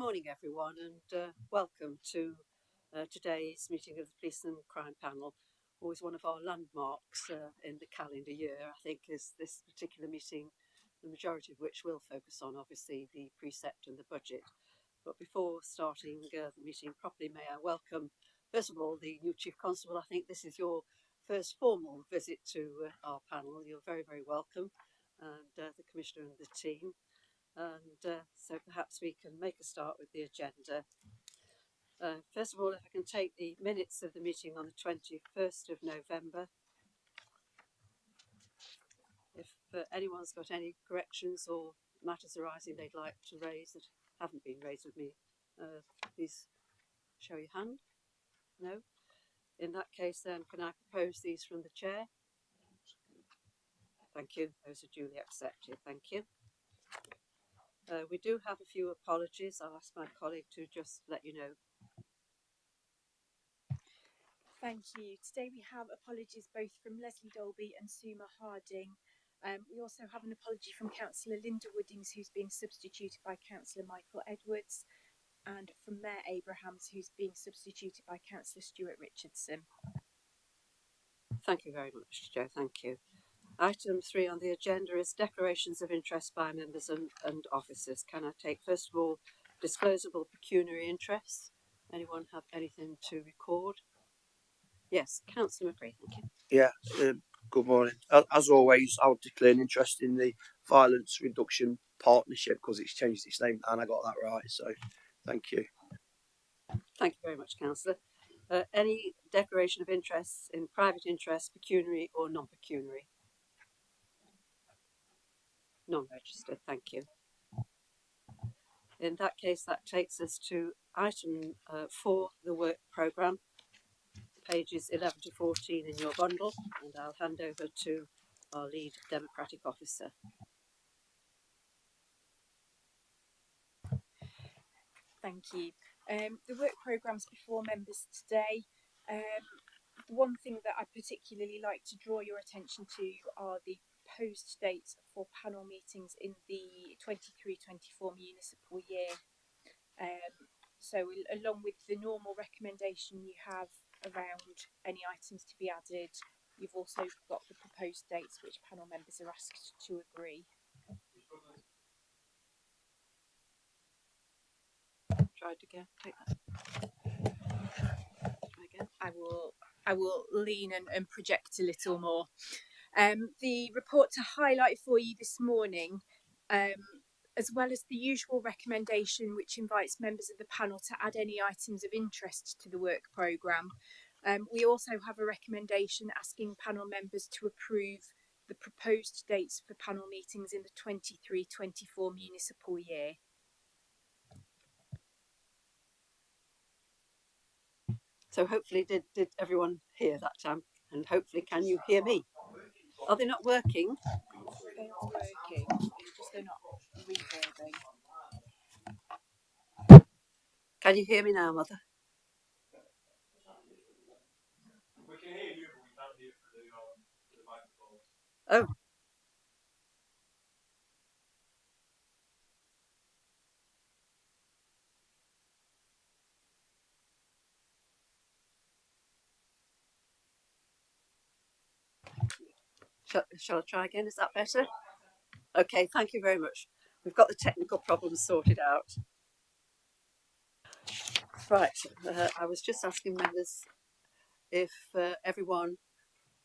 morning, everyone, and welcome to today's meeting of the Police and Crime Panel. Always one of our landmarks in the calendar year, I think, is this particular meeting, the majority of which will focus on, obviously, the precept and the budget. But before starting the meeting properly, may I welcome, first of all, the new Chief Constable. I think this is your first formal visit to our panel. You're very, very welcome, and the Commissioner and the team. And so perhaps we can make a start with the agenda. First of all, if I can take the minutes of the meeting on the 21st of November. If anyone's got any corrections or matters arising they'd like to raise that haven't been raised with me, please show your hand. No? In that case, then, can I propose these from the chair? Thank you. Those are duly accepted. Thank you. We do have a few apologies. I'll ask my colleague to just let you know. Thank you. Today we have apologies both from Leslie Dolby and Suma Harding. We also have an apology from Councillor Linda Woodings, who's being substituted by Councillor Michael Edwards, and from Mayor Abrahams, who's being substituted by Councillor Stuart Richardson. Thank you very much, Jo. Thank you. Item 3 on the agenda is declarations of interest by members and officers. Can I take, first of all, disclosable pecuniary interests? Anyone have anything to record? Yes, Councillor McCree, thank you. Yeah, good morning. As always, I would declare an interest in the Violence Reduction Partnership because it's changed its name and I got that right, so thank you. Thank you very much, Councillor. Any declaration of interests in private interest, pecuniary or non-pecuniary? Non-registered, thank you. In that case, that takes us to item 4, the work programme, pages 11 to 14 in your bundle, and I'll hand over to our lead democratic officer. Thank you. The work programmes before members today. The one thing that I'd particularly like to draw your attention to are the proposed dates for panel meetings in the 23-24 municipal year. So along with the normal recommendation you have around any items to be added, you've also got the proposed dates which panel members are asked to agree. Try it again. Take that. Try again. I will lean and project a little more. The report to highlight for you this morning, as well as the usual recommendation which invites members of the panel to add any items of interest to the work programme, we also have a recommendation asking panel members to approve the proposed dates for panel meetings in the 23-24 municipal year. So hopefully did everyone hear that time? And hopefully can you hear me? Are they not working? They are working, just they're not reverbing. Can you hear me now, Mother? We can hear you, but we can't hear through the microphone. Oh. Shall I try again? Is that better? Okay, thank you very much. We've got the technical problems sorted out. Right, I was just asking members if everyone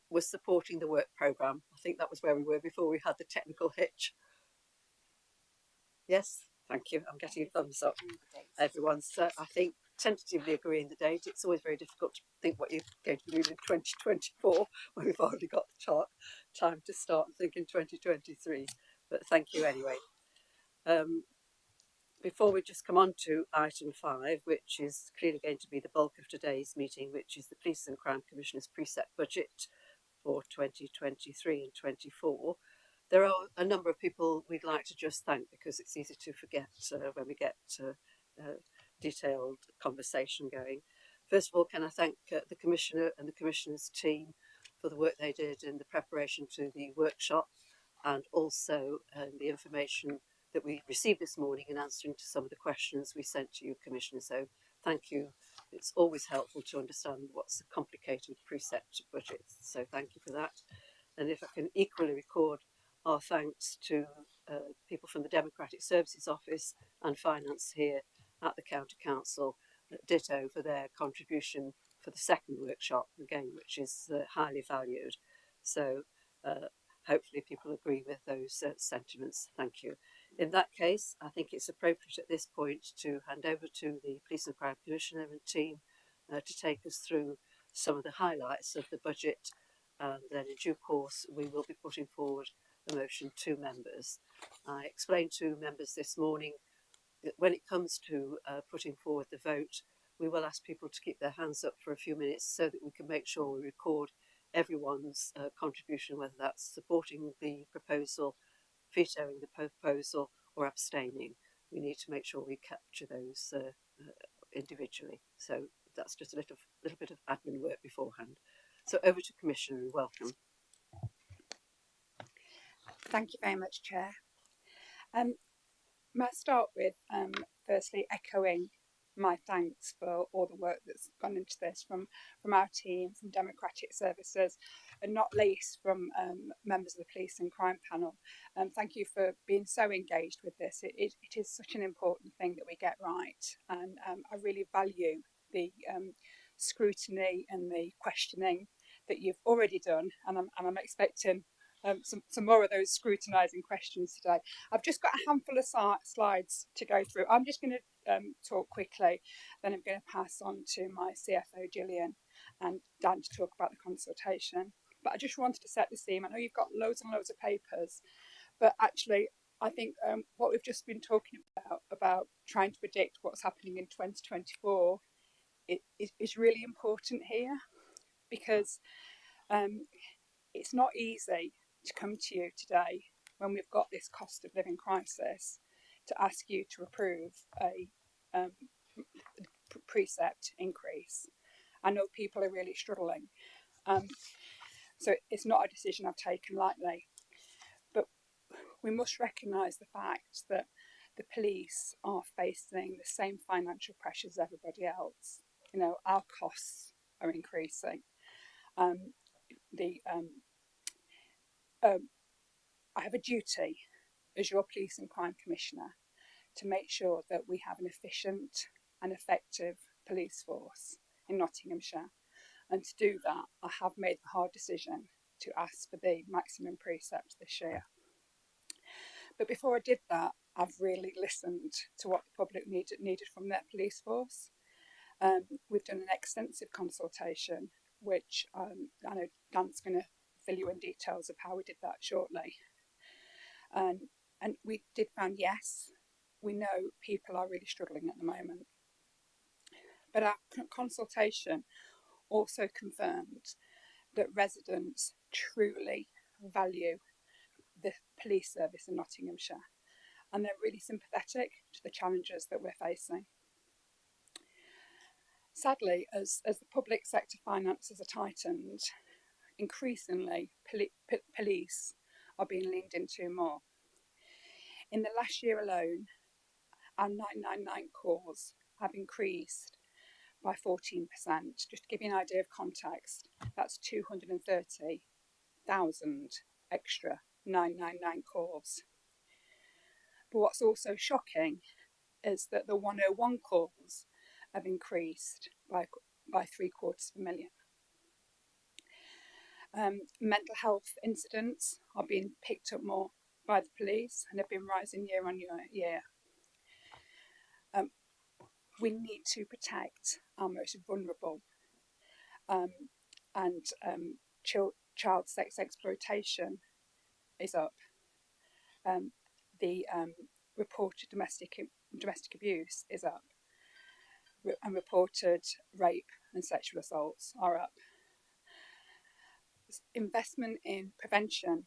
was supporting the work programme. I think that was where we were before we had the technical hitch. Yes, thank you. I'm getting a thumbs up. Everyone's, I think, tentatively agreeing the date. It's always very difficult to think what you're going to do in 2024 when we've already got the time to start and think in 2023. But thank you anyway. Before we just come on to item 5, which is clearly going to be the bulk of today's meeting, which is the Police and Crime Commissioner's precept budget for 2023 and 24, there are a number of people we'd like to just thank because it's easy to forget when we get detailed conversation going. First of all, can I thank the Commissioner and the Commissioner's team for the work they did in the preparation to the workshop and also the information that we received this morning in answering to some of the questions we sent to you, Commissioner. So thank you. It's always helpful to understand what's a complicated precept budget. So thank you for that. And if I can equally record our thanks to people from the Democratic Services Office and Finance here at the County Council, ditto for their contribution for the second workshop, again, which is highly valued. So hopefully people agree with those sentiments. Thank you. In that case, I think it's appropriate at this point to hand over to the Police and Crime Commissioner and team to take us through some of the highlights of the budget, and then in due course we will be putting forward a motion to members. I explained to members this morning that when it comes to putting forward the vote, we will ask people to keep their hands up for a few minutes so that we can make sure we record everyone's contribution, whether that's supporting the proposal, vetoing the proposal, or abstaining. We need to make sure we capture those individually. So that's just a little bit of admin work beforehand. So over to Commissioner, and welcome. Thank you very much, Chair. May I start with firstly echoing my thanks for all the work that's gone into this from our team, from Democratic Services, and not least from members of the Police and Crime Panel. Thank you for being so engaged with this. It is such an important thing that we get right, and I really value the scrutiny and the questioning that you've already done, and I'm expecting some more of those scrutinising questions today. I've just got a handful of slides to go through. I'm just going to talk quickly, then I'm going to pass on to my CFO Gillian and Dan to talk about the consultation. But I just wanted to set the scene. I know you've got loads and loads of papers, but actually I think what we've just been talking about trying to predict what's happening in 2024 is really important here, because it's not easy to come to you today when we've got this cost of living crisis to ask you to approve a precept increase. I know people are really struggling, so it's not a decision I've taken lightly, but we must recognise the fact that the police are facing the same financial pressures as everybody else. You know, our costs are increasing. I have a duty as your Police and Crime Commissioner to make sure that we have an efficient and effective police force in Nottinghamshire. And to do that, I have made the hard decision to ask for the maximum precept this year. But before I did that, I've really listened to what the public needed from their police force. We've done an extensive consultation, which I know Dan's going to fill you in details of how we did that shortly. And we did find, yes, we know people are really struggling at the moment. But our consultation also confirmed that residents truly value the police service in Nottinghamshire, and they're really sympathetic to the challenges that we're facing. Sadly, as the public sector finances are tightened, increasingly police are being leaned into more. In the last year alone, our 999 calls have increased by 14%. Just to give you an idea of context, that's 230,000 extra 999 calls. But what's also shocking is that the 101 calls have increased by 750,000. Mental health incidents are being picked up more by the police and have been rising year on year. We need to protect our most vulnerable, and child sex exploitation is up. The reported domestic abuse is up, and reported rape and sexual assaults are up. Investment in prevention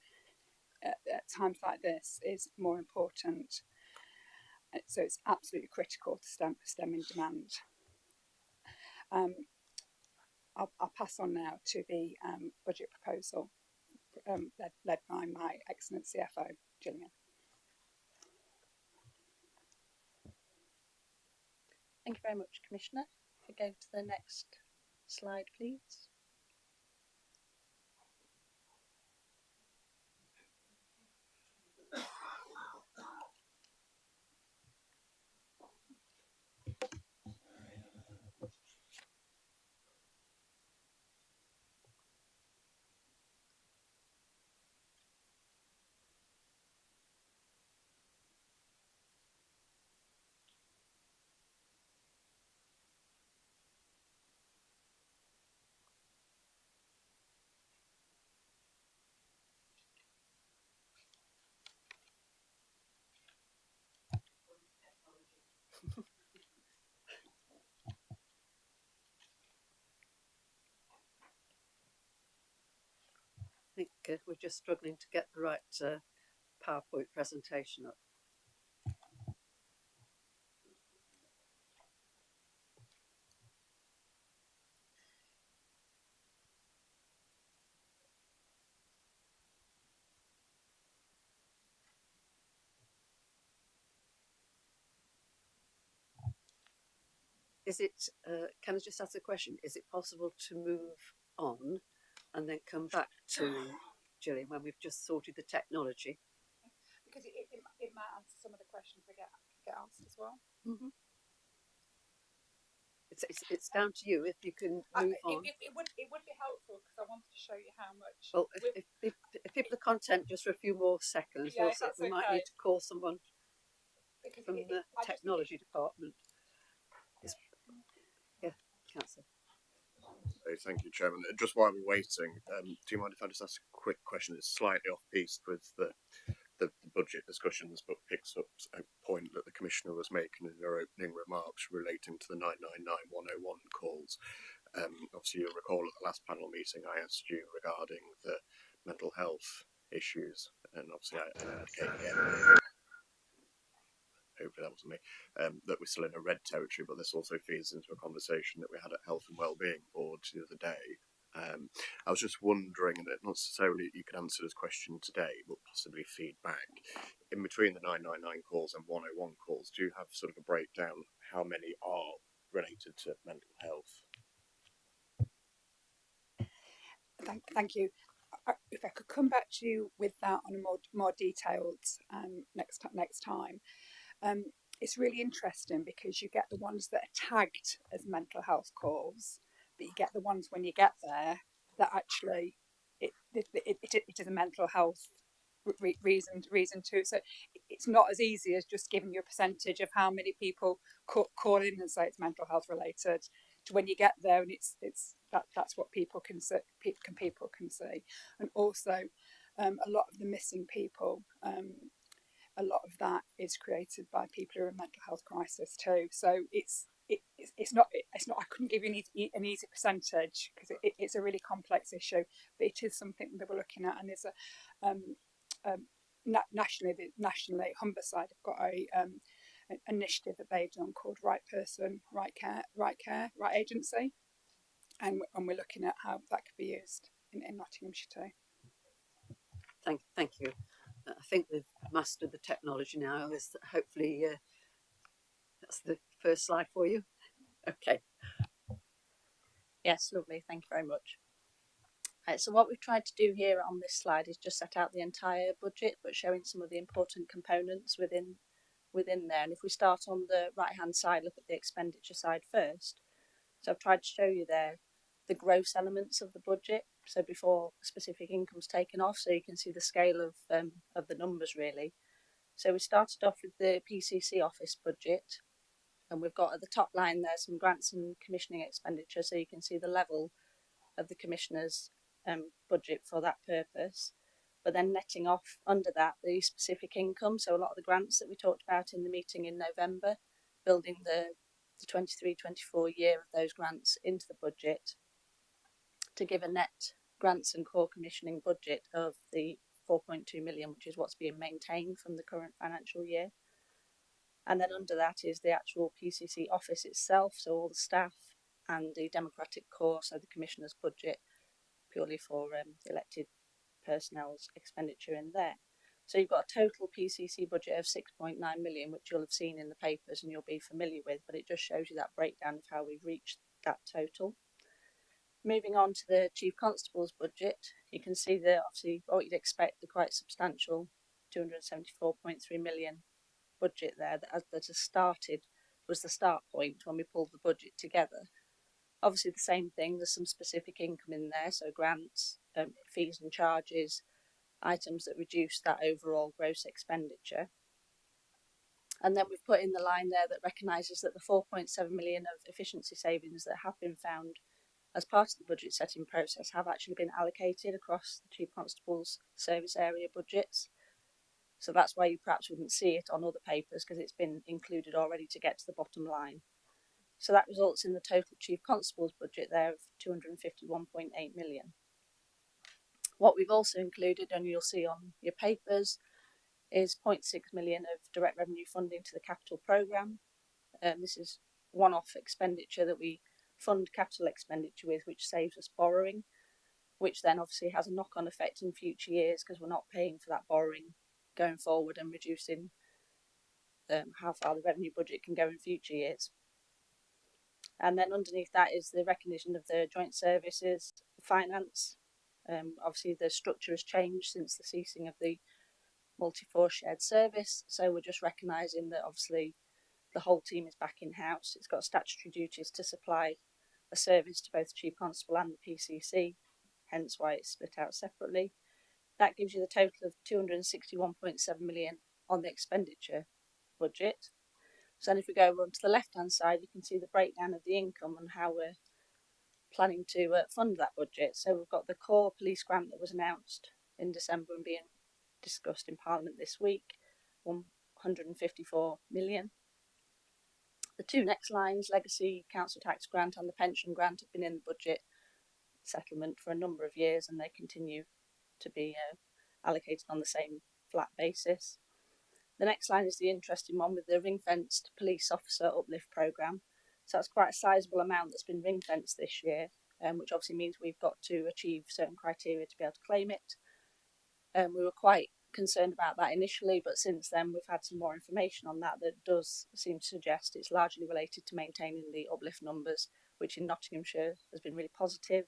at times like this is more important. So it's absolutely critical to stem in demand. I'll pass on now to the budget proposal led by my excellent CFO, Gillian. Thank you very much, Commissioner. If we go to the next slide, please. I think we're just struggling to get the right PowerPoint presentation up. Is it, can I just ask a question? Is it possible to move on and then come back to Gillian when we've just sorted the technology? Because it might answer some of the questions that get asked as well. Mm-hmm. It's down to you if you can move on. It would be helpful because I wanted to show you how much. Well, if people are content just for a few more seconds, Yeah, if that's we might okay. need to call someone Because from the technology department. Yeah, Councillor. Hey, thank you, Chairman. Just while we're waiting, do you mind if I just ask a quick question? It's slightly off-piste with the budget discussions, but picks up a point that the Commissioner was making in her opening remarks relating to the 999-101 calls. Obviously, you'll recall at the last panel meeting I asked you regarding the mental health issues, and obviously I indicated again, hopefully that wasn't me, that we're still in a red territory, but this also feeds into a conversation that we had at Health and Wellbeing Board the other day. I was just wondering, and not necessarily you could answer this question today, but possibly feedback, in between the 999 calls and 101 calls, do you have sort of a breakdown how many are related to mental health? Thank you. If I could come back to you with that on a more detailed next time. It's really interesting because you get the ones that are tagged as mental health calls, but you get the ones when you get there that actually it is a mental health reason too. So it's not as easy as just giving you a percentage of how many people call in and say it's mental health related, to when you get there and that's what people can see, and also a lot of the missing people. A lot of that is created by people who are in mental health crisis too. So it's not I couldn't give you an easy percentage because it's a really complex issue, but it is something that we're looking at, and there's nationally Humberside have got an initiative that they've done called Right Person, Right Care, Right Agency, and we're looking at how that could be used in Nottinghamshire too. Thank you. I think we've mastered the technology now. Is hopefully that's the first slide for you. Okay. Yes, lovely. Thank you very much. So what we've tried to do here on this slide is just set out the entire budget, but showing some of the important components within there. And if we start on the right-hand side, look at the expenditure side first. So I've tried to show you there the gross elements of the budget, so before specific income's taken off, so you can see the scale of the numbers really. So we started off with the PCC office budget, and we've got at the top line there some grants and commissioning expenditure, so you can see the level of the Commissioner's budget for that purpose. But then netting off under that the specific income, so a lot of the grants that we talked about in the meeting in November, building the 23-24 year of those grants into the budget to give a net grants and core commissioning budget of the 4.2 million, which is what's being maintained from the current financial year. And then under that is the actual PCC office itself, so all the staff and the democratic core, so the Commissioner's budget purely for elected personnel's expenditure in there. So you've got a total PCC budget of 6.9 million, which you'll have seen in the papers and you'll be familiar with, but it just shows you that breakdown of how we've reached that total. Moving on to the Chief Constable's budget, you can see that obviously what you'd expect, the quite substantial 274.3 million budget there that has started, was the start point when we pulled the budget together. Obviously the same thing, there's some specific income in there, so grants, fees and charges, items that reduce that overall gross expenditure. And then we've put in the line there that recognises that the 4.7 million of efficiency savings that have been found as part of the budget setting process have actually been allocated across the Chief Constable's service area budgets. So that's why you perhaps wouldn't see it on other papers, because it's been included already to get to the bottom line. So that results in the total Chief Constable's budget there of 251.8 million. What we've also included, and you'll see on your papers, is 0.6 million of direct revenue funding to the capital programme. This is one-off expenditure that we fund capital expenditure with, which saves us borrowing, which then obviously has a knock-on effect in future years because we're not paying for that borrowing going forward and reducing how far the revenue budget can go in future years. And then underneath that is the recognition of the joint services finance. Obviously the structure has changed since the ceasing of the multi-force shared service, so we're just recognising that obviously the whole team is back in-house. It's got statutory duties to supply a service to both the Chief Constable and the PCC, hence why it's split out separately. That gives you the total of 261.7 million on the expenditure budget. So then if we go on to the left-hand side, you can see the breakdown of the income and how we're planning to fund that budget. So we've got the core police grant that was announced in December and being discussed in Parliament this week, 154 million. The two next lines, legacy council tax grant and the pension grant, have been in the budget settlement for a number of years and they continue to be allocated on the same flat basis. The next line is the interesting one with the ring-fenced police officer uplift programme. So that's quite a sizable amount that's been ring-fenced this year, which obviously means we've got to achieve certain criteria to be able to claim it. We were quite concerned about that initially, but since then we've had some more information on that does seem to suggest it's largely related to maintaining the uplift numbers, which in Nottinghamshire has been really positive,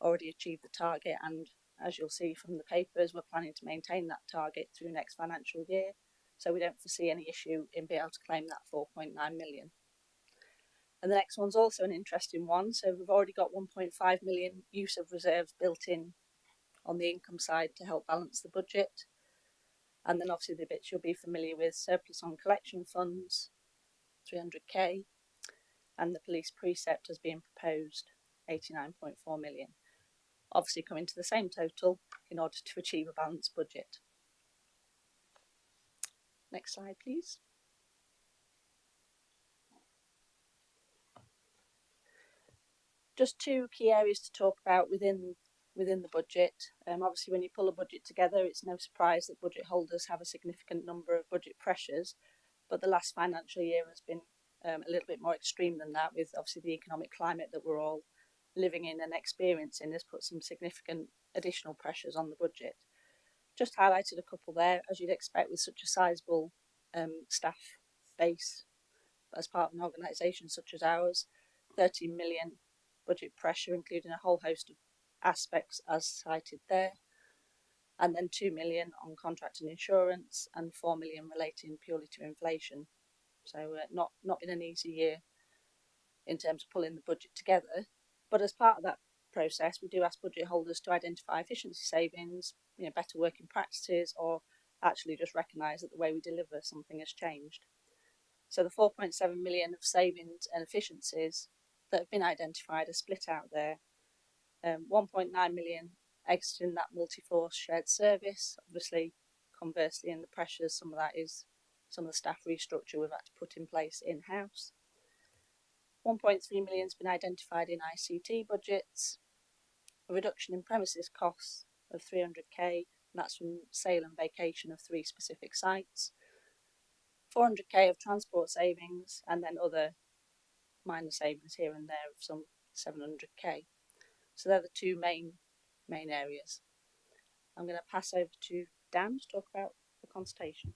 already achieved the target, and as you'll see from the papers, we're planning to maintain that target through next financial year, so we don't foresee any issue in being able to claim that 4.9 million. And the next one's also an interesting one, so we've already got 1.5 million use of reserves built in on the income side to help balance the budget. And then obviously the bits you'll be familiar with, surplus on collection funds, 300k, and the police precept has been proposed, 89.4 million. Obviously coming to the same total in order to achieve a balanced budget. Next slide, please. Just two key areas to talk about within the budget. Obviously when you pull a budget together, it's no surprise that budget holders have a significant number of budget pressures, but the last financial year has been a little bit more extreme than that, with obviously the economic climate that we're all living in and experiencing has put some significant additional pressures on the budget. Just highlighted a couple there, as you'd expect with such a sizable staff base as part of an organisation such as ours. 13 million budget pressure, including a whole host of aspects as cited there, and then 2 million on contract and insurance and 4 million relating purely to inflation. So not been an easy year in terms of pulling the budget together, but as part of that process we do ask budget holders to identify efficiency savings, better working practices, or actually just recognise that the way we deliver something has changed. So the 4.7 million of savings and efficiencies that have been identified are split out there. 1.9 million exiting that multi-force shared service. Obviously, conversely, in the pressures, some of that is some of the staff restructure we've had to put in place in-house. 1.3 million has been identified in ICT budgets. A reduction in premises costs of 300k, and that's from sale and vacation of 3 specific sites. 400k of transport savings, and then other minor savings here and there of some 700k. So they're the two main areas. I'm going to pass over to Dan to talk about consultation.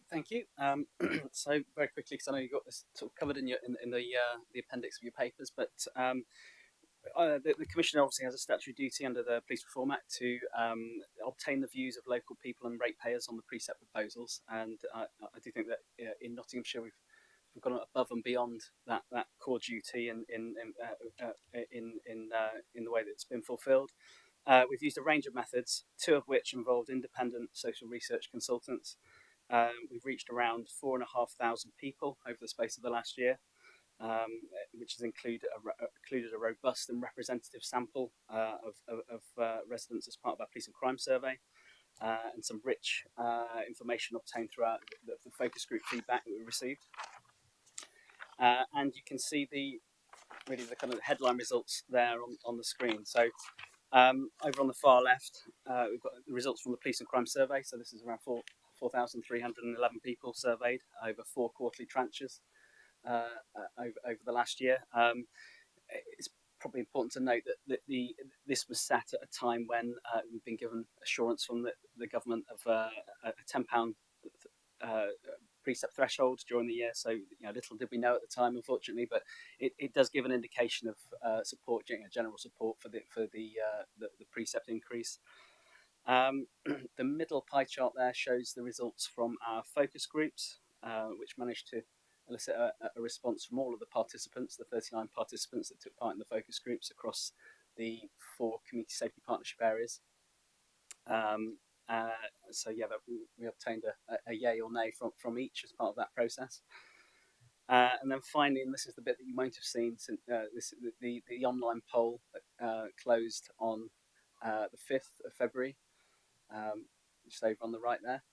Thank you. So very quickly, because I know you got this sort of covered in your in the appendix of your papers, but the Commissioner obviously has a statutory duty under the Police Reform Act to obtain the views of local people and ratepayers on the precept proposals, and I do think that in Nottinghamshire we've gone above and beyond that core duty in the way that it's been fulfilled. We've used a range of methods, two of which involved independent social research consultants. We've reached around 4,500 people over the space of the last year, which has included a robust and representative sample of residents as part of our police and crime survey, and some rich information obtained throughout the focus group feedback that we received. And you can see the kind of headline results there on the screen. So over on the far left, we've got the results from the police and crime survey. So this is around 4,311 people surveyed over 4 quarterly tranches over the last year. It's probably important to note that this was set at a time when we've been given assurance from the government of a £10 precept threshold during the year. So little did we know at the time, unfortunately, but it does give an indication of support, general support for the precept increase. The middle pie chart there shows the results from our focus groups, which managed to elicit a response from all of the participants, the 39 participants that took part in the focus groups across the 4 community safety partnership areas. So yeah, we obtained a yay or nay from each as part of that process. And then finally, and this is the bit that you won't have seen, since the online poll closed on the 5th of February, just over on the right there,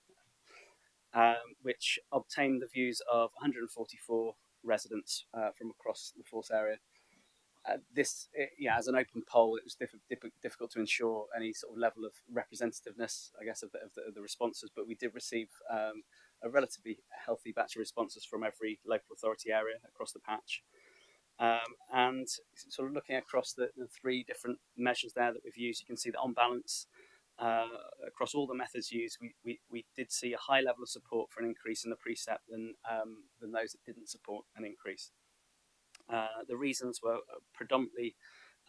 which obtained the views of 144 residents from across the force area. As an open poll, it was difficult to ensure any sort of level of representativeness, I guess, of the responses. But we did receive a relatively healthy batch of responses from every local authority area across the patch. And sort of looking across the 3 different measures there that we've used, you can see that on balance, across all the methods used, we did see a high level of support for an increase in the precept than those that didn't support an increase. The reasons were predominantly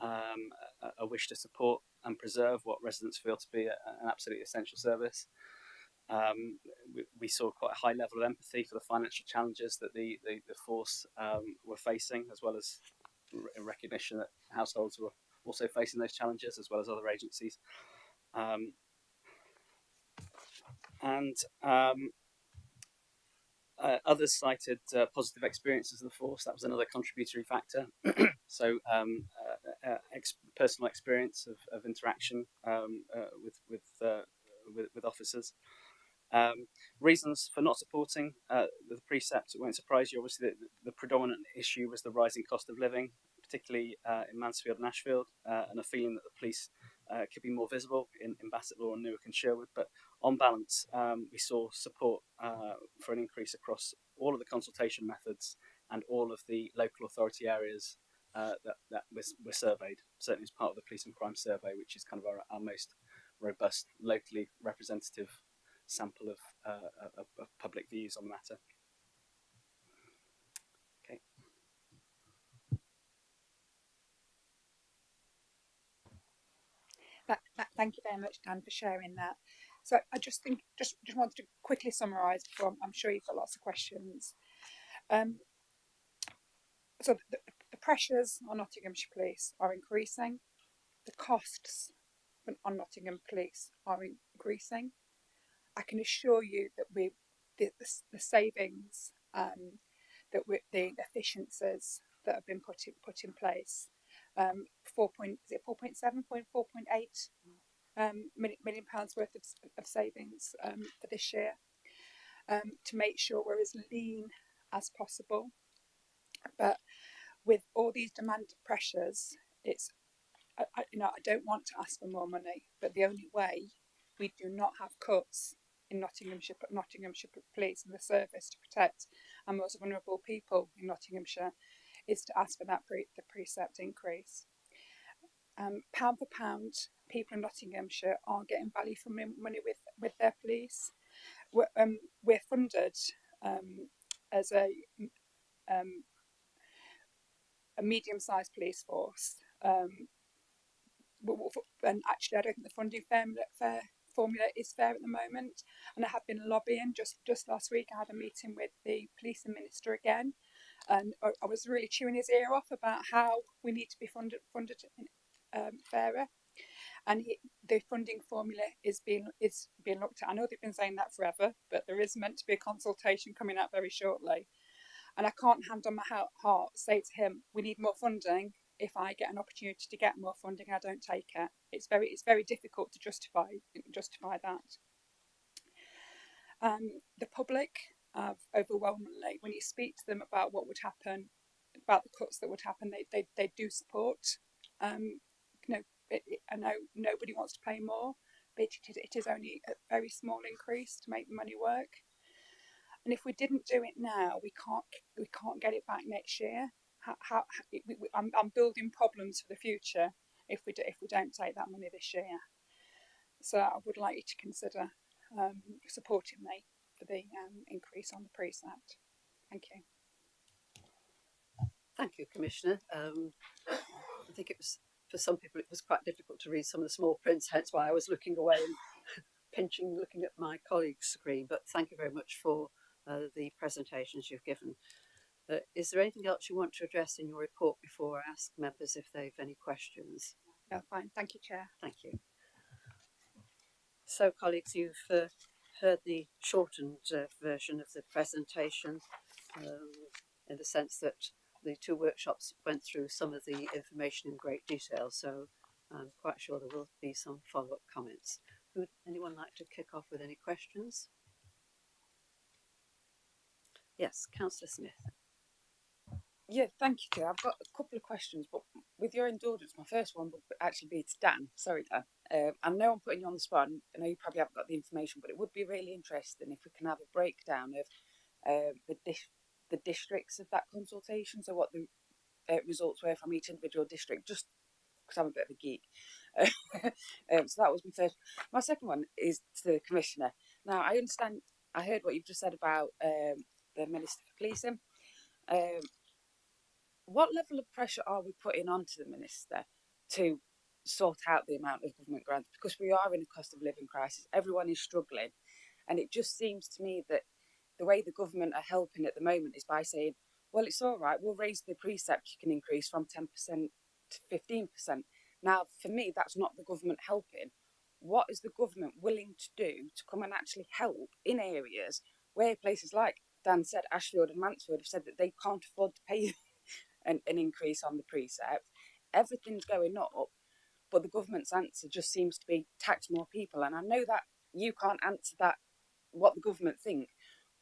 a wish to support and preserve what residents feel to be an absolutely essential service. We saw quite a high level of empathy for the financial challenges that the force were facing, as well as recognition that households were also facing those challenges, as well as other agencies. Others cited positive experiences of the force. That was another contributory factor. So personal experience of interaction with officers. Reasons for not supporting the precept, it won't surprise you, obviously the predominant issue was the rising cost of living, particularly in Mansfield and Ashfield, and a feeling that the police could be more visible in Bassetlaw and Newark and Sherwood. But on balance, we saw support for an increase across all of the consultation methods and all of the local authority areas that were surveyed, certainly as part of the police and crime survey, which is kind of our most robust, locally representative sample of public views on the matter. Okay. Thank you very much, Dan, for sharing that. So I just wanted to quickly summarise, before I'm sure you've got lots of questions. So the pressures on Nottinghamshire Police are increasing. The costs on Nottingham Police are increasing. I can assure you that the savings, the efficiencies that have been put in place, 4.7, 4.8 million pounds worth of savings for this year, to make sure we're as lean as possible. But with all these demand pressures, I don't want to ask for more money, but the only way we do not have cuts in Nottinghamshire Police and the service to protect our most vulnerable people in Nottinghamshire is to ask for the precept increase. Pound for pound, people in Nottinghamshire are getting value for money with with their police. We're funded as um, a medium-sized police force. And actually, I don't think the funding formula is fair at the moment. And I have been lobbying. Just last week, I had a meeting with the policing minister again, and I was really chewing his ear off about how we need to be funded fairer. And the funding formula is being looked at. I know they've been saying that forever, but there is meant to be a consultation coming out very shortly. And I can't hand on my heart say to him, we need more funding. If I get an opportunity to get more funding, I don't take it. It's very difficult to justify that. The public have overwhelmingly, when you speak to them about what would happen, about the cuts that would happen, they do support. I know nobody wants to pay more, but it is only a very small increase to make the money work. And if we didn't do it now, we can't get it back next year. I'm building problems for the future if we don't take that money this year. So I would like you to consider supporting me for the increase on the precept. Thank you. Thank you, Commissioner. I think it was, for some people, it was quite difficult to read some of the small prints, hence why I was looking away and looking at my colleague's screen. But thank you very much for the presentations you've given. Is there anything else you want to address in your report before I ask members if they've any questions? No, fine. Thank you, Chair. Thank you. So, colleagues, you've heard the shortened version of the presentation in the sense that the two workshops went through some of the information in great detail, so I'm quite sure there will be some follow-up comments. Would anyone like to kick off with any questions? Yes, Councillor Smith. Yeah, thank you, Chair. I've got a couple of questions, but with your indulgence, my first one would actually be to Dan. Sorry, Dan. I know I'm putting you on the spot, and I know you probably haven't got the information, but it would be really interesting if we can have a breakdown of the districts of that consultation, so what the results were from each individual district, just because I'm a bit of a geek. So that was my first. My second one is to the Commissioner. Now, I understand, I heard what you've just said about the Minister for Policing. What level of pressure are we putting onto the Minister to sort out the amount of government grants? Because we are in a cost of living crisis, everyone is struggling, and it just seems to me that the way the government are helping at the moment is by saying, well, it's all right, we'll raise the precept you can increase from 10% to 15%. Now, for me, that's not the government helping. What is the government willing to do to come and actually help in areas where places like Dan said, Ashfield and Mansfield have said that they can't afford to pay an increase on the precept? Everything's going up, but the government's answer just seems to be tax more people. And I know that you can't answer that, what the government think,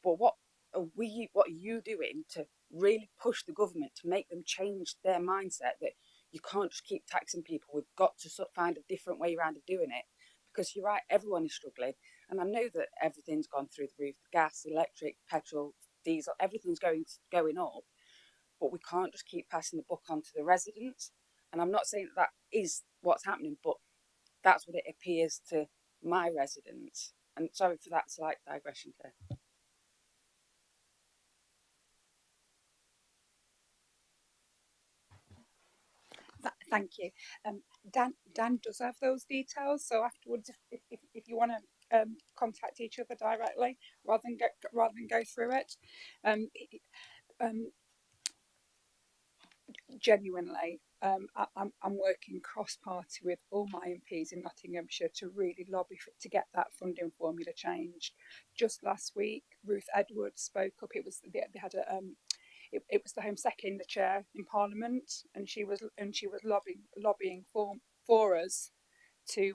but what are you doing to really push the government to make them change their mindset that you can't just keep taxing people? We've got to find a different way around of doing it, because you're right, everyone is struggling. And I know that everything's gone through the roof, gas, electric, petrol, diesel, everything's going up, but we can't just keep passing the buck on to the residents. And I'm not saying that is what's happening, but that's what it appears to my residents. And sorry for that slight digression there. Thank you. Dan does have those details, so afterwards, if you want to contact each other directly rather than go through it, genuinely, I'm working cross-party with all my MPs in Nottinghamshire to really lobby to get that funding formula changed. Just last week, Ruth Edwards spoke up. They had a it was the Home Secretary in the chair in Parliament, and she was lobbying for us to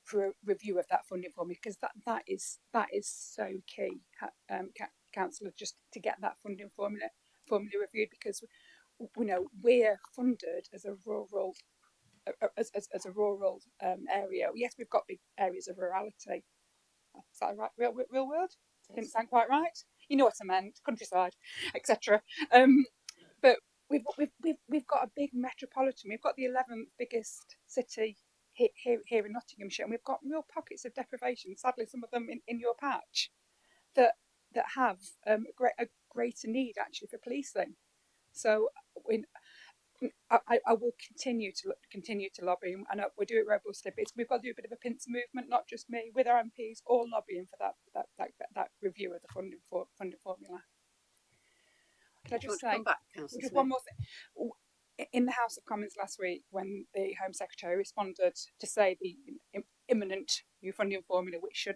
for a review of that funding formula, because that is so key, Councillor, just to get that funding formula reviewed, because we're funded as a rural area. Yes, we've got big areas of rurality. Is that right? Real world? Didn't sound quite right. You know what I meant, countryside, etc. But we've got a big metropolitan. We've got the 11th biggest city here in Nottinghamshire, and we've got real pockets of deprivation. Sadly, some of them in your patch that have a greater need actually for policing. So I will continue to lobby, and we'll do it robustly. But we've got to do a bit of a pincer movement, not just me, with our MPs, all lobbying for that review of the funding formula. Can I just say, come back, Councillor just Smith? one more thing? In the House of Commons last week, when the Home Secretary responded to say the imminent new funding formula, which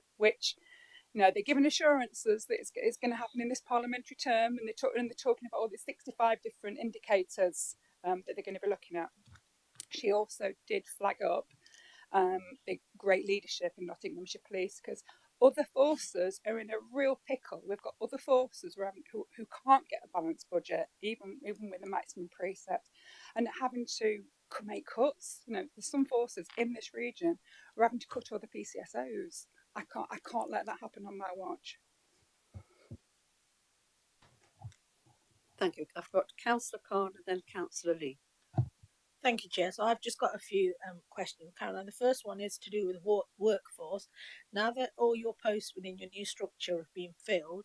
they're giving assurances that it's going to happen in this parliamentary term, and they're talking about all the 65 different indicators that they're going to be looking at. She also did flag up the great leadership in Nottinghamshire Police, because other forces are in a real pickle. We've got other forces who can't get a balanced budget, even with the maximum precept, and having to make cuts. There's some forces in this region who are having to cut all the PCSOs. I can't let that happen on my watch. Thank you. I've got Councillor Khan and then Councillor Lee. Thank you, Chair. So I've just got a few questions, Caroline. The first one is to do with workforce. Now that all your posts within your new structure have been filled,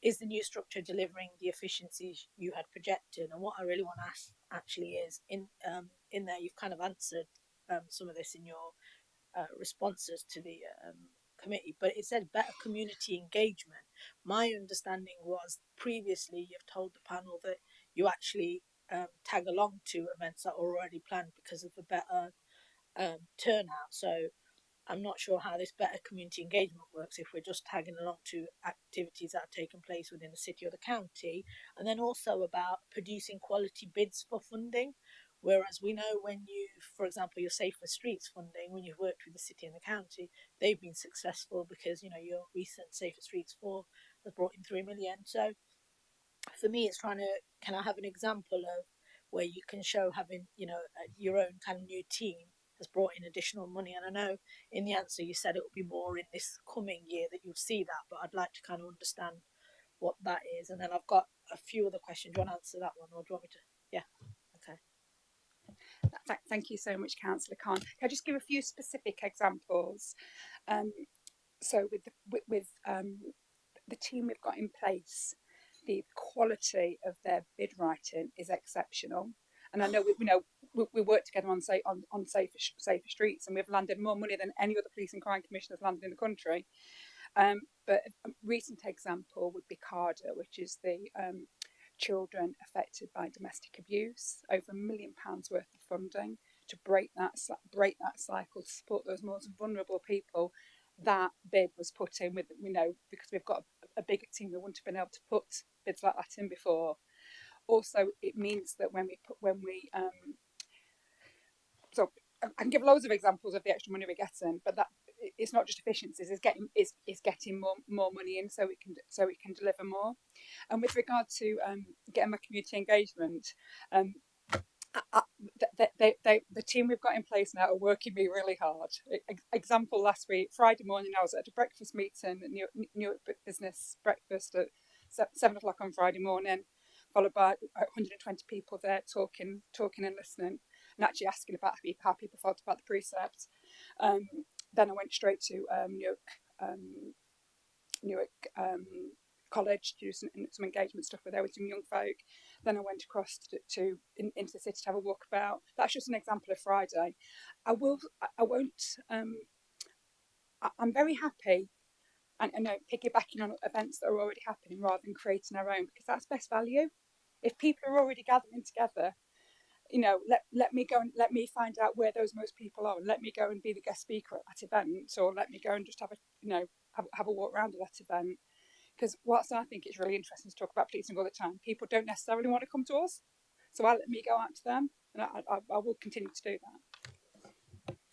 is the new structure delivering the efficiencies you had projected? And what I really want to ask actually is, in there you've kind of answered some of this in your responses to the committee, but it said better community engagement. My understanding was previously you've told the panel that you actually tag along to events that are already planned because of the better turnout. So I'm not sure how this better community engagement works if we're just tagging along to activities that are taking place within the city or the county. And then also about producing quality bids for funding. Whereas we know when you, for example, your Safer Streets funding, when you've worked with the city and the county, they've been successful because, your recent Safer Streets 4 has brought in 3 million. So for me, it's can I have an example of where you can show having, your own kind of new team has brought in additional money? And I know in the answer you said it will be more in this coming year that you'll see that, but I'd like to kind of understand what that is. And then I've got a few other questions. Do you want to answer that one, or do you want me to? Yeah. Okay. Thank you so much, Councillor Khan. Can I just give a few specific examples? So with the team we've got in place, the quality of their bid writing is exceptional. And I know we work together on safer streets, and we've landed more money than any other police and crime commissioner has landed in the country. But a recent example would be CARDA, which is the children affected by domestic abuse. Over £1 million worth of funding to break that cycle, to support those most vulnerable people. That bid was put in with, because we've got a bigger team, we wouldn't have been able to put bids like that in before. Also, it means that so I can give loads of examples of the extra money we're getting, but that it's not just efficiencies; it's getting more money in, so we can deliver more. And with regard to getting my community engagement, the team we've got in place now are working me really hard. Example, last week, Friday morning, I was at a breakfast meeting, Newark Business Breakfast at 7 o'clock on Friday morning, followed by 120 people there talking and listening, and actually asking about how people felt about the precept. Then I went straight to Newark College to do some engagement stuff with some young folk. Then I went across into the city to have a walk about. That's just an example of Friday. I'm very happy and piggybacking on events that are already happening rather than creating our own, because that's best value. If people are already gathering together, let me go and let me find out where those most people are, and let me go and be the guest speaker at that event, or let me go and just have a walk around at that event. Because whilst I think it's really interesting to talk about policing all the time, people don't necessarily want to come to us. So let me go out to them, and I will continue to do that.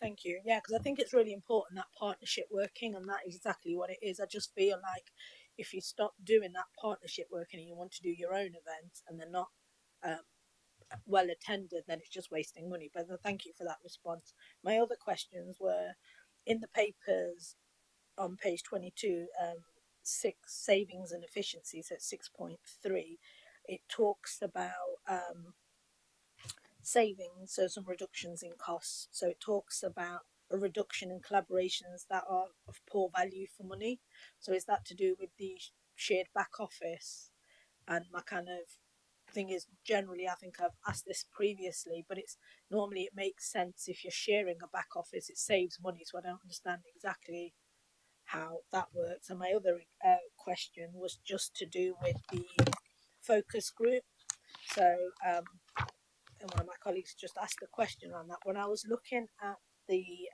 Thank you. Yeah, because I think it's really important, that partnership working, and that is exactly what it is. I just feel like if you stop doing that partnership working and you want to do your own events and they're not well attended, then it's just wasting money. But thank you for that response. My other questions were in the papers on page 22, 6 savings and efficiencies at 6.3. It talks about savings, so some reductions in costs. So it talks about a reduction in collaborations that are of poor value for money. So is that to do with the shared back office? And my kind of thing is, generally, I think I've asked this previously, but it's normally it makes sense if you're sharing a back office, it saves money. So I don't understand exactly how that works. And my other question was just to do with the focus group. So and one of my colleagues just asked a question on that. When I was looking at the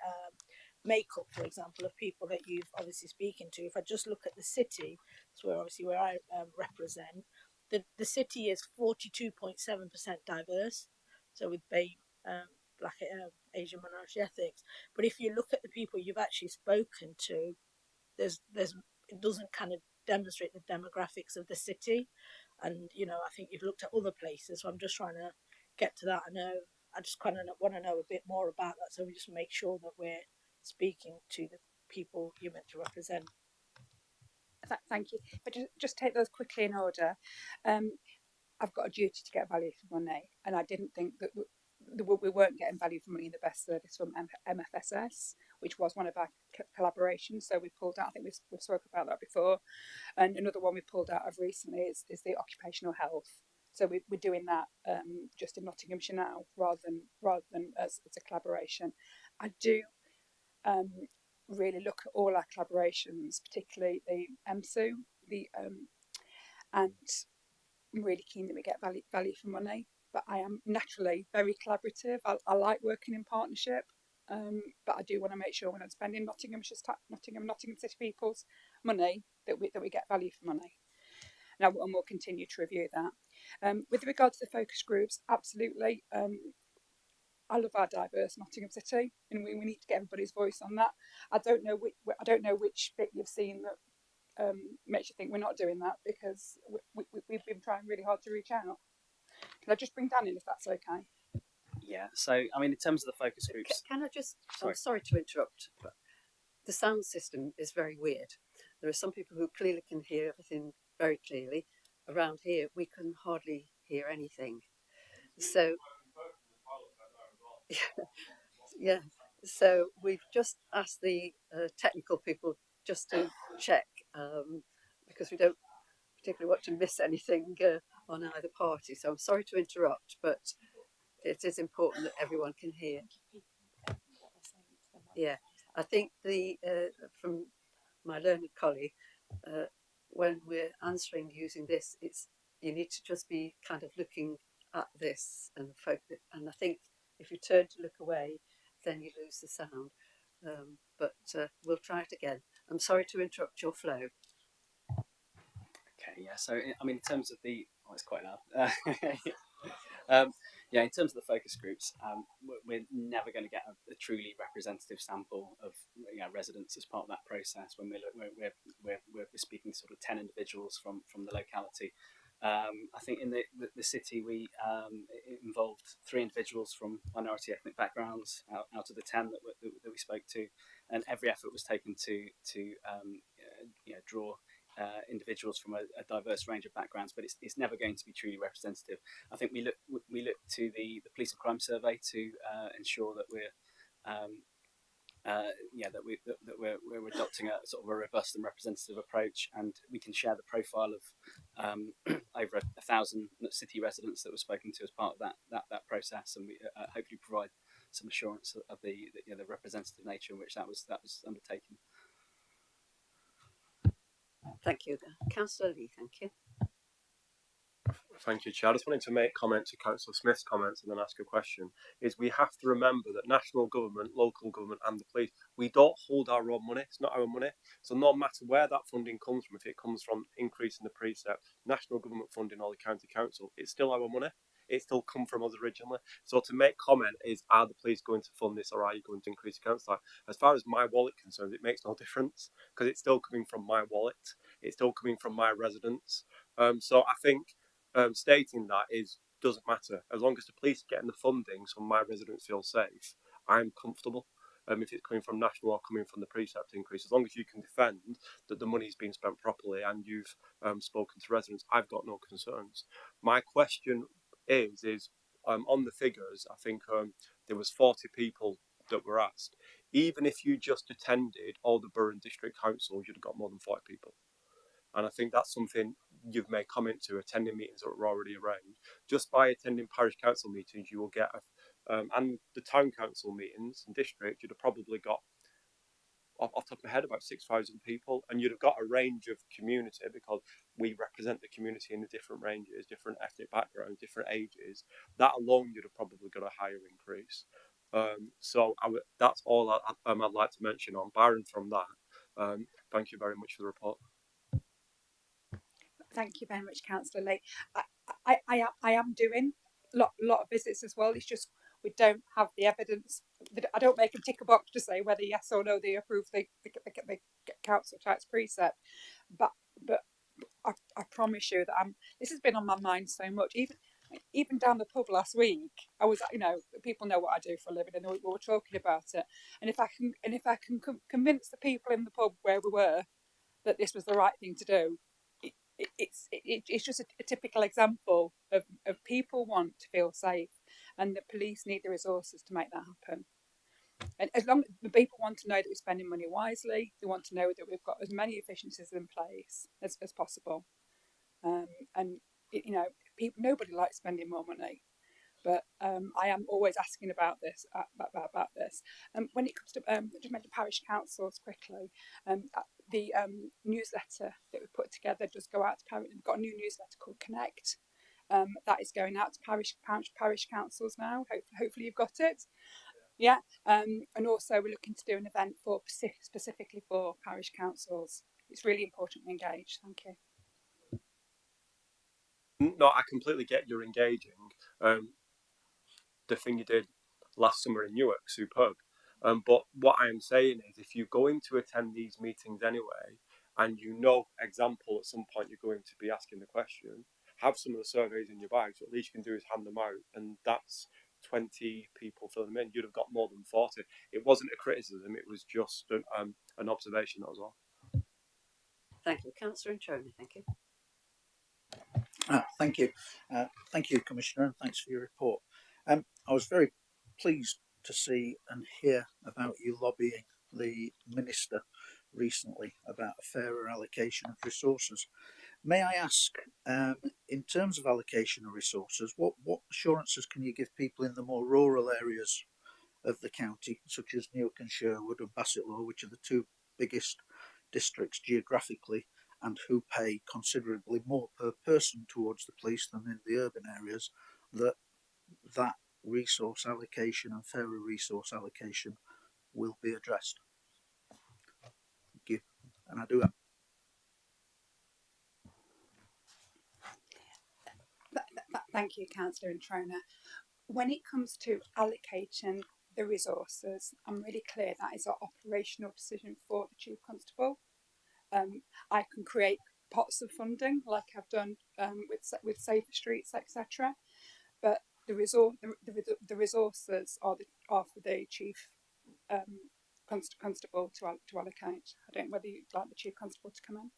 makeup, for example, of people that you've obviously speaking to, if I just look at the city, that's where I represent, the city is 42.7% diverse. So with black Asian minority ethnics. But if you look at the people you've actually spoken to, there's it doesn't kind of demonstrate the demographics of the city. And I think you've looked at other places, so I'm just trying to get to that. I just kind of want to know a bit more about that, so we just make sure that we're speaking to the people you're meant to represent. Thank you. But just take those quickly in order. I've got a duty to get value for money, and I didn't think that we weren't getting value for money in the best service from MFSS, which was one of our collaborations. So we pulled out. I think we've spoken about that before. And another one we pulled out of recently is the occupational health. So we're doing that just in Nottinghamshire now, rather than as a collaboration. I do really look at all our collaborations, particularly the MSU, and I'm really keen that we get value for money. But I am naturally very collaborative. I like working in partnership, but I do want to make sure when I'm spending Nottingham City people's money that we get value for money. And we'll continue to review that. With regard to the focus groups, absolutely. I love our diverse Nottingham City, and we need to get everybody's voice on that. I don't know which bit you've seen that makes you think we're not doing that, because we've been trying really hard to reach out. Can I just bring Dan in if that's okay? Yeah. So I mean, in terms of the focus groups, Can I just? I'm sorry to interrupt, but the sound system is very weird. There are some people who clearly can hear everything very clearly. Around here, we can hardly hear anything. So, yeah. So we've just asked the technical people just to check, because we don't particularly want to miss anything on either party. So I'm sorry to interrupt, but it is important that everyone can hear. Yeah, I think from my learned colleague, when we're answering using this, you need to just be kind of looking at this and focus. And I think if you turn to look away, then you lose the sound. But we'll try it again. I'm sorry to interrupt your flow. Okay, yeah. So I mean, in terms of it's quite loud. Yeah, in terms of the focus groups, we're never going to get a truly representative sample of residents as part of that process. When we're speaking to sort of 10 individuals from the locality. I think in the city we involved 3 individuals from minority ethnic backgrounds out of the 10 that we spoke to, and every effort was taken to draw individuals from a diverse range of backgrounds, but it's never going to be truly representative. I think we look to the police and crime survey to ensure that we're adopting a sort of a robust and representative approach, and we can share the profile of over 1,000 city residents that were spoken to as part of that process, and we hopefully provide some assurance of the representative nature in which that was undertaken. Thank you, Councillor Lee. Thank you. Thank you, Chair. I just wanted to make comment to Councillor Smith's comments and then ask a question. Is we have to remember that national government, local government and the police, we don't hold our own money. It's not our money. So no matter where that funding comes from, if it comes from increasing the precept, national government funding or the county council, it's still our money. It still come from us originally. So to make comment is, are the police going to fund this, or are you going to increase the council tax? As far as my wallet concerns, it makes no difference, because it's still coming from my wallet. It's still coming from my residents. So I think stating that doesn't matter. As long as the police are getting the funding so my residents feel safe, I'm comfortable. If it's coming from national or coming from the precept increase, as long as you can defend that the money's being spent properly and you've spoken to residents, I've got no concerns. My question is on the figures, I think there was 40 people that were asked. Even if you just attended all the borough and district councils, you'd have got more than 40 people. And I think that's something you've made comment to, attending meetings that were already arranged. Just by attending parish council meetings, you will get, and the town council meetings and district, you'd have probably got, off the top of my head, about 6,000 people, and you'd have got a range of community because we represent the community in the different ranges, different ethnic backgrounds, different ages. That alone, you'd have probably got a higher increase. That's all I'd like to mention on. Barring from that, thank you very much for the report. Thank you very much, Councillor Lee. I am doing a lot of visits as well. It's just we don't have the evidence. I don't make them tick a box to say whether yes or no they approve the council tax precept. But I promise you that this has been on my mind so much. Even down the pub last week, I was, people know what I do for a living, and we were talking about it. And if I can convince the people in the pub where we were that this was the right thing to do, it's just a typical example of people want to feel safe, and the police need the resources to make that happen. And as long as the people want to know that we're spending money wisely, they want to know that we've got as many efficiencies in place as possible. Nobody likes spending more money, but I am always asking about this. When it comes to just mention parish councils quickly, the newsletter that we put together does go out to parish. We've got a new newsletter called Connect. That is going out to parish councils now. Hopefully you've got it. Yeah, and also we're looking to do an event specifically for parish councils. It's really important we engage. Thank you. No, I completely get you're engaging. The thing you did last summer in Newark, superb. But what I am saying is, if you're going to attend these meetings anyway, and example, at some point you're going to be asking the question, have some of the surveys in your bag, so at least you can do is hand them out, and that's 20 people fill them in. You'd have got more than 40. It wasn't a criticism, it was just an observation, that was all. Thank you. Councillor Introni, thank you. Thank you. Thank you, Commissioner, and thanks for your report. I was very pleased to see and hear about you lobbying the Minister recently about a fairer allocation of resources. May I ask, in terms of allocation of resources, what assurances can you give people in the more rural areas of the county, such as Newark and Sherwood and Bassetlaw, which are the two biggest districts geographically, and who pay considerably more per person towards the police than in the urban areas, that resource allocation and fairer resource allocation will be addressed? Thank you. And I do that. Thank you, Councillor Introna. When it comes to allocating the resources, I'm really clear that is an operational decision for the Chief Constable. I can create pots of funding like I've done with Safer Streets, etc. But the resources are for the Chief Constable to allocate. I don't know whether you'd like the Chief Constable to come in.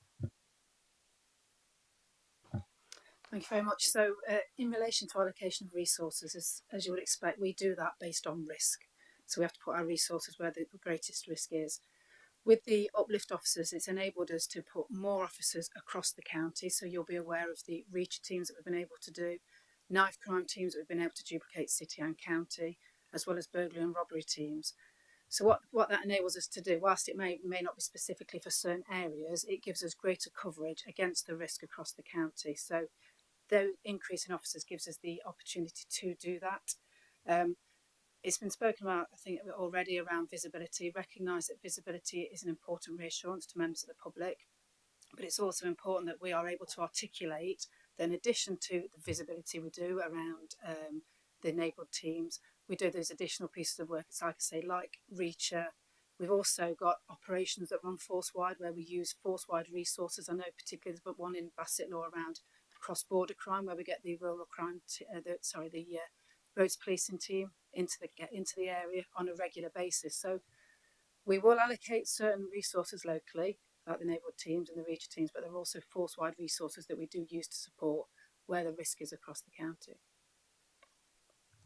Thank you very much. So in relation to allocation of resources, as you would expect, we do that based on risk. So we have to put our resources where the greatest risk is. With the uplift officers, it's enabled us to put more officers across the county. So you'll be aware of the reach teams that we've been able to do, knife crime teams that we've been able to duplicate city and county, as well as burglary and robbery teams. So what that enables us to do, whilst it may not be specifically for certain areas, it gives us greater coverage against the risk across the county. So the increase in officers gives us the opportunity to do that. It's been spoken about, I think, already around visibility. Recognise that visibility is an important reassurance to members of the public, but it's also important that we are able to articulate that in addition to the visibility we do around the enabled teams, we do those additional pieces of work, it's like I say, like Reacher. We've also got operations that run force-wide where we use force-wide resources. I know particularly there's but one in Bassetlaw around cross-border crime where we get the rural crime, the roads policing team into the area on a regular basis. So we will allocate certain resources locally, like the enabled teams and the Reacher teams, but there are also force-wide resources that we do use to support where the risk is across the county.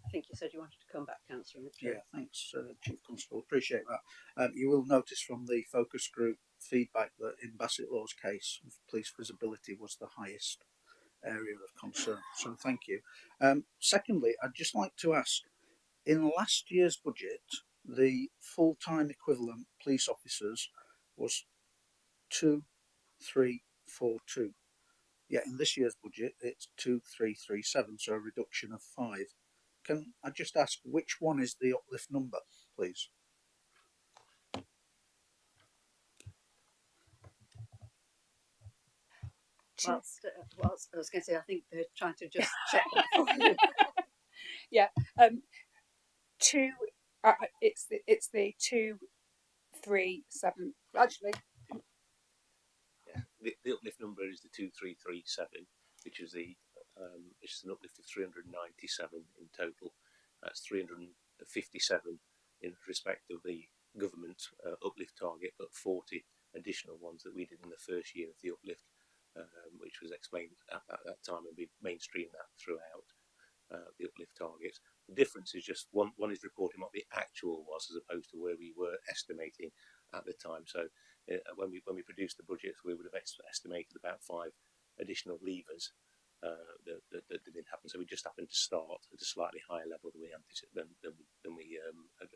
I think you said you wanted to come back, Councillor. Yeah, thanks, Chief Constable. Appreciate that. You will notice from the focus group feedback that in Bassett Law's case, police visibility was the highest area of concern. So thank you. Secondly, I'd just like to ask, in last year's budget, the full-time equivalent police officers was 2342. Yet in this year's budget, it's 2337, so a reduction of 5. Can I just ask which one is the uplift number, please? Whilst I was going to say, I think they're trying to just check that for you. Yeah, two. It's the 237. Actually, Yeah, the uplift number is the 2337, which is an uplift of 397 in total. That's 357 in respect of the government uplift target, but 40 additional ones that we did in the first year of the uplift, which was explained at that time, and we mainstreamed that throughout the uplift targets. The difference is just one is reporting what the actual was as opposed to where we were estimating at the time. So when we produced the budgets, we would have estimated about 5 additional levers that didn't happen. So we just happened to start at a slightly higher level than we had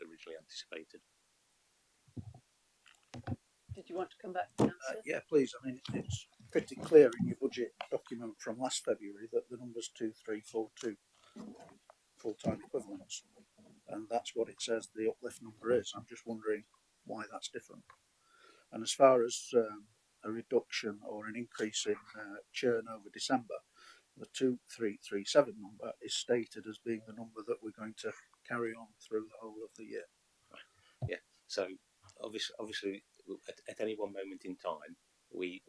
originally anticipated. Did you want to come back, Councillor? Yeah, please. I mean, it's pretty clear in your budget document from last February that the number's 2342 full-time equivalents, and that's what it says the uplift number is. I'm just wondering why that's different. And as far as a reduction or an increase in churn over December, the 2337 number is stated as being the number that we're going to carry on through the whole of the year. Yeah. So obviously at any one moment in time, we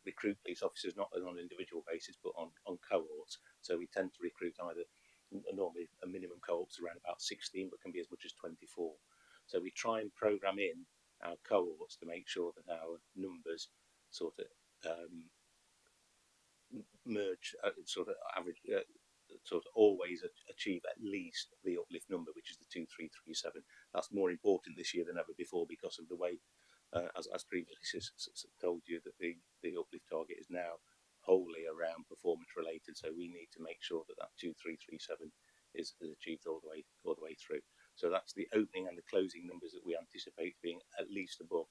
recruit police officers not on an individual basis but on cohorts. So we tend to recruit either normally a minimum cohorts around about 16, but can be as much as 24. So we try and program in our cohorts to make sure that our numbers sort of merge, sort of average, sort of always achieve at least the uplift number, which is the 2337. That's more important this year than ever before because of the way, as previously told you, that the uplift target is now wholly around performance related. So we need to make sure that 2337 is achieved all the way through. So that's the opening and the closing numbers that we anticipate being at least above.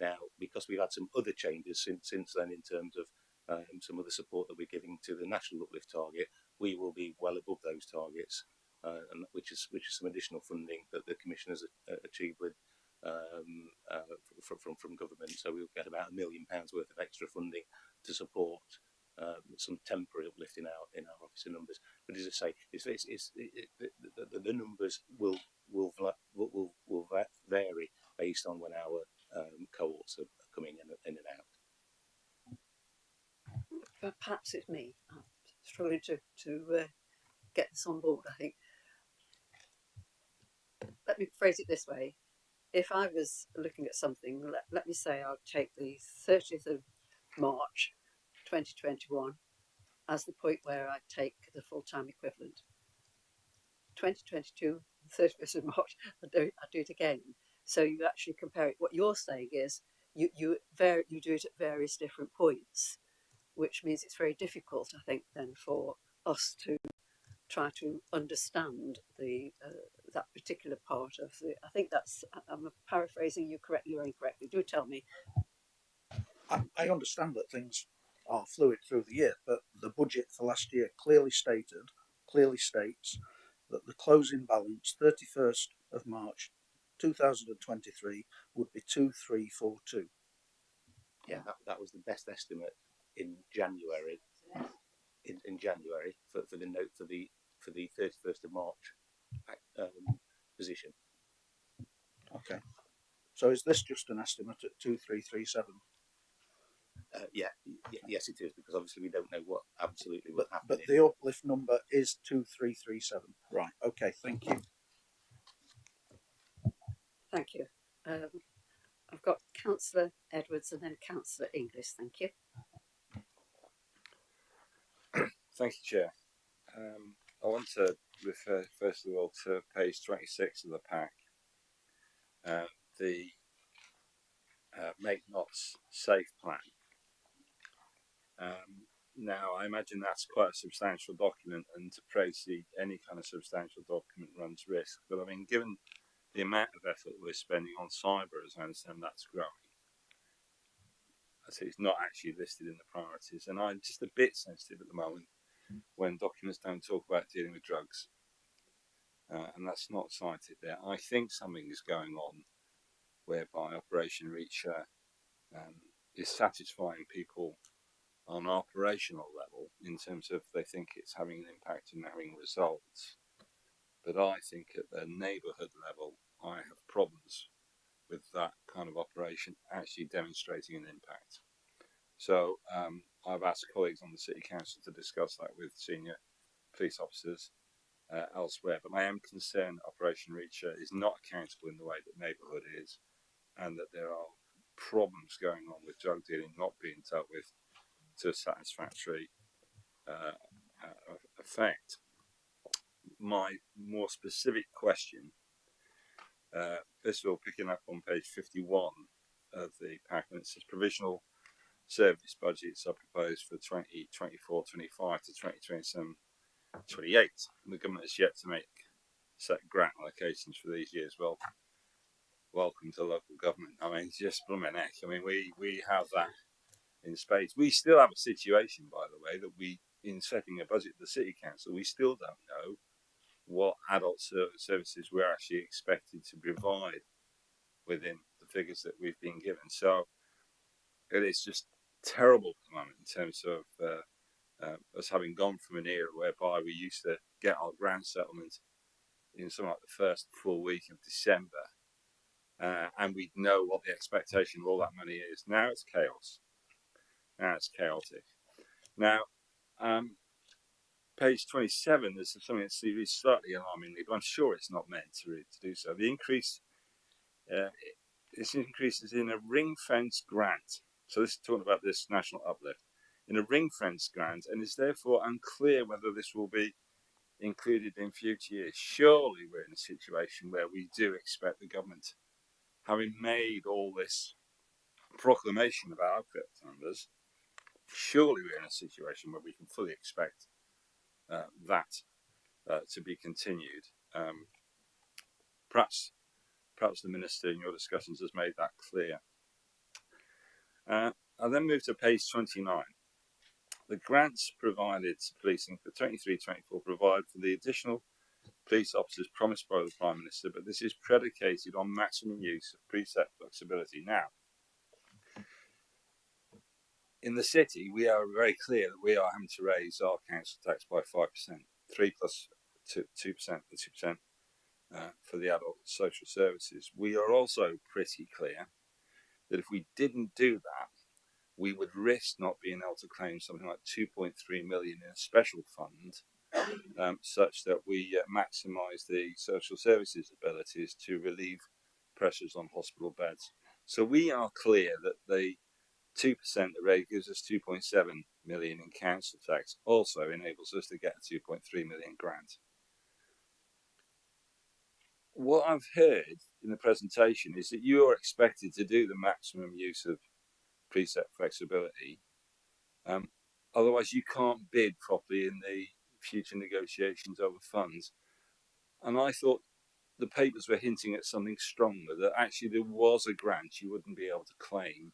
Now, because we've had some other changes since then in terms of some other support that we're giving to the national uplift target, we will be well above those targets, and which is some additional funding that the Commission has achieved with from government. So we'll get about £1 million worth of extra funding to support some temporary uplift in our officer numbers. But as I say, the numbers will vary based on when our cohorts are coming in and out. But perhaps it's me. I'm struggling to get this on board, I think. Let me phrase it this way. If I was looking at something, let me say I'll take the 30th of March 2021 as the point where I take the full-time equivalent. 2022, 31st of March, I do it again. So you actually compare it. What you're saying is you do it at various different points, which means it's very difficult, I think, then for us to try to understand that particular part of the. I think that's. I'm paraphrasing you correctly or incorrectly. Do tell me. I understand that things are fluid through the year, but the budget for last year clearly states that the closing balance, 31st of March 2023, would be 2342. Yeah, that was the best estimate in January. In January for the note for the 31st of March position. Okay. So is this just an estimate at 2337? Yes, it is, because obviously we don't know what absolutely will happen. But the uplift number is 2337. Right. Okay. Thank you. Thank you. I've got Councillor Edwards and then Councillor Inglis. Thank you. Thank you, Chair. I want to refer first of all to page 26 of the pack, the Make Knots Safe plan. Now, I imagine that's quite a substantial document, and to proceed any kind of substantial document runs risk. But I mean, given the amount of effort we're spending on cyber, as I understand that's growing, I say it's not actually listed in the priorities. And I'm just a bit sensitive at the moment when documents don't talk about dealing with drugs. And that's not cited there. I think something is going on whereby Operation Reach is satisfying people on an operational level in terms of they think it's having an impact and having results. But I think at the neighbourhood level, I have problems with that kind of operation actually demonstrating an impact. So I've asked colleagues on the City Council to discuss that with senior police officers elsewhere, but I am concerned that Operation Reach is not accountable in the way that neighbourhood is, and that there are problems going on with drug dealing not being dealt with to a satisfactory effect. My more specific question, first of all, picking up on page 51 of the packet, it says provisional service budgets are proposed for 2024-25 to 2027-28. The government has yet to make set grant allocations for these years. Well, welcome to local government. I mean, just blooming heck. I mean, we have that in spades. We still have a situation, by the way, that we, in setting a budget at the City Council, we still don't know what adult services we're actually expected to provide within the figures that we've been given. So it is just terrible at the moment in terms of us having gone from an era whereby we used to get our grant settlement in something like the first full week of December, and we know what the expectation of all that money is. Now it's chaos. Now it's chaotic. Now, page 27, there's something that's slightly alarmingly, but I'm sure it's not meant to do so. The increase, this increase is in a ring-fence grant. So this is talking about this national uplift in a ring-fence grant, and it's therefore unclear whether this will be included in future years. Surely we're in a situation where we do expect the government, having made all this proclamation about uplift numbers, surely we're in a situation where we can fully expect that to be continued. Perhaps the Minister in your discussions has made that clear. I'll then move to page 29. The grants provided to policing for 23-24 provide for the additional police officers promised by the Prime Minister, but this is predicated on maximum use of preset flexibility. Now, in the city, we are very clear that we are having to raise our council tax by 5%, 3 plus 2%, 2% for the adult social services. We are also pretty clear that if we didn't do that, we would risk not being able to claim something like 2.3 million in a special fund, such that we maximise the social services abilities to relieve pressures on hospital beds. So we are clear that the 2% rate gives us 2.7 million in council tax, also enables us to get a 2.3 million grant. What I've heard in the presentation is that you are expected to do the maximum use of preset flexibility. Otherwise, you can't bid properly in the future negotiations over funds. And I thought the papers were hinting at something stronger, that actually there was a grant you wouldn't be able to claim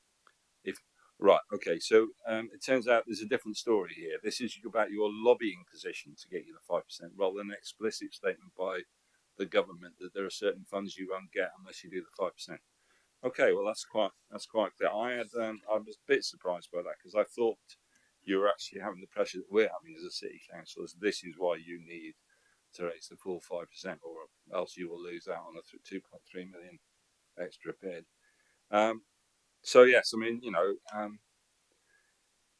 if. Right, okay, so it turns out there's a different story here. This is about your lobbying position to get you the 5%, rather than an explicit statement by the government that there are certain funds you won't get unless you do the 5%. Okay, well that's quite clear. I was a bit surprised by that, because I thought you were actually having the pressure that we're having as a city council, as this is why you need to raise the full 5%, or else you will lose out on a 2.3 million extra bid. So yes, I mean,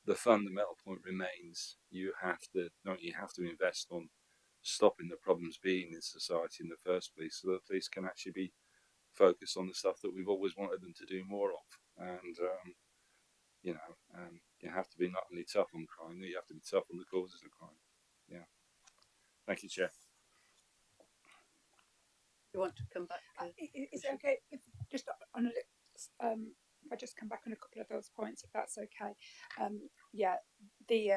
the fundamental point remains: you have to invest on stopping the problems being in society in the first place, so that police can actually be focused on the stuff that we've always wanted them to do more of. And you have to be not only tough on crime, you have to be tough on the causes of crime. Yeah. Thank you, Chair. You want to come back? Is it okay if just on if I just come back on a couple of those points, if that's okay? Yeah, the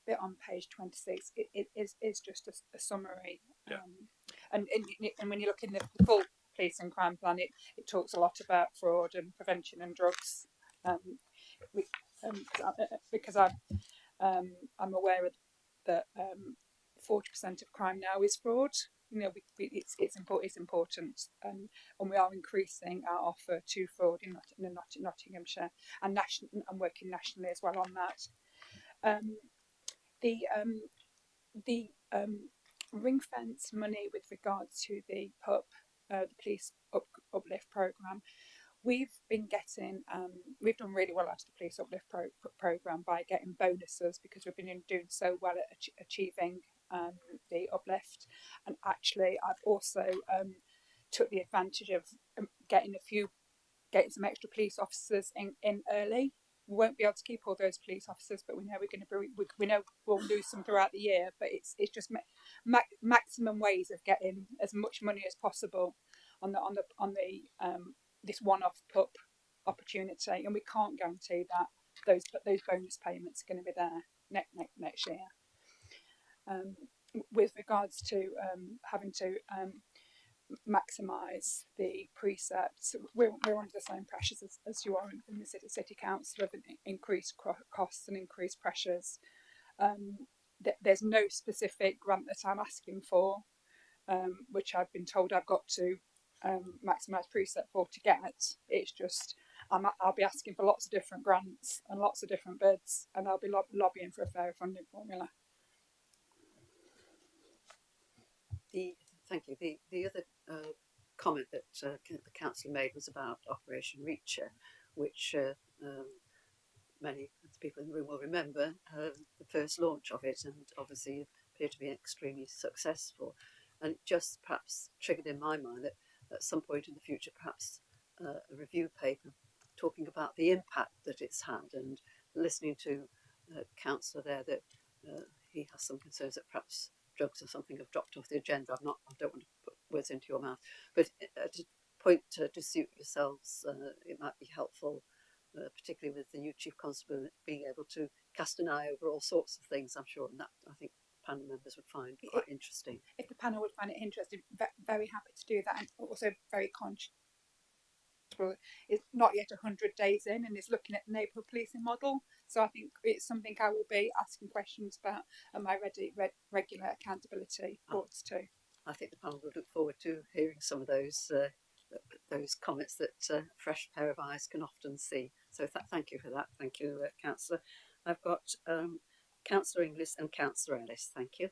bit on page 26 it is just a summary. Yeah. And when you look in the full police and crime plan, it talks a lot about fraud and prevention and drugs. Because I'm aware that 40% of crime now is fraud. You know, it's important, and we are increasing our offer to fraud in Nottinghamshire and working nationally as well on that. The ring fence money with regards to the PUP, the police uplift programme. We've been getting, we've done really well out of the police uplift programme by getting bonuses because we've been doing so well at achieving the uplift. And actually, I've also took the advantage of getting some extra police officers in early. We won't be able to keep all those police officers, but we know we know we'll lose some throughout the year. But it's just maximum ways of getting as much money as possible on the this one-off PUP opportunity, and we can't guarantee that those bonus payments are going to be there next year. With regards to having to maximise the precepts, we're under the same pressures as you are in the city council of increased costs and increased pressures. There's no specific grant that I'm asking for, which I've been told I've got to maximise precept for to get. It's just I'll be asking for lots of different grants and lots of different bids, and I'll be lobbying for a fairer funding formula. Thank you. The other comment that the councillor made was about Operation Reacher, which many people in the room will remember the first launch of it, and obviously appeared to be extremely successful. And it just perhaps triggered in my mind that at some point in the future, perhaps a review paper talking about the impact that it's had, and listening to councillor there that he has some concerns that perhaps drugs or something have dropped off the agenda. I don't want to put words into your mouth, but at a point to suit yourselves, it might be helpful, particularly with the new Chief Constable being able to cast an eye over all sorts of things, I'm sure, and that I think panel members would find quite interesting. If the panel would find it interesting, very happy to do that, and also very conscious. It's not yet 100 days in and is looking at the neighbourhood policing model. So I think it's something I will be asking questions about at my regular accountability boards too. I think the panel would look forward to hearing some of those comments that a fresh pair of eyes can often see. So thank you for that. Thank you, Councillor. I've got Councillor Inglis and Councillor Ellis. Thank you.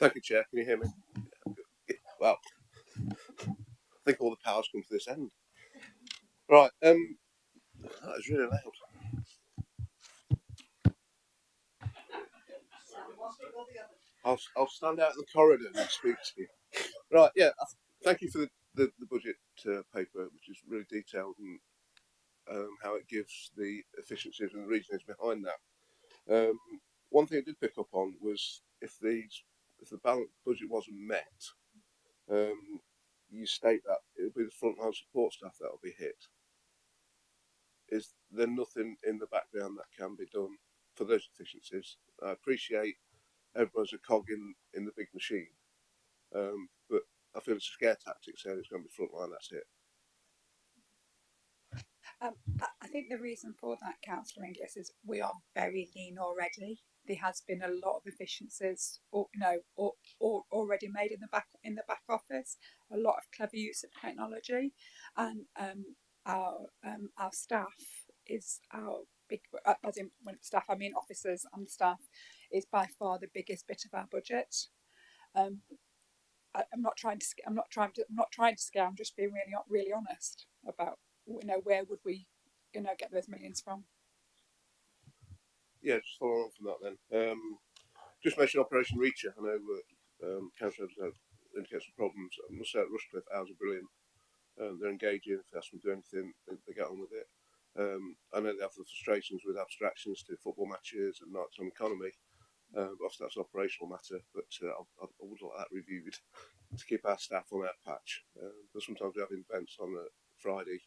Thank you, Chair. Can you hear me? Well, I think all the powers come to this end. Right, that is really loud. I'll stand out in the corridor and speak to you. Right, yeah, thank you for the budget paper, which is really detailed, and how it gives the efficiencies and the reasons behind that. One thing I did pick up on was if the balanced budget wasn't met, you state that it'll be the frontline support staff that will be hit. Is there nothing in the background that can be done for those efficiencies? I appreciate everyone's a cog in the big machine, but I feel it's a scare tactic saying it's going to be frontline, that's it. I think the reason for that, Councillor Inglis, is we are very lean already. There has been a lot of efficiencies, already made in the back office. A lot of clever use of technology, and our staff is our big. As in when staff, I mean officers and staff, is by far the biggest bit of our budget. I'm not trying to scare. I'm just being really honest about where would we get those millions from. Yeah, just follow on from that then. Just mention Operation Reacher. I know councillors have indicated some problems. I must say at Rushcliffe, ours are brilliant. They're engaging. If they ask them to do anything, they get on with it. I know they have the frustrations with abstractions to football matches and nighttime economy, Obviously, that's an operational matter, but I would like that reviewed to keep our staff on our patch. Because sometimes we have events on a Friday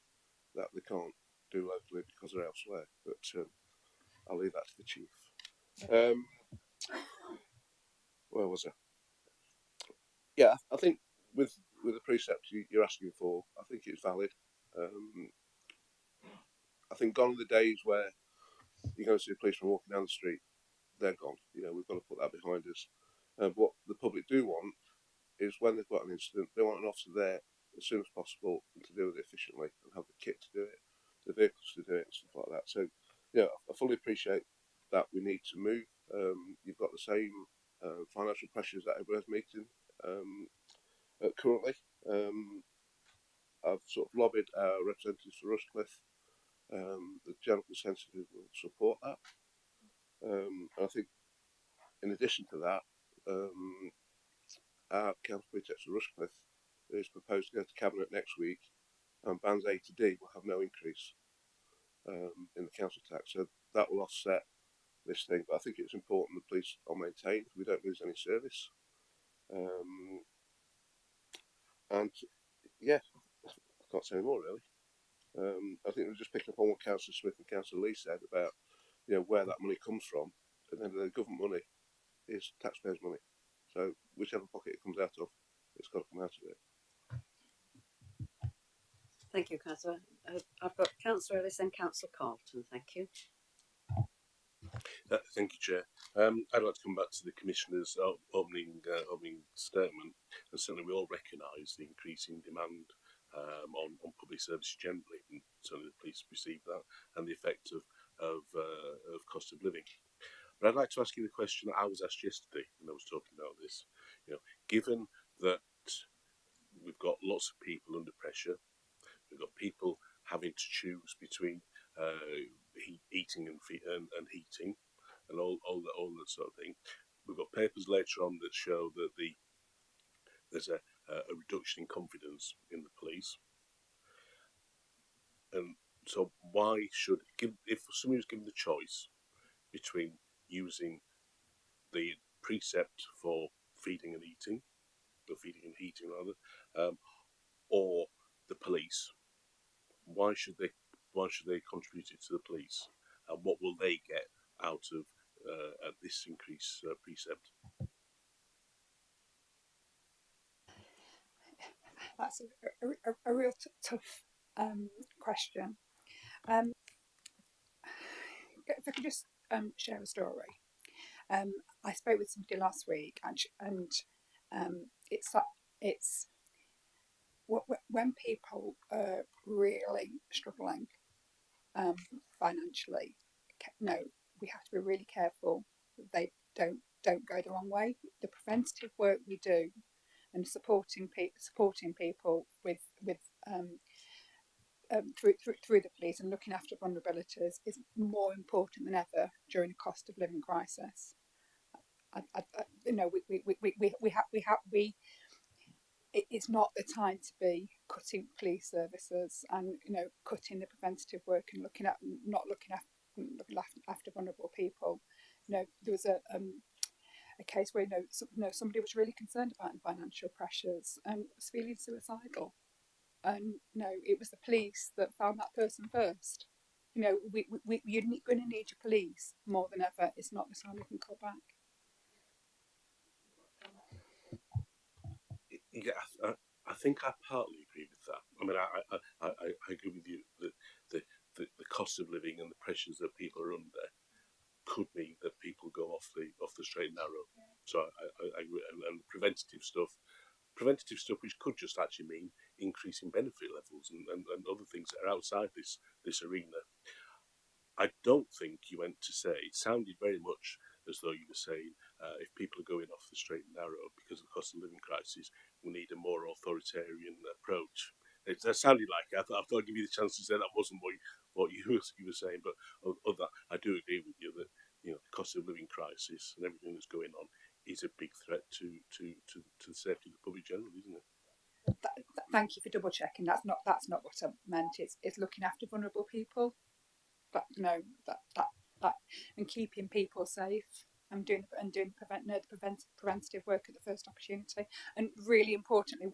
that they can't do locally because they're elsewhere. But I'll leave that to the chief. Where was I? Yeah, I think with the precept you're asking for, I think it's valid. I think gone are the days where you go to see a policeman walking down the street. They're gone. We've got to put that behind us. What the public do want is when they've got an incident, they want an officer there as soon as possible and to do it efficiently and have the kit to do it, the vehicles to do it, and stuff like that. So, I fully appreciate that we need to move. You've got the same financial pressures that everyone's meeting currently. I've sort of lobbied our representatives for Rushcliffe. The general consensus will support that. I think, in addition to that, our council pretext for Rushcliffe is proposed to go to cabinet next week, and bands A to D will have no increase in the council tax, so that will offset this thing. But I think it's important the police are maintained; we don't lose any service. And yeah, I can't say any more really. I think we're just picking up on what Councillor Smith and Councillor Lee said about where that money comes from. At the end of the government money is taxpayers' money. So whichever pocket it comes out of, it's got to come out of it. Thank you, Councillor. I've got Councillor Ellis and Councillor Carlton. Thank you. Thank you, Chair. I'd like to come back to the Commissioner's opening statement. And certainly we all recognise the increasing demand on public services generally, and certainly the police receive that, and the effect of cost of living. But I'd like to ask you the question that I was asked yesterday when I was talking about this. Given that we've got lots of people under pressure, we've got people having to choose between eating and heating, and all that sort of thing. We've got papers later on that show that there's a reduction in confidence in the police. And so why should, if somebody was given the choice between using the precept for feeding and eating, or feeding and heating rather, or the police, why should they contribute it to the police, and what will they get out of this increased precept? That's a real tough question. If I could just share a story. I spoke with somebody last week, and it's when people are really struggling financially. No, we have to be really careful that they don't go the wrong way. The preventative work we do and supporting people with through the police and looking after vulnerabilities is more important than ever during a cost of living crisis. It's not the time to be cutting police services and cutting the preventative work and not looking after vulnerable people. There was a case where somebody was really concerned about financial pressures and was feeling suicidal, and it was the police that found that person first. You're going to need your police more than ever. It's not the time we can cut back. Yeah, I think I partly agree with that. I mean, I agree with you that the cost of living and the pressures that people are under could mean that people go off the straight and narrow. So I agree, and preventative stuff which could just actually mean increasing benefit levels and other things that are outside this arena. I don't think you went to say, it sounded very much as though you were saying if people are going off the straight and narrow because of the cost of living crisis, we need a more authoritarian approach. That sounded like I thought I'd give you the chance to say that wasn't what you were saying, but other, I do agree with you that the cost of living crisis and everything that's going on is a big threat to the safety of the public generally, isn't it? Thank you for double checking. That's not what I meant. It's looking after vulnerable people. That and keeping people safe. doing the preventative work at the first opportunity, and really importantly,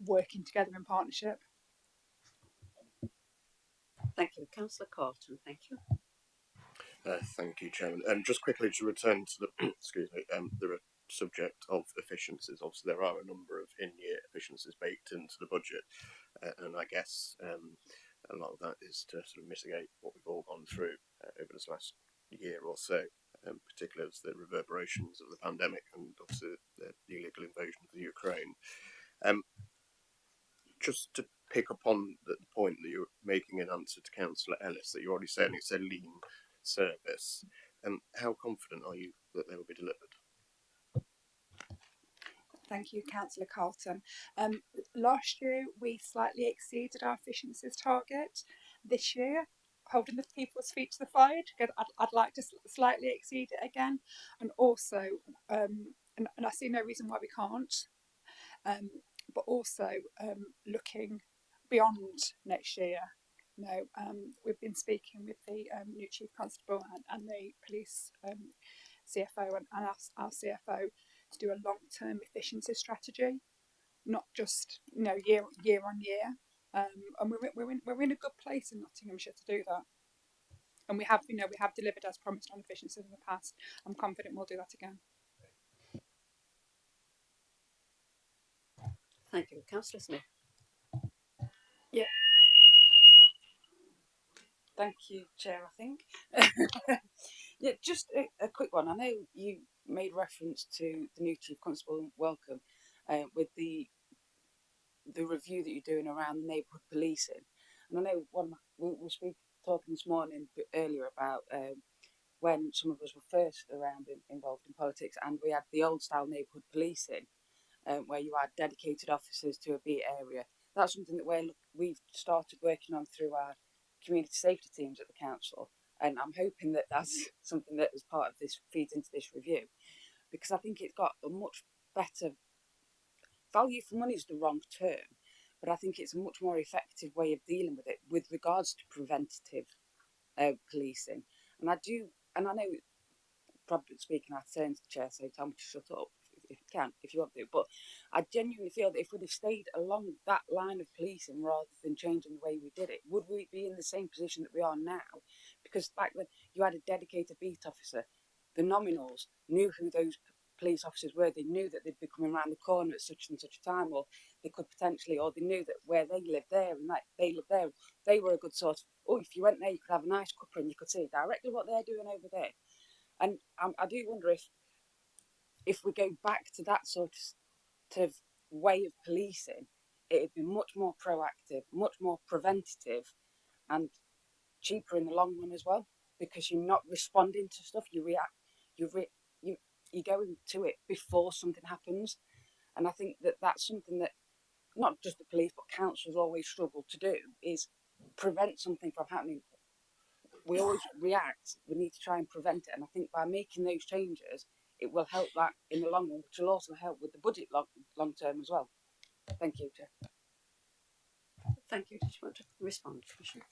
working together in partnership. Thank you, Councillor Carlton. Thank you. Thank you, Chairman. And just quickly to return to the excuse me, the subject of efficiencies. Obviously, there are a number of in-year efficiencies baked into the budget, and I guess a lot of that is to sort of mitigate what we've all gone through over this last year or so, particularly as the reverberations of the pandemic and obviously the illegal invasion of the Ukraine. Just to pick up on the point that you're making in answer to Councillor Ellis, that you're already saying it's a lean service, how confident are you that they will be delivered? Thank you, Councillor Carlton. Last year we slightly exceeded our efficiencies target. This year, holding the people's feet to the fire, I'd like to slightly exceed it again, and also, and I see no reason why we can't. But also looking beyond next year. We've been speaking with the new Chief Constable and the police CFO and our CFO to do a long-term efficiency strategy, not just year on year. And we're in a good place in Nottinghamshire to do that. And we have delivered as promised on efficiencies in the past. I'm confident we'll do that again. Thank you, Councillor Smith. Yeah. Thank you, Chair, I think. Yeah, just a quick one. I know you made reference to the new Chief Constable Welcome with the review that you're doing around neighbourhood policing. And I know we were talking this morning earlier about when some of us were first involved in politics, and we had the old style neighbourhood policing where you had dedicated officers to a beat area. That's something that we've started working on through our community safety teams at the council, and I'm hoping that that's something that as part of this feeds into this review, because I think it's got a much better value for money is the wrong term, but I think it's a much more effective way of dealing with it with regards to preventative policing. And I know probably speaking out of turn to the chair, so tell me to shut up if you can, if you want to. But I genuinely feel that if we'd have stayed along that line of policing rather than changing the way we did it, would we be in the same position that we are now? Because back then you had a dedicated beat officer. The nominals knew who those police officers were. They knew that they'd be coming around the corner at such and such a time, or they could potentially, or they knew that where they lived there and that they lived there, they were a good sort of, if you went there, you could have a nice cuppa and you could see directly what they're doing over there. And I do wonder if we go back to that sort of way of policing, it'd be much more proactive, much more preventative, and cheaper in the long run as well, because you're not responding to stuff. You react. You go into it before something happens, and I think that that's something that not just the police but councils always struggle to do, is prevent something from happening. We always react. We need to try and prevent it, and I think by making those changes, it will help that in the long run, which will also help with the budget long term as well. Thank you, Chair. Thank you. Did you want to respond, Commissioner?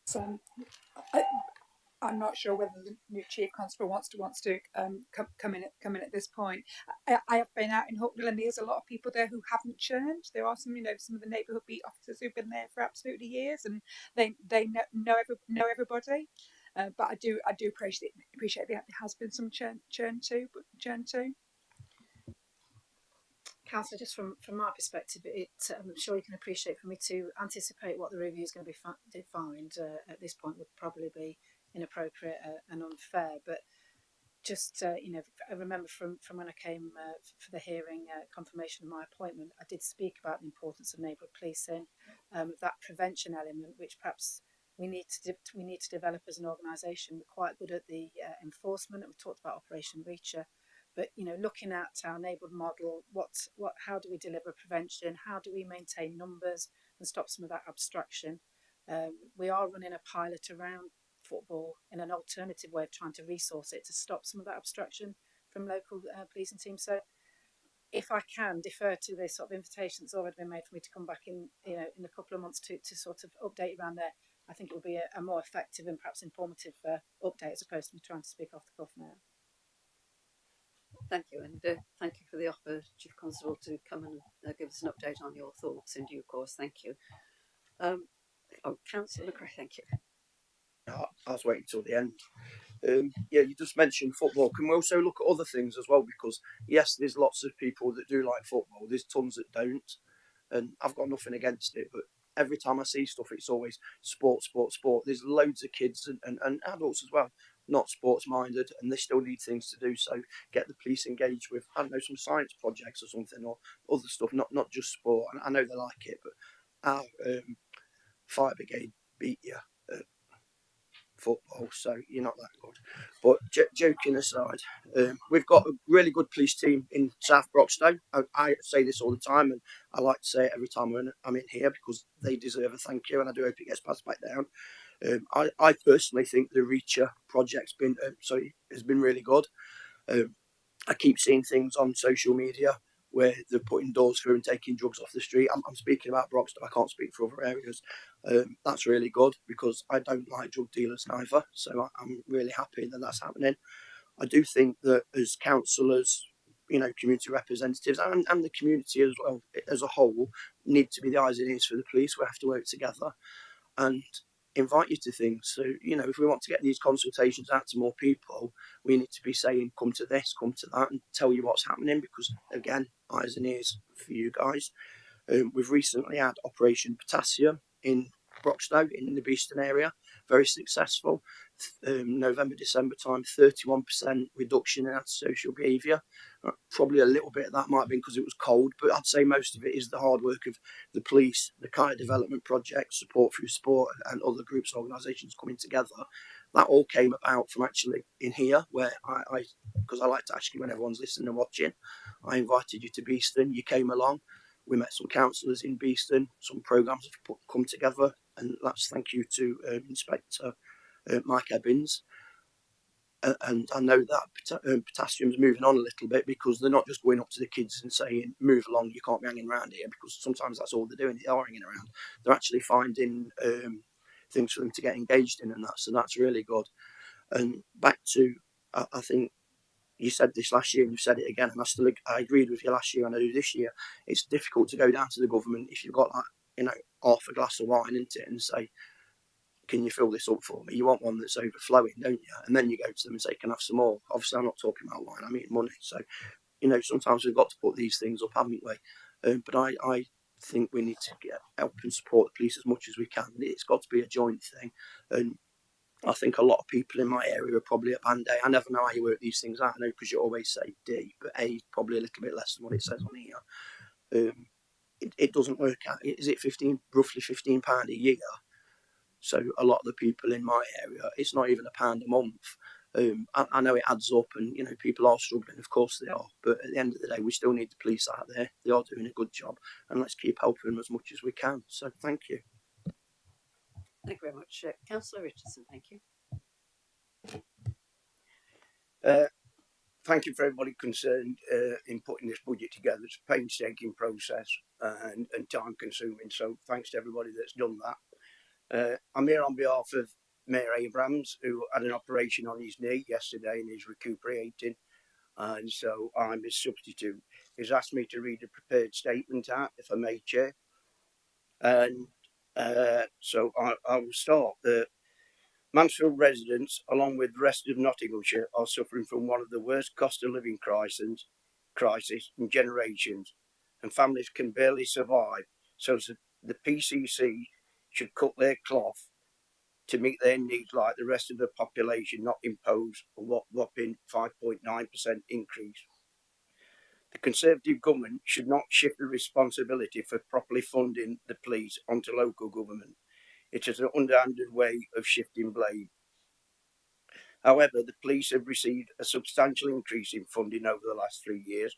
So, I'm not sure whether the new Chief Constable wants to come in at this point. I have been out in Hucknall, and there's a lot of people there who haven't churned. There are some of the neighbourhood beat officers who've been there for absolutely years, and they know everybody. But I do appreciate that there has been some churn too. Councillor, just from my perspective, I'm sure you can appreciate, for me to anticipate what the review is going to be defined at this point would probably be inappropriate and unfair. But just I remember from when I came for the hearing, confirmation of my appointment, I did speak about the importance of neighbourhood policing, that prevention element, which perhaps we need to develop as an organisation. We're quite good at the enforcement, and we talked about Operation Reacher. But looking at our neighbourhood model, how do we deliver prevention? How do we maintain numbers and stop some of that abstraction? We are running a pilot around football in an alternative way of trying to resource it to stop some of that abstraction from local policing teams. So, if I can defer to this sort of invitation that's already been made for me to come back in a couple of months to sort of update around there, I think it will be a more effective and perhaps informative update as opposed to me trying to speak off the cuff now. Thank you, and thank you for the offer, Chief Constable, to come and give us an update on your thoughts in due course. Thank you. Councillor McRae, thank you. I was waiting till the end. Yeah, you just mentioned football. Can we also look at other things as well? Because yes, there's lots of people that do like football. There's tons that don't, and I've got nothing against it. But every time I see stuff, it's always sport, sport, sport. There's loads of kids and adults as well, not sports minded, and they still need things to do. So get the police engaged with, I don't know, some science projects or something, or other stuff, not just sport. And I know they like it, but our fire brigade beat you at football, so you're not that good. But joking aside, we've got a really good police team in South Broxtowe. I say this all the time, and I like to say it every time I'm in here because they deserve a thank you, and I do hope it gets passed back down. I personally think the Reacher project's has been really good. I keep seeing things on social media where they're putting doors through and taking drugs off the street. I'm speaking about Broxton. I can't speak for other areas. That's really good because I don't like drug dealers neither. So I'm really happy that that's happening. I do think that as councillors, community representatives and the community as well as a whole need to be the eyes and ears for the police. We have to work together and invite you to things. So, if we want to get these consultations out to more people, we need to be saying, come to this, come to that, and tell you what's happening because, again, eyes and ears for you guys. We've recently had Operation Potassium in Broxtowe in the Beeston area, very successful. November, December time, 31% reduction in antisocial behaviour. Probably a little bit of that might have been because it was cold, but I'd say most of it is the hard work of the police, the kind of development projects, support through sport, and other groups, organisations coming together. That all came about from actually in here, where because I like to ask you when everyone's listening and watching, I invited you to Beeston, you came along. We met some councillors in Beeston, some programmes have come together, and that's thank you to Inspector Mike Ebbins. And I know that Potassium's moving on a little bit because they're not just going up to the kids and saying, move along, you can't be hanging around here, because sometimes that's all they're doing, they are hanging around. They're actually finding things for them to get engaged in, and so that's really good. And back to, I think, you said this last year and you've said it again, and I agreed with you last year and I do this year. It's difficult to go down to the government if you've got half a glass of wine, isn't it, and say, can you fill this up for me? You want one that's overflowing, don't you? And then you go to them and say, can I have some more? Obviously, I'm not talking about wine, I mean money. So, sometimes we've got to put these things up, haven't we? But I think we need to help and support the police as much as we can. It's got to be a joint thing. And I think a lot of people in my area are probably at band A. I never know how you work these things out, I know, because you always say D, but A is probably a little bit less than what it says on here. It doesn't work out. Is it roughly £15 a year? So a lot of the people in my area, it's not even £1 a month. I know it adds up, and people are struggling. Of course they are, but at the end of the day, we still need the police out there. They are doing a good job, and let's keep helping them as much as we can. So thank you. Thank you very much, Councillor Richardson. Thank you. Thank you for everybody concerned in putting this budget together. It's a painstaking process and time consuming. So thanks to everybody that's done that. I'm here on behalf of Mayor Abrams, who had an operation on his knee yesterday and is recuperating. And so I'm his substitute. He's asked me to read a prepared statement out, if I may, Chair. And so I will start. Mansfield residents, along with the rest of Nottinghamshire, are suffering from one of the worst cost of living crises in generations, and families can barely survive. So the PCC should cut their cloth to meet their needs like the rest of the population, not impose a whopping 5.9% increase. The Conservative government should not shift the responsibility for properly funding the police onto local government. It is an underhanded way of shifting blame. However, the police have received a substantial increase in funding over the last 3 years,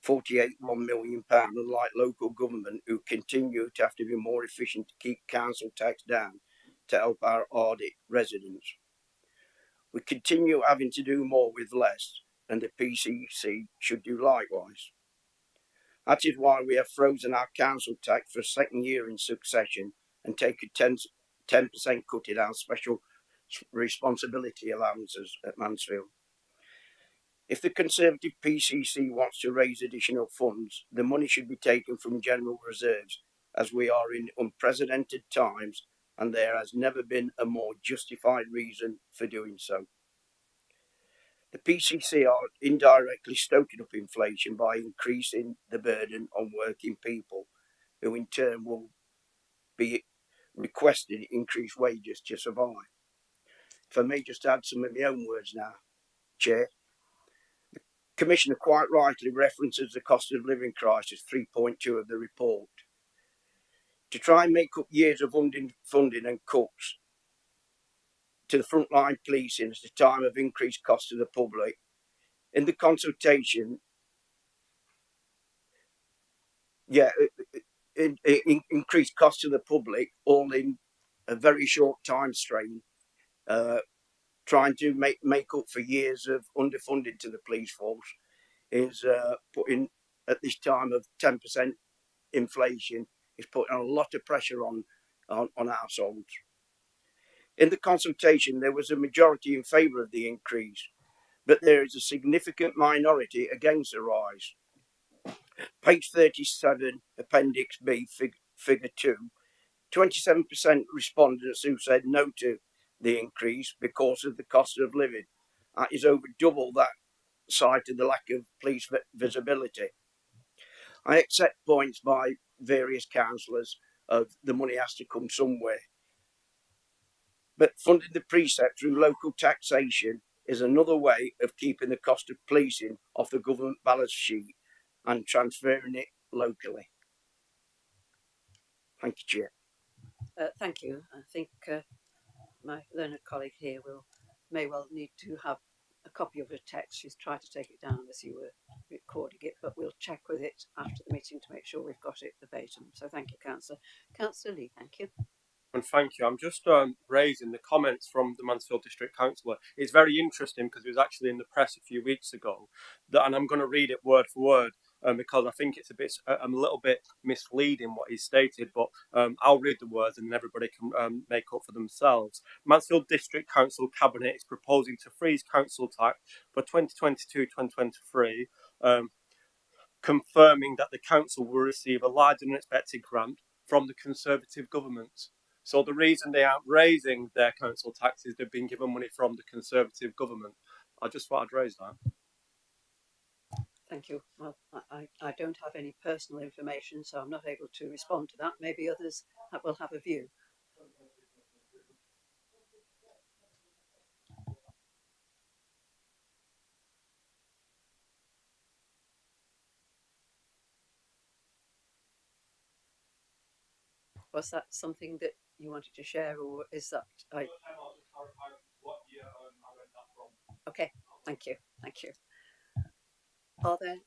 £48.1 million, unlike local government, who continue to have to be more efficient to keep council tax down to help our audit residents. We continue having to do more with less, and the PCC should do likewise. That is why we have frozen our council tax for a second year in succession and take a 10% cut in our special responsibility allowances at Mansfield. If the Conservative PCC wants to raise additional funds, the money should be taken from general reserves, as we are in unprecedented times and there has never been a more justified reason for doing so. The PCC are indirectly stoking up inflation by increasing the burden on working people, who in turn will be requesting increased wages to survive. If I may just add some of my own words now, Chair. The Commissioner quite rightly references the cost of living crisis 3.2 of the report. To try and make up years of funding and cuts to the frontline policing at a time of increased cost to the public, in the consultation, increased cost to the public, all in a very short time strain, trying to make up for years of underfunding to the police force, is putting, at this time of 10% inflation, is putting a lot of pressure on households. In the consultation, there was a majority in favour of the increase, but there is a significant minority against the rise. Page 37, Appendix B, figure 2, 27% respondents who said no to the increase because of the cost of living. That is over double that cited the lack of police visibility. I accept points by various councillors of the money has to come somewhere. But funding the precept through local taxation is another way of keeping the cost of policing off the government balance sheet and transferring it locally. Thank you, Chair. Thank you. I think my learned colleague here may well need to have a copy of the text. She's tried to take it down as you were recording it, but we'll check with it after the meeting to make sure we've got it verbatim. So thank you, Councillor. Councillor Lee, thank you. And thank you. I'm just raising the comments from the Mansfield District Councillor. It's very interesting because it was actually in the press a few weeks ago, and I'm going to read it word for word because I think it's a little bit misleading what he stated, but I'll read the words and then everybody can make up for themselves. Mansfield District Council Cabinet is proposing to freeze council tax for 2022-2023, confirming that the council will receive a larger than expected grant from the Conservative government. So the reason they aren't raising their council tax is they've been given money from the Conservative government. I just thought I'd raise that. Thank you. Well, I don't have any personal information, so I'm not able to respond to that. Maybe others will have a view. Was that something that you wanted to share, or is that Okay, thank you. Are there,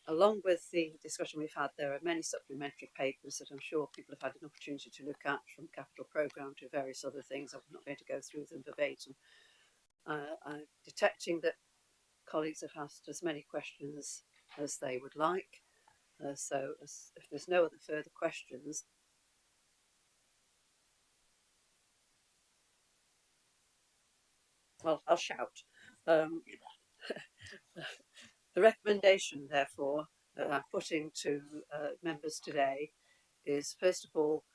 along with the discussion we've had, there are many supplementary papers that I'm sure people have had an opportunity to look at, from capital programme to various other things. I'm not going to go through them verbatim. I'm detecting that colleagues have asked as many questions as they would like. So if there's no other further questions, well, I'll shout. The recommendation, therefore, that I'm putting to members today is, first of all,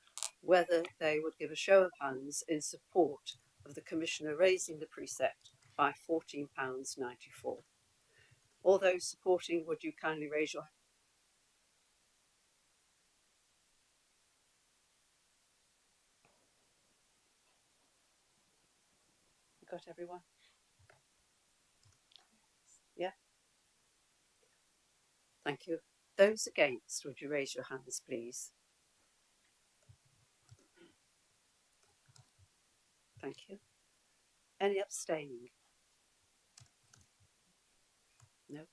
whether they would give a show of hands in support of the Commissioner raising the precept by £14.94. All those supporting, would you kindly raise your hand? Got everyone? Yeah? Thank you. Those against, would you raise your hands, please? Thank you. Any abstaining? No.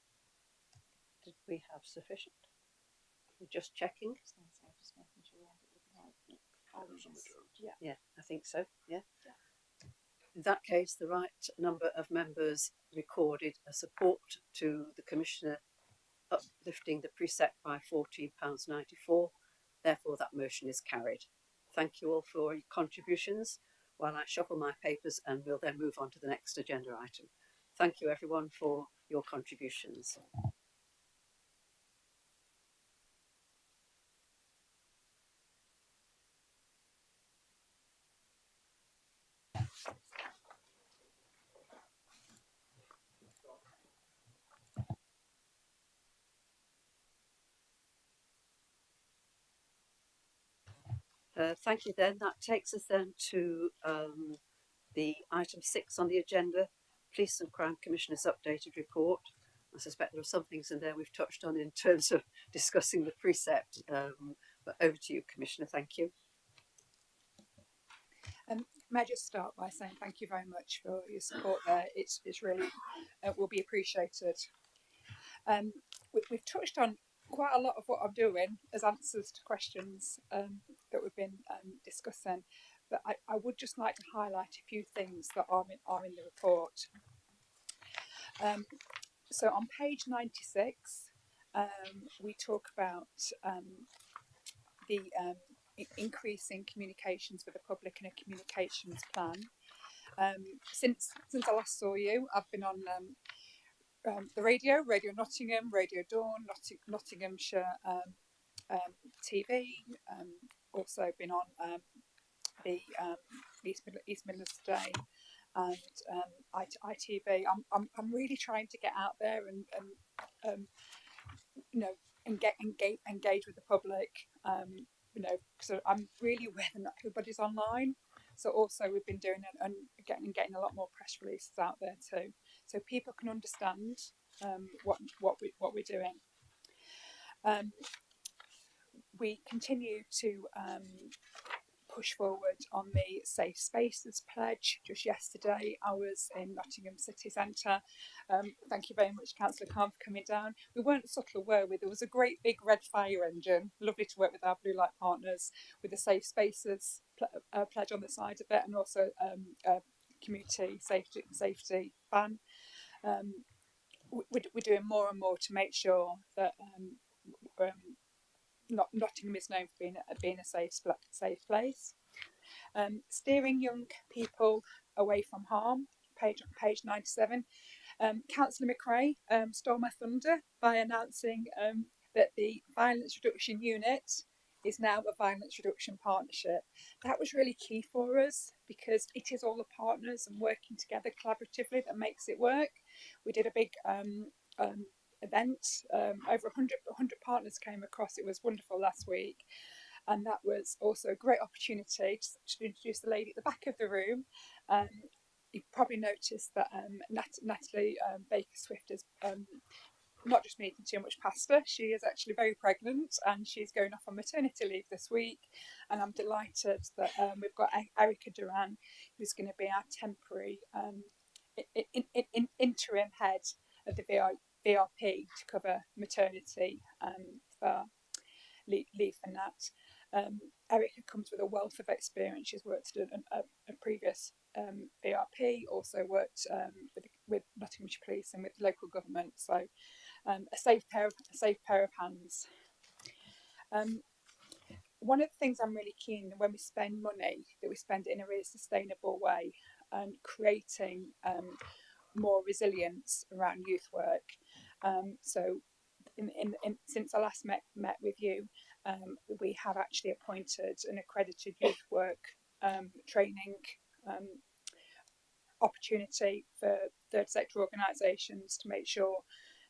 Did we have sufficient? We're just checking. Yeah, I think so. Yeah. In that case, the right number of members recorded a support to the Commissioner uplifting the precept by £14.94. Therefore, that motion is carried. Thank you all for your contributions while I shuffle my papers, and we'll then move on to the next agenda item. thank you everyone for your contributions. Thank you then. That takes us then to the item 6 on the agenda, Police and Crime Commissioner's updated report. I suspect there are some things in there we've touched on in terms of discussing the precept, but over to you, Commissioner. Thank you. May I just start by saying thank you very much for your support there. It's really will be appreciated. We've touched on quite a lot of what I'm doing as answers to questions that we've been discussing, but I would just like to highlight a few things that are in the report. So on page 96, we talk about the increase in communications with the public and a communications plan. Since I last saw you, I've been on the Radio Nottingham, Radio Dawn, Nottinghamshire TV. Also been on the East Midlands Today and ITV. I'm really trying to get out there and you know, and engage with the public. You know, because I'm really aware that not everybody's online. So also we've been doing and getting a lot more press releases out there too, so people can understand what we're doing. We continue to push forward on the Safe Spaces pledge. Just yesterday I was in Nottingham City Centre. Thank you very much, Councillor Khan, for coming down. We weren't subtle, were we? There was a great big red fire engine. Lovely to work with our Blue Light partners with the Safe Spaces pledge on the side of it, and also community safety ban. We're doing more and more to make sure that Nottingham is known for being a safe place. Steering young people away from harm, page 97. Councillor McRae stole my thunder by announcing that the Violence Reduction Unit is now a Violence Reduction Partnership. That was really key for us because it is all the partners and working together collaboratively that makes it work. We did a big event, over 100 partners came across. It was wonderful last week. And that was also a great opportunity to introduce the lady at the back of the room. You probably noticed that Natalie Baker-Swift is not just making too much pasta, she is actually very pregnant and she's going off on maternity leave this week. And I'm delighted that we've got Erica Duran, who's going to be our temporary interim head of the VRP to cover maternity for leave for Nat. Erica comes with a wealth of experience. She's worked at a previous VRP, also worked with Nottinghamshire Police and with local government. So a safe pair of hands. One of the things I'm really keen when we spend money, that we spend it in a really sustainable way and creating more resilience around youth work. So since I last met with you, we have actually appointed an accredited youth work training opportunity for third sector organisations to make sure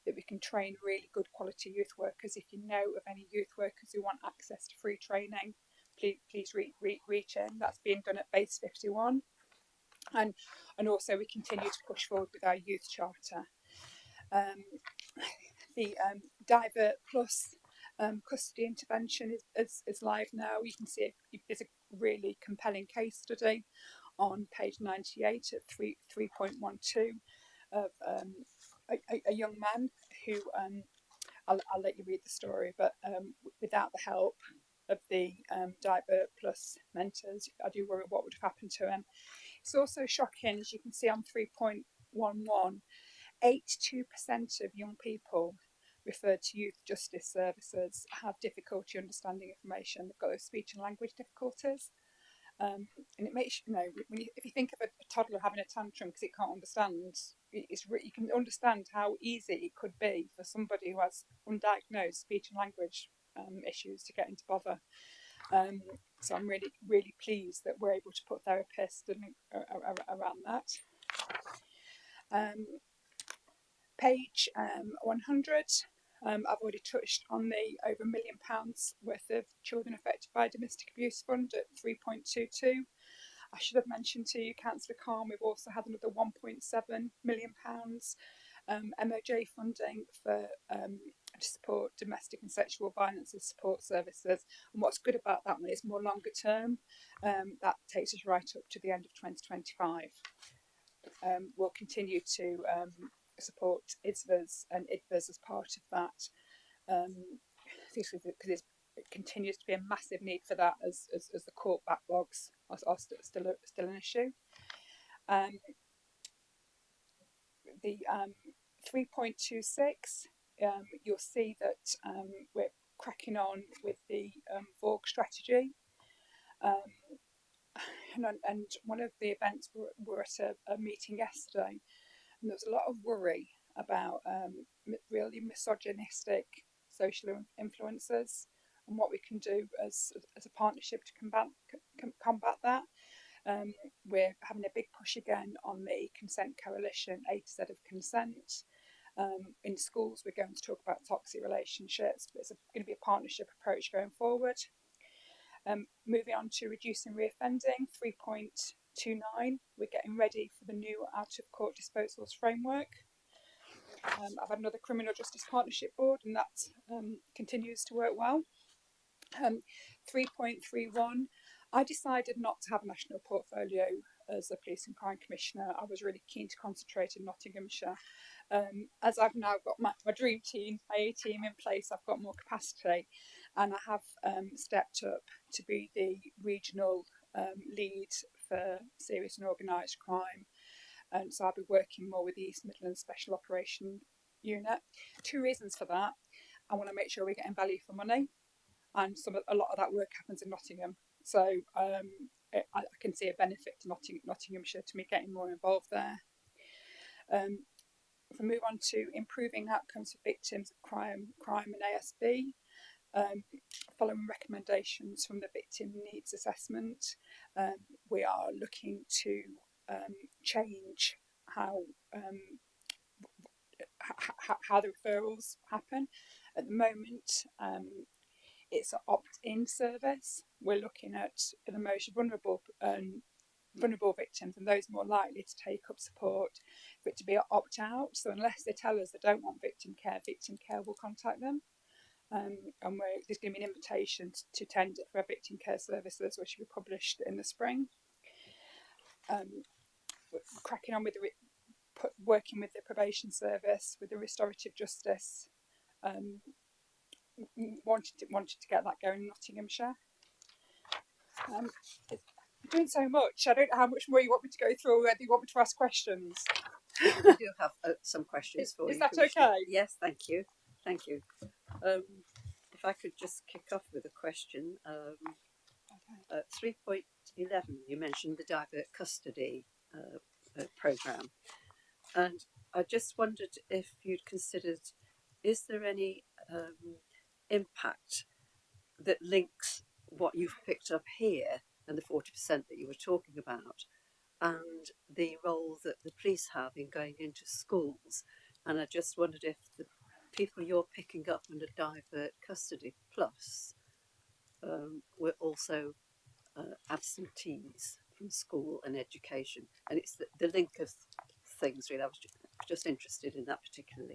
that we can train really good quality youth workers. If you know of any youth workers who want access to free training, please reach in. That's being done at Base 51. And also we continue to push forward with our youth charter. The Divert Plus custody intervention is live now. You can see it's a really compelling case study on page 98 at 3.12 of a young man who, I'll let you read the story, but without the help of the Divert Plus mentors, I do worry what would have happened to him. It's also shocking, as you can see on 3.11, 82% of young people referred to youth justice services have difficulty understanding information. They've got those speech and language difficulties. And it makes if you think of a toddler having a tantrum because it can't understand, you can understand how easy it could be for somebody who has undiagnosed speech and language issues to get into bother. So I'm really, really pleased that we're able to put therapists around that. Page 100. I've already touched on the over £1 million worth of children affected by domestic abuse fund at 3.22. I should have mentioned to you, Councillor Khan, we've also had another £1.7 million MOJ funding for to support domestic and sexual violence and support services. And what's good about that one is more longer term. That takes us right up to the end of 2025. We'll continue to support ISVAs and IDVAs as part of that, because it continues to be a massive need for that as the court backlogs are still an issue. The 3.26, you'll see that we're cracking on with the VORG strategy. And one of the events, we're at a meeting yesterday, and there was a lot of worry about really misogynistic social influences and what we can do as a partnership to combat that. We're having a big push again on the Consent Coalition, A to Z of consent. In schools, we're going to talk about toxic relationships, but it's going to be a partnership approach going forward. Moving on to reducing reoffending, 3.29. We're getting ready for the new out-of-court disposals framework. I've had another criminal justice partnership board, and that continues to work well. 3.31. I decided not to have a national portfolio as a police and crime commissioner. I was really keen to concentrate in Nottinghamshire. As I've now got my dream team, my A team in place, I've got more capacity, and I have stepped up to be the regional lead for serious and organised crime. And so I'll be working more with the East Midlands Special Operation Unit. 2 reasons for that. I want to make sure we're getting value for money, and a lot of that work happens in Nottingham. So I can see a benefit to Nottinghamshire to me getting more involved there. If we move on to improving outcomes for victims of crime and ASB, following recommendations from the Victim Needs Assessment, we are looking to change how the referrals happen. At the moment, it's an opt-in service. We're looking at the most vulnerable victims and those more likely to take up support for it to be an opt-out. So unless they tell us they don't want victim care will contact them. And there's going to be an invitation to tender for victim care services, which will be published in the spring. We're cracking on with working with the probation service, with the restorative justice. Wanted to get that going in Nottinghamshire. I'm doing so much. I don't know how much more you want me to go through, or whether you want me to ask questions. We do have some questions for you. Is that okay? Yes, thank you. Thank you. If I could just kick off with a question. 3.11, you mentioned the divert custody programme. And I just wondered if you'd considered, is there any impact that links what you've picked up here and the 40% that you were talking about and the role that the police have in going into schools? And I just wondered if the people you're picking up under divert custody plus were also absentees from school and education. And it's the link of things, really. I was just interested in that particularly.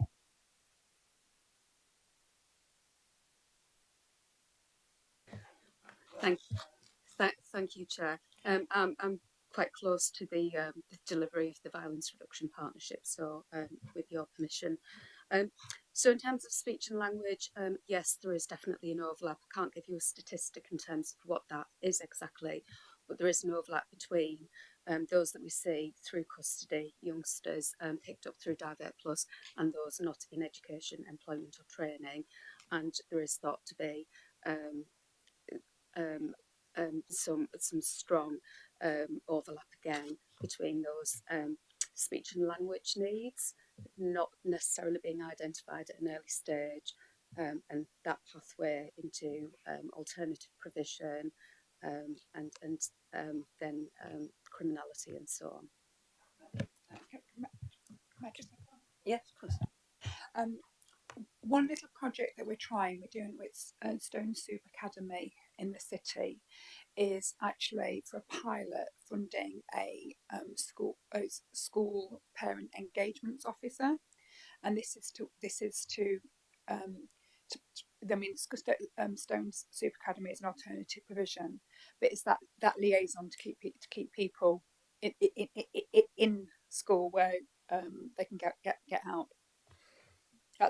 Thank you, Chair. I'm quite close to the delivery of the Violence Reduction Partnership, so with your permission. So in terms of speech and language, yes, there is definitely an overlap. I can't give you a statistic in terms of what that is exactly, but there is an overlap between those that we see through custody, youngsters picked up through Divert Plus, and those not in education, employment or training. And there is thought to be some strong overlap again between those speech and language needs, not necessarily being identified at an early stage, and that pathway into alternative provision, and then criminality and so on. Yes, of course. One little project that we're doing with Stone Soup Academy in the city, is actually for a pilot funding a school parent engagements officer, and this is to I mean, Stone's Soup Academy is an alternative provision, but it's that liaison to keep people in school where they can get help.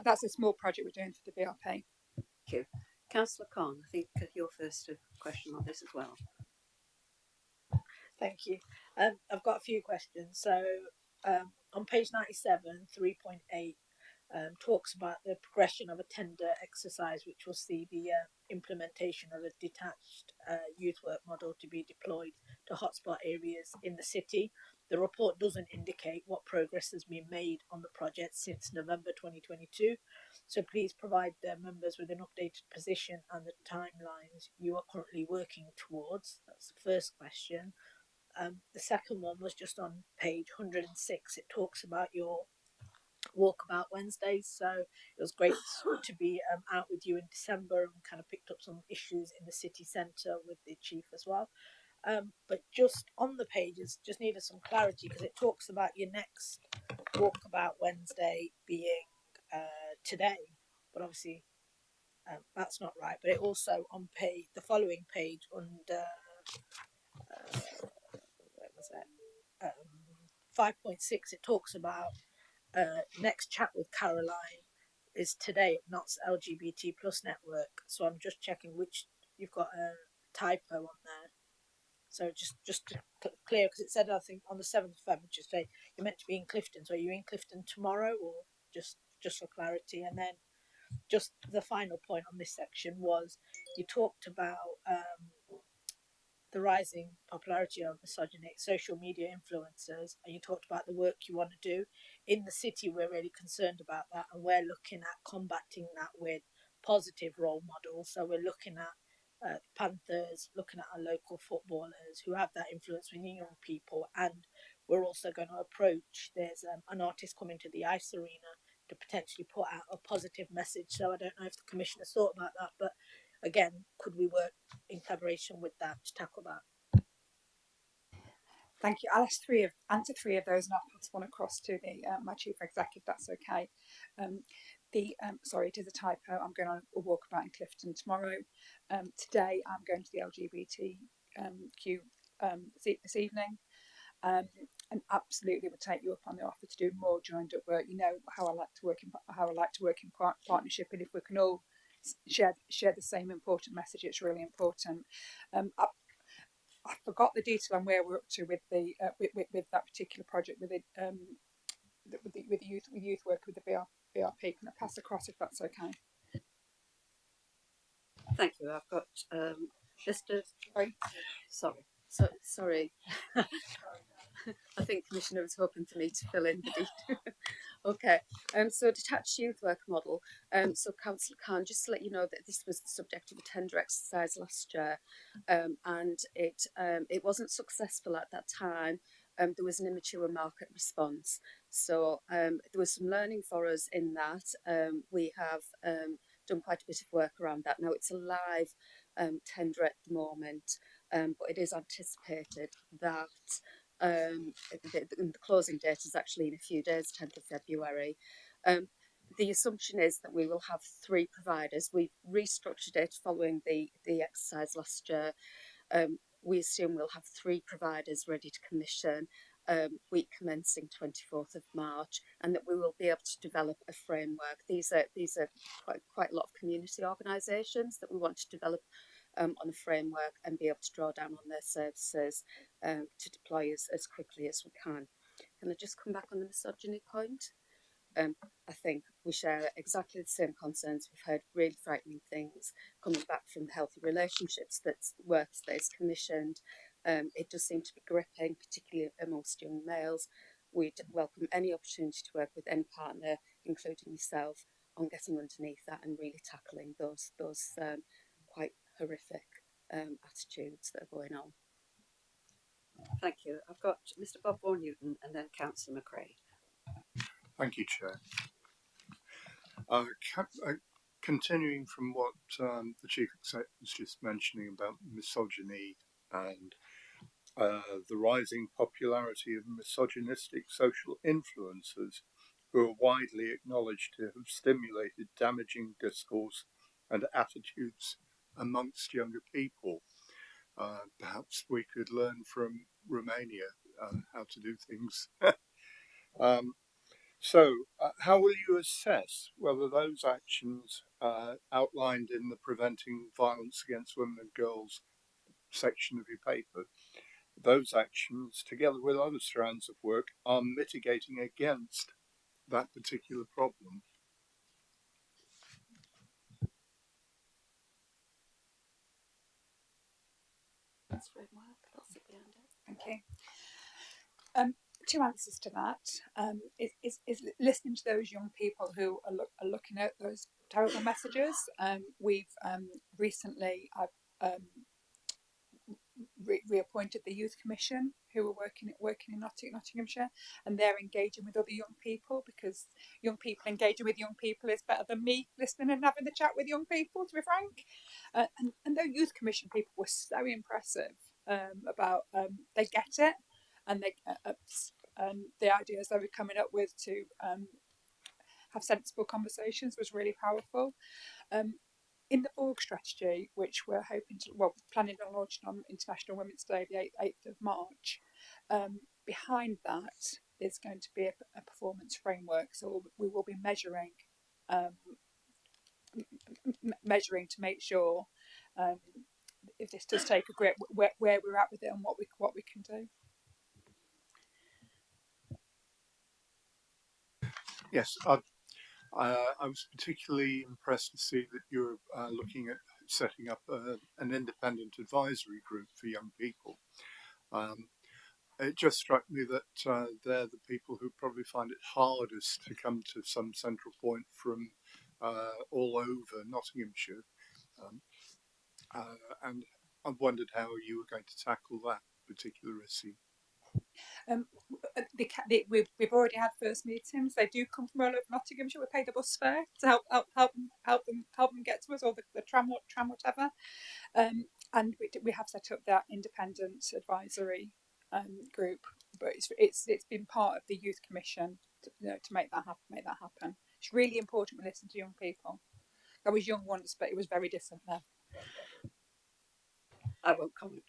That's a small project we're doing for the BRP. Thank you. Councillor Khan, I think your first question on this as well. Thank you. I've got a few questions. So on page 97, 3.8 talks about the progression of a tender exercise, which will see the implementation of a detached youth work model to be deployed to hotspot areas in the city. The report doesn't indicate what progress has been made on the project since November 2022. So please provide the members with an updated position and the timelines you are currently working towards. That's the first question. The second one was just on page 106. It talks about your walkabout Wednesdays. So it was great to be out with you in December and kind of picked up some issues in the city centre with the chief as well. But just on the pages, just needed some clarity because it talks about your next walkabout Wednesday being today, but obviously that's not right. But it also on the following page under where was it? 5.6. It talks about next chat with Caroline is today at Knott's LGBT plus network. So I'm just checking which you've got a typo on there. So just to clear, because it said I think on the 7th of February, just say you're meant to be in Clifton. So are you in Clifton tomorrow, or just for clarity? And then just the final point on this section was you talked about the rising popularity of misogynic social media influencers, and you talked about the work you want to do in the city. We're really concerned about that, and we're looking at combating that with positive role models. So we're looking at the Panthers, looking at our local footballers who have that influence with young people, and we're also going to approach, there's an artist coming to the Ice Arena to potentially put out a positive message. So I don't know if the Commissioner's thought about that, but again, could we work in collaboration with that to tackle that? Thank you. I'll answer three of those, and I'll pass one across to the my chief exec, if that's okay. Sorry, it is a typo. I'm going on a walkabout in Clifton tomorrow. Today, I'm going to the LGBTQ this evening, and absolutely would take you up on the offer to do more joined up work. You know how I like to work in partnership, and if we can all share the same important message, it's really important. I forgot the detail on where we're up to with the with that particular project with youth work with the BRP. Can I pass across if that's okay? Thank you. I've got Mr. Sorry. I think Commissioner was hoping for me to fill in the detail. Okay, so detached youth work model. So Councillor Khan, just to let you know that this was the subject of a tender exercise last year, and it wasn't successful at that time. There was an immature market response, so there was some learning for us in that. We have done quite a bit of work around that. Now it's a live tender at the moment, but it is anticipated that the closing date is actually in a few days, 10th of February. The assumption is that we will have 3 providers. We've restructured it following the exercise last year. We assume we'll have 3 providers ready to commission week commencing 24th of March, and that we will be able to develop a framework. These are quite a lot of community organisations that we want to develop on a framework and be able to draw down on their services to deploy as quickly as we can. Can I just come back on the misogyny point? I think we share exactly the same concerns. We've heard really frightening things coming back from the healthy relationships that work that is commissioned. It does seem to be gripping, particularly amongst young males. We'd welcome any opportunity to work with any partner, including yourself, on getting underneath that and really tackling those quite horrific attitudes that are going on. Thank you. I've got Mr. Bob Vaughan Newton and then Councillor McRae. Thank you, Chair. Continuing from what the Chief Executive was just mentioning about misogyny and the rising popularity of misogynistic social influencers who are widely acknowledged to have stimulated damaging discourse and attitudes amongst younger people. Perhaps we could learn from Romania how to do things. How will you assess whether those actions outlined in the Preventing Violence Against Women and Girls section of your paper, those actions, together with other strands of work, are mitigating against that particular problem? Thank you. Two answers to that is listening to those young people who are looking at those terrible messages. We've recently reappointed the Youth Commission, who are working in Nottinghamshire, and they're engaging with other young people, because young people engaging with young people is better than me listening and having the chat with young people, to be frank. And the Youth Commission people were so impressive about they get it, and the ideas they were coming up with to have sensible conversations was really powerful. In the Borg strategy, which we're planning on launching on International Women's Day, the 8th of March, behind that there's going to be a performance framework. So we will be measuring to make sure if this does take a grip, where we're at with it and what we can do. Yes, I was particularly impressed to see that you're looking at setting up an independent advisory group for young people. It just struck me that they're the people who probably find it hardest to come to some central point from all over Nottinghamshire. And I wondered how you were going to tackle that particular issue. We've already had first meetings. They do come from all over Nottinghamshire. We pay the bus fare to help them get to us, or the tram whatever. And we have set up that independent advisory group, but it's been part of the Youth Commission to make that happen. It's really important we listen to young people. I was young once, but it was very different then. I won't comment.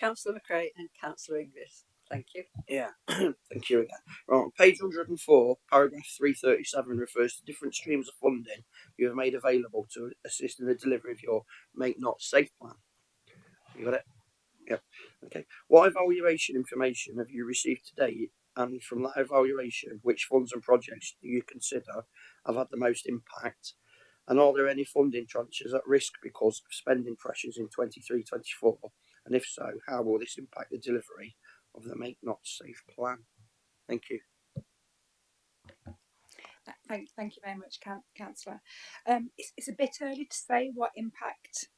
Councillor McRae and Councillor Inglis. Thank you. Yeah, thank you again. Right, on page 104, paragraph 337 refers to different streams of funding you have made available to assist in the delivery of your Make Not Safe plan. You got it? Yeah. Okay. What evaluation information have you received to date? And from that evaluation, which funds and projects do you consider have had the most impact? And are there any funding tranches at risk because of spending pressures in 23-24? And if so, how will this impact the delivery of the Make Not Safe plan? Thank you. Thank you very much, Councillor. It's a bit early to say what impact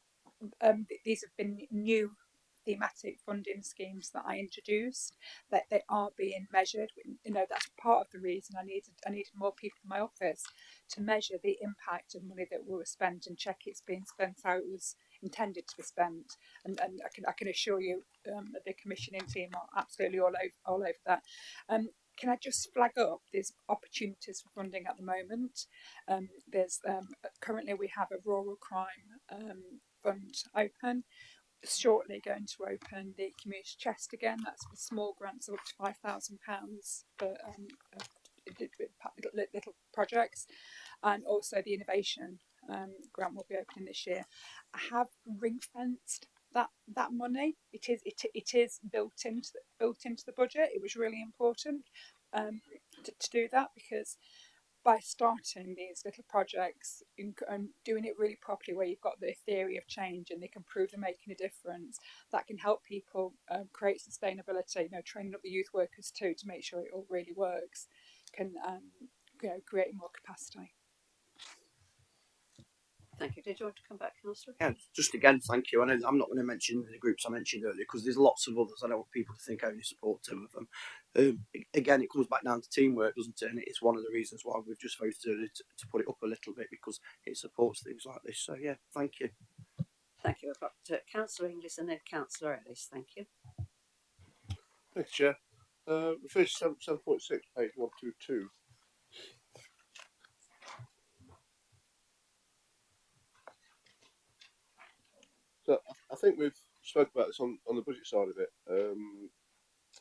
these have been new thematic funding schemes that I introduced, that they are being measured. That's part of the reason I needed more people in my office to measure the impact of money that was spent and check it's being spent how it was intended to be spent. And I can assure you that the commissioning team are absolutely all over that. Can I just flag up there's opportunities for funding at the moment? There's currently we have a rural crime fund open. Shortly going to open the community chest again. That's for small grants of up to £5,000 for little projects, and also the innovation grant will be opening this year. I have ring fenced that money. It is built into the budget. It was really important, to do that, because by starting these little projects and doing it really properly, where you've got the theory of change and they can prove they're making a difference, that can help people create sustainability. Training up the youth workers too to make sure it all really works can create more capacity. Thank you. Did you want to come back, Councillor? Yeah, just again, thank you. And I'm not going to mention the groups I mentioned earlier because there's lots of others. I don't want people to think I only support two of them. Again, it comes back down to teamwork, doesn't it? And it's one of the reasons why we've just voted to put it up a little bit, because it supports things like this. So yeah, thank you. Thank you. I've got Councillor Inglis and then Councillor Ellis. Thank you. Thanks, Chair. We finished 7.6, page 122. So I think we've spoke about this on the budget side of it,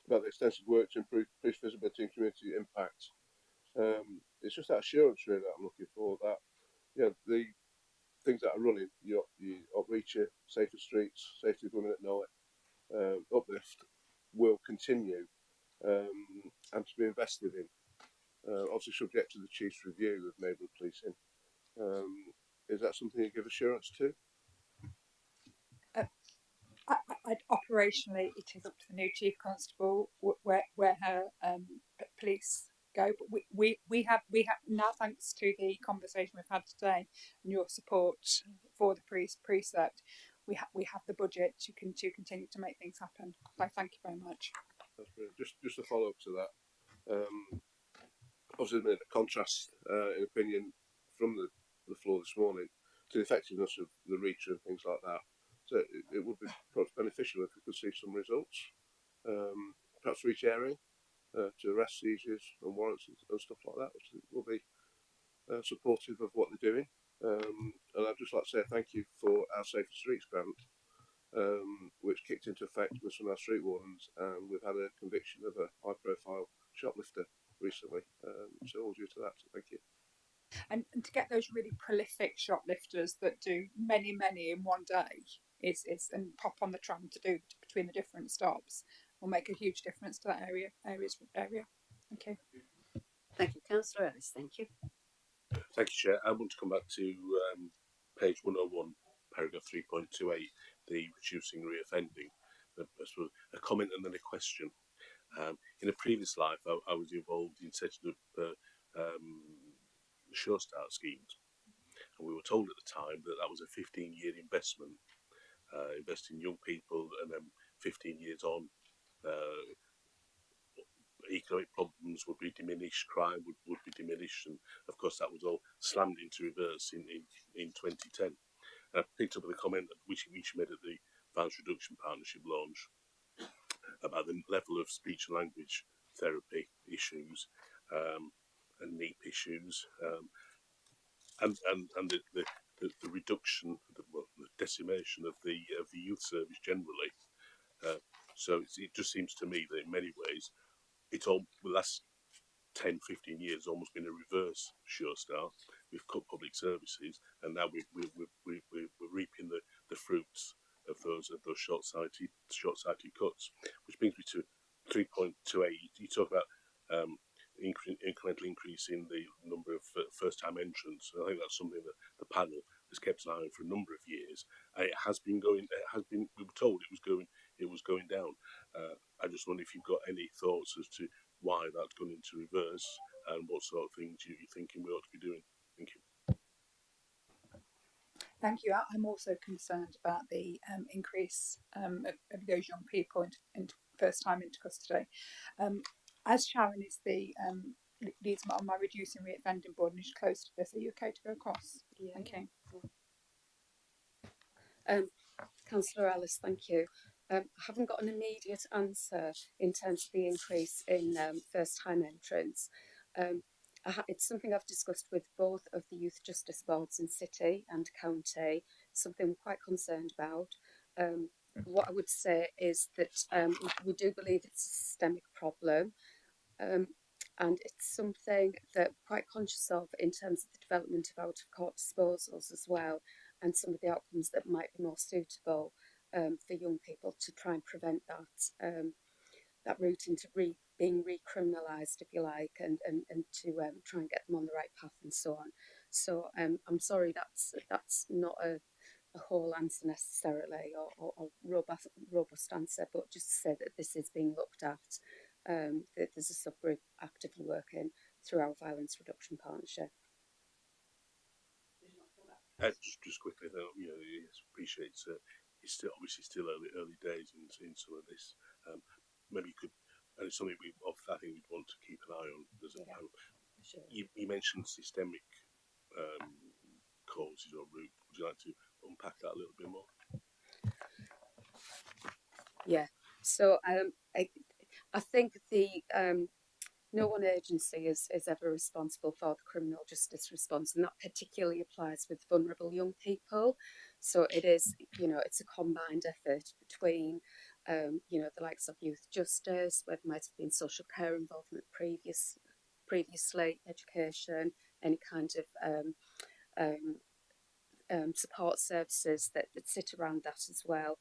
about the extensive work to improve police visibility and community impact. It's just that assurance really that I'm looking for, that the things that are running, your Outreacher, safer streets, safety of women at night, uplift, will continue and to be invested in. Obviously subject to the Chief's review of neighbourhood policing. Is that something you give assurance to? Operationally, it is up to the new chief constable where her police go. But we have now, thanks to the conversation we've had today and your support for the precept, we have the budget to continue to make things happen. So thank you very much. That's brilliant. Just a follow up to that. Obviously, there's been a contrast in opinion from the floor this morning to the effectiveness of the reacher and things like that. So it would be perhaps beneficial if we could see some results, perhaps for each area, to arrest seizures and warrants and stuff like that, which will be supportive of what they're doing. And I'd just like to say thank you for our Safer Streets grant, which kicked into effect with some of our street wardens, and we've had a conviction of a high-profile shoplifter recently. So all due to that. So thank you. And to get those really prolific shoplifters that do many in one day and pop on the tram to do between the different stops will make a huge difference to that area. Thank you. Thank you, Councillor Ellis. Thank you. Thank you, Chair. I want to come back to page 101, paragraph 3.28, the reducing reoffending. A comment and then a question. In a previous life, I was involved in setting up Sure Start schemes, and we were told at the time that was a 15-year investment, investing in young people, and then 15 years on, economic problems would be diminished, crime would be diminished, and of course that was all slammed into reverse in 2010. I picked up the comment which you made at the Violence Reduction Partnership launch about the level of speech and language therapy issues and NEEP issues, and the reduction, the decimation of the youth service generally. So it just seems to me that in many ways, it's all the last 10, 15 years almost been a reverse Sure Start. We've cut public services, and now we're reaping the fruits of those short-sighted cuts. Which brings me to 3.28. You talk about incremental increase in the number of first-time entrants. I think that's something that the panel has kept an eye on for a number of years. It has been going. We were told it was going down. I just wonder if you've got any thoughts as to why that's gone into reverse and what sort of things you're thinking we ought to be doing. Thank you. Thank you. I'm also concerned about the increase of those young people into first time into custody. As Sharon is the leads on my reducing reoffending board and is close to this, are you okay to go across? Yeah. Thank you. Councillor Ellis, thank you. I haven't got an immediate answer in terms of the increase in first-time entrants. It's something I've discussed with both of the youth justice boards in city and county, something we're quite concerned about. What I would say is that we do believe it's a systemic problem, and it's something that we're quite conscious of in terms of the development of out-of-court disposals as well, and some of the outcomes that might be more suitable for young people to try and prevent that that route into being recriminalised, if you like, and to try and get them on the right path and so on. So I'm sorry, that's not a whole answer necessarily, or robust answer, but just to say that this is being looked at. That there's a subgroup actively working through our violence reduction partnership. Just quickly though, yes, appreciate it's still obviously still early days in some of this. Maybe you could, and it's something I think we'd want to keep an eye on. Sure. You mentioned systemic causes or root. Would you like to unpack that a little bit more? Yeah. So I think no one agency is ever responsible for the criminal justice response, and that particularly applies with vulnerable young people. So it is, it's a combined effort between, the likes of youth justice, where there might have been social care involvement previously, education, any kind of support services that sit around that as well.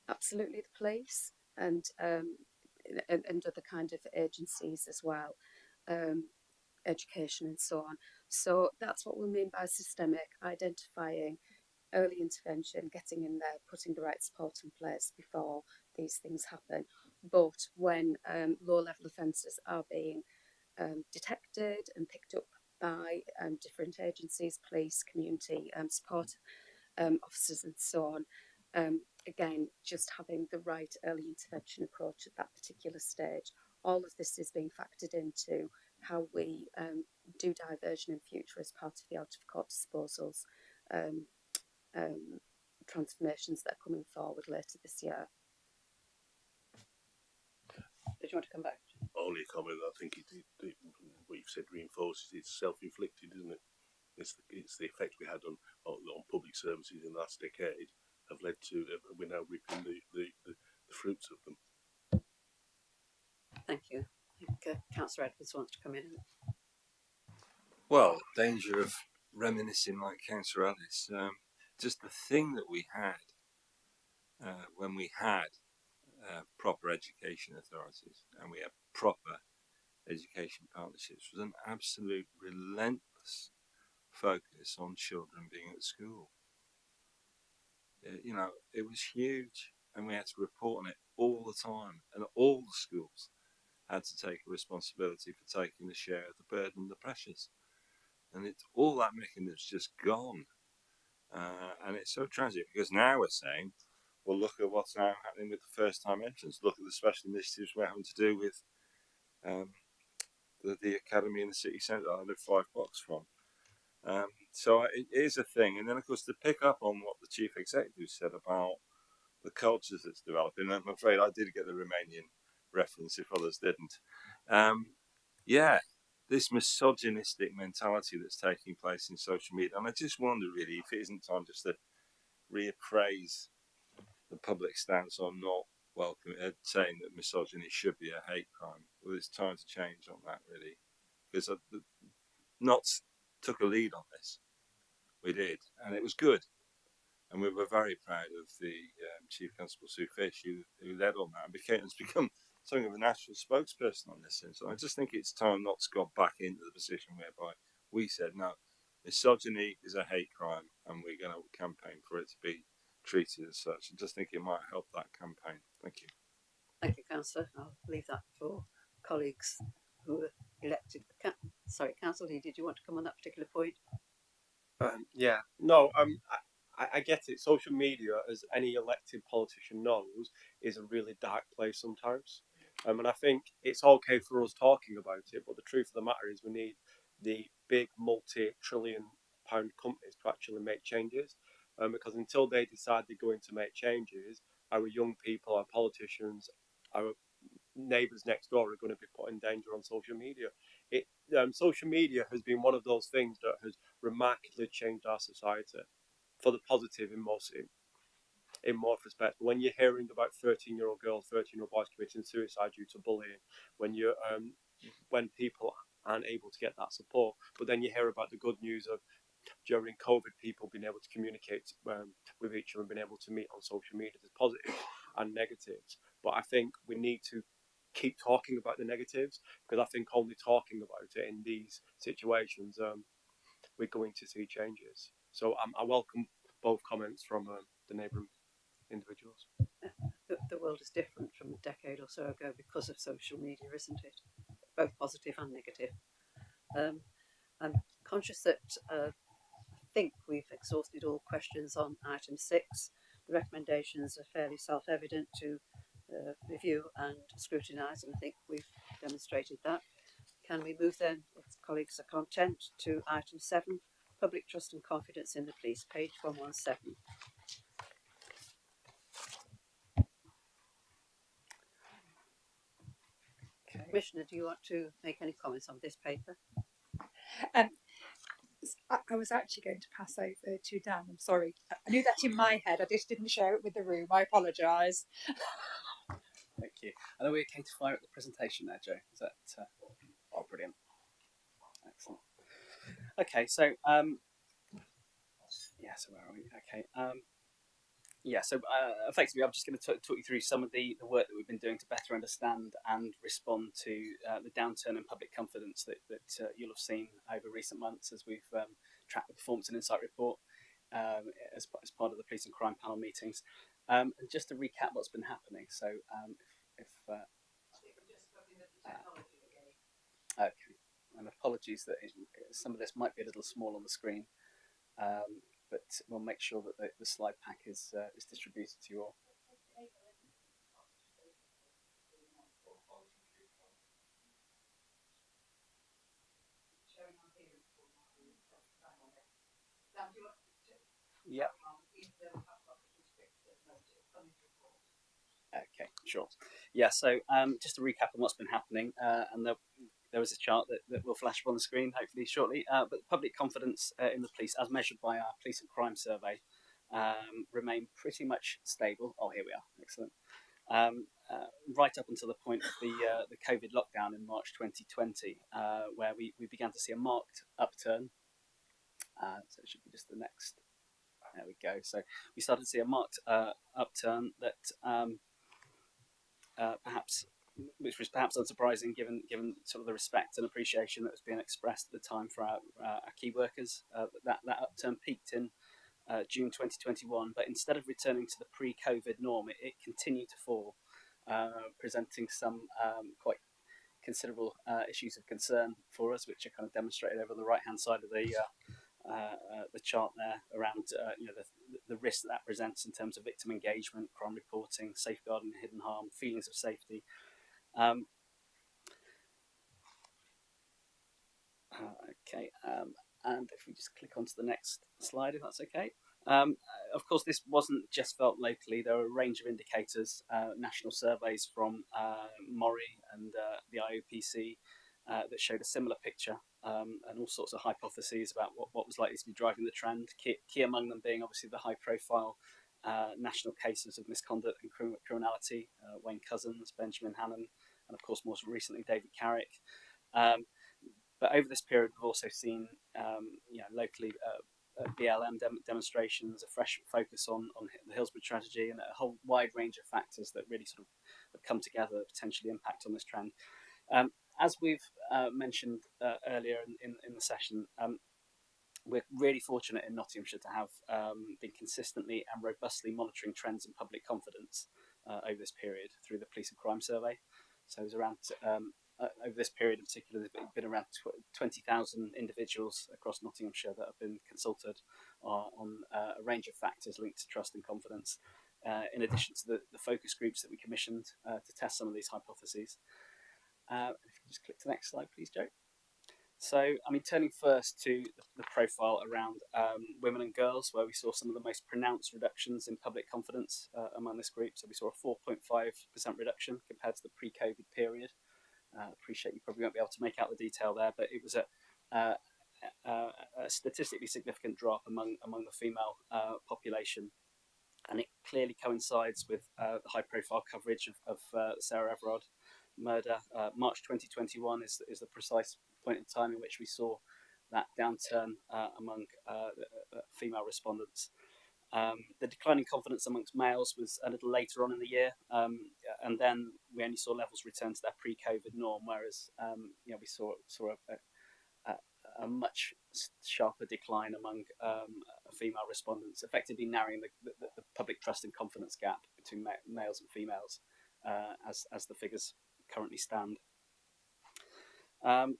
Absolutely, the police and other kind of agencies as well, education and so on. So that's what we mean by systemic: identifying, early intervention, getting in there, putting the right support in place before these things happen. But when low-level offences are being detected and picked up by different agencies, police, community support officers and so on, again, just having the right early intervention approach at that particular stage. All of this is being factored into how we do diversion in future as part of the out-of-court disposals transformations that are coming forward later this year. Did you want to come back? Only a comment. I think what you've said reinforces it's self-inflicted, isn't it? It's the effect we had on public services in the last decade have led to we're now reaping the fruits of them. Thank you. I think Councillor Edwards wants to come in. Well, danger of reminiscing like Councillor Ellis. Just the thing that we had when we had proper education authorities and we had proper education partnerships was an absolute relentless focus on children being at school. It was huge, and we had to report on it all the time, and all the schools had to take a responsibility for taking a share of the burden and the pressures. And all that mechanism's just gone. And it's so tragic because now we're saying, well, look at what's now happening with the first-time entrants. Look at the special initiatives we're having to do with the academy in the city centre I live 5 blocks from. So it is a thing. And then, of course, to pick up on what the chief executive said about the cultures that's developing, I'm afraid I did get the Romanian reference if others didn't. This misogynistic mentality that's taking place in social media. And I just wonder, really, if it isn't time just to reappraise the public stance on not saying that misogyny should be a hate crime. Well, it's time to change on that, really. Because Notts took a lead on this. We did, and it was good. And we were very proud of the Chief Constable Sue Fish, who led on that and has become something of a national spokesperson on this. And so I just think it's time not to go back into the position whereby we said, no, misogyny is a hate crime and we're going to campaign for it to be treated as such. I just think it might help that campaign. Thank you. Thank you, Councillor. I'll leave that for colleagues who were elected. Councillor Lee, did you want to come on that particular point? I get it. Social media, as any elected politician knows, is a really dark place sometimes. And I think it's okay for us talking about it, but the truth of the matter is we need the big multi-trillion-pound companies to actually make changes. Because until they decide they're going to make changes, our young people, our politicians, our neighbours next door are going to be put in danger on social media. Social media has been one of those things that has remarkably changed our society for the positive in most respects. But when you're hearing about 13-year-old girls, 13-year-old boys committing suicide due to bullying, when people aren't able to get that support, but then you hear about the good news of during COVID, people being able to communicate with each other and being able to meet on social media. There's positives and negatives, but I think we need to keep talking about the negatives, because I think only talking about it in these situations, we're going to see changes. So I welcome both comments from the neighbouring individuals. The world is different from a decade or so ago because of social media, isn't it? Both positive and negative. I'm conscious that I think we've exhausted all questions on item 6. The recommendations are fairly self-evident to review and scrutinise, and I think we've demonstrated that. Can we move then, if colleagues are content, to item 7, public trust and confidence in the police, page 117. Okay. Commissioner, do you want to make any comments on this paper? I was actually going to pass over to Dan. I'm sorry. I knew that in my head. I just didn't share it with the room. I apologise. Thank you. And are we okay to fire at the presentation there, Joe? Is that oh, brilliant. Excellent. Okay, so yeah, so where are we? Okay. Yeah, so effectively, I'm just going to talk you through some of the work that we've been doing to better understand and respond to the downturn in public confidence that you'll have seen over recent months as we've tracked the Performance and Insight report as part of the Police and Crime Panel meetings. And just to recap what's been happening. So okay, and apologies that some of this might be a little small on the screen. But we'll make sure that the slide pack is distributed to you all. Yep. Okay, sure. Yeah, so just to recap on what's been happening, and there was a chart that will flash up on the screen hopefully shortly, but public confidence in the police as measured by our police and crime survey remain pretty much stable. Oh, here we are, excellent. Right up until the point of the COVID lockdown in March 2020, where we began to see a marked upturn. So it should be just the next. There we go. So we started to see a marked upturn that which was perhaps unsurprising given sort of the respect and appreciation that was being expressed at the time for our key workers. That upturn peaked in June 2021, but instead of returning to the pre-COVID norm, it continued to fall, presenting some quite considerable issues of concern for us, which are kind of demonstrated over on the right-hand side of the chart there around the risk that presents in terms of victim engagement, crime reporting, safeguarding hidden harm, feelings of safety. Okay, and if we just click onto the next slide, if that's okay. Of course, this wasn't just felt locally. There are a range of indicators, national surveys from Mori and the IOPC that showed a similar picture, and all sorts of hypotheses about what was likely to be driving the trend. Key among them being obviously the high-profile national cases of misconduct and criminality, Wayne Couzens, Benjamin Hannon, and of course, more recently, David Carrick. But over this period, we've also seen, locally BLM demonstrations, a fresh focus on the Hillsborough tragedy, and a whole wide range of factors that really sort of have come together that potentially impact on this trend. As we've mentioned earlier in the session, we're really fortunate in Nottinghamshire to have been consistently and robustly monitoring trends in public confidence over this period through the Police and Crime Survey. So it was around over this period in particular, there's been around 20,000 individuals across Nottinghamshire that have been consulted on a range of factors linked to trust and confidence, in addition to the focus groups that we commissioned to test some of these hypotheses. If you just click to the next slide, please, Joe. So, turning first to the profile around women and girls, where we saw some of the most pronounced reductions in public confidence among this group. So we saw a 4.5% reduction compared to the pre-COVID period. Appreciate you probably won't be able to make out the detail there, but it was a statistically significant drop among the female population, and it clearly coincides with the high-profile coverage of Sarah Everard murder. March 2021 is the precise point in time in which we saw that downturn among female respondents. The declining confidence amongst males was a little later on in the year, and then we only saw levels return to their pre-COVID norm, whereas we saw a much sharper decline among female respondents, effectively narrowing the public trust and confidence gap between males and females as the figures currently stand.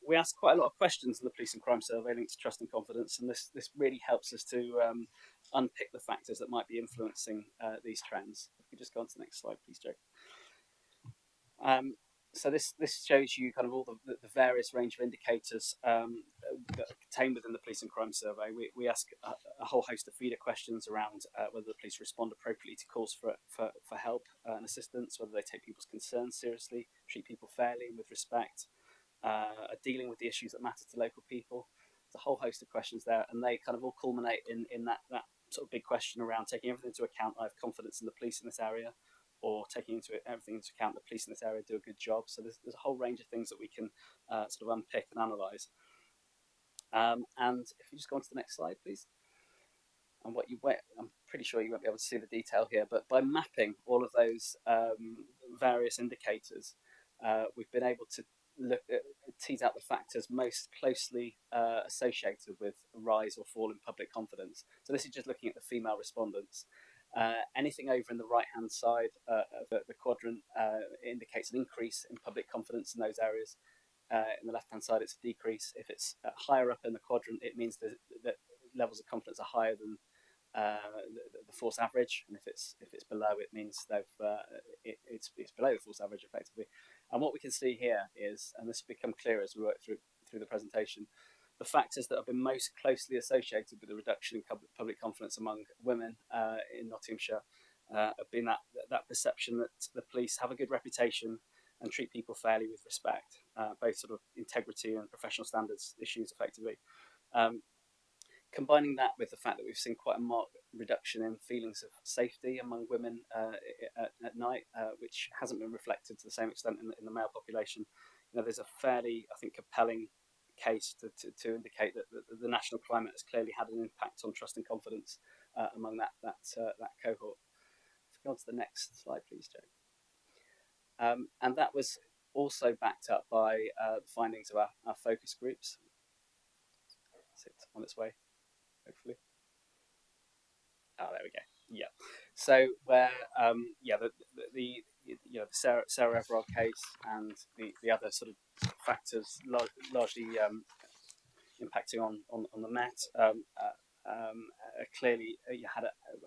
We asked quite a lot of questions in the police and crime survey linked to trust and confidence, and this really helps us to unpick the factors that might be influencing these trends. If we could just go on to the next slide, please, Joe. So this shows you kind of all the various range of indicators that are contained within the police and crime survey. We ask a whole host of feeder questions around whether the police respond appropriately to calls for help and assistance, whether they take people's concerns seriously, treat people fairly and with respect, are dealing with the issues that matter to local people. There's a whole host of questions there, and they kind of all culminate in that sort of big question around taking everything into account. I have confidence in the police in this area, or taking everything into account, the police in this area do a good job. So there's a whole range of things that we can sort of unpick and analyse. And if you just go on to the next slide, please. And I'm pretty sure you won't be able to see the detail here, but by mapping all of those various indicators, we've been able to tease out the factors most closely associated with rise or fall in public confidence. So this is just looking at the female respondents. Anything over in the right-hand side of the quadrant indicates an increase in public confidence in those areas. In the left-hand side, it's a decrease. If it's higher up in the quadrant, it means that levels of confidence are higher than the force average, and if it's below, it means it's below the force average effectively. And what we can see here is, and this will become clearer as we work through the presentation, the factors that have been most closely associated with the reduction in public confidence among women in Nottinghamshire have been that perception that the police have a good reputation and treat people fairly with respect, both sort of integrity and professional standards issues effectively. Combining that with the fact that we've seen quite a marked reduction in feelings of safety among women at night, which hasn't been reflected to the same extent in the male population, there's a fairly, I think, compelling case to indicate that the national climate has clearly had an impact on trust and confidence among that cohort. If we go on to the next slide, please, Joe. And that was also backed up by the findings of our focus groups. It's on its way, hopefully. Oh, there we go. Yeah. So where the Sarah Everard case and the other sort of factors largely impacting on the Met clearly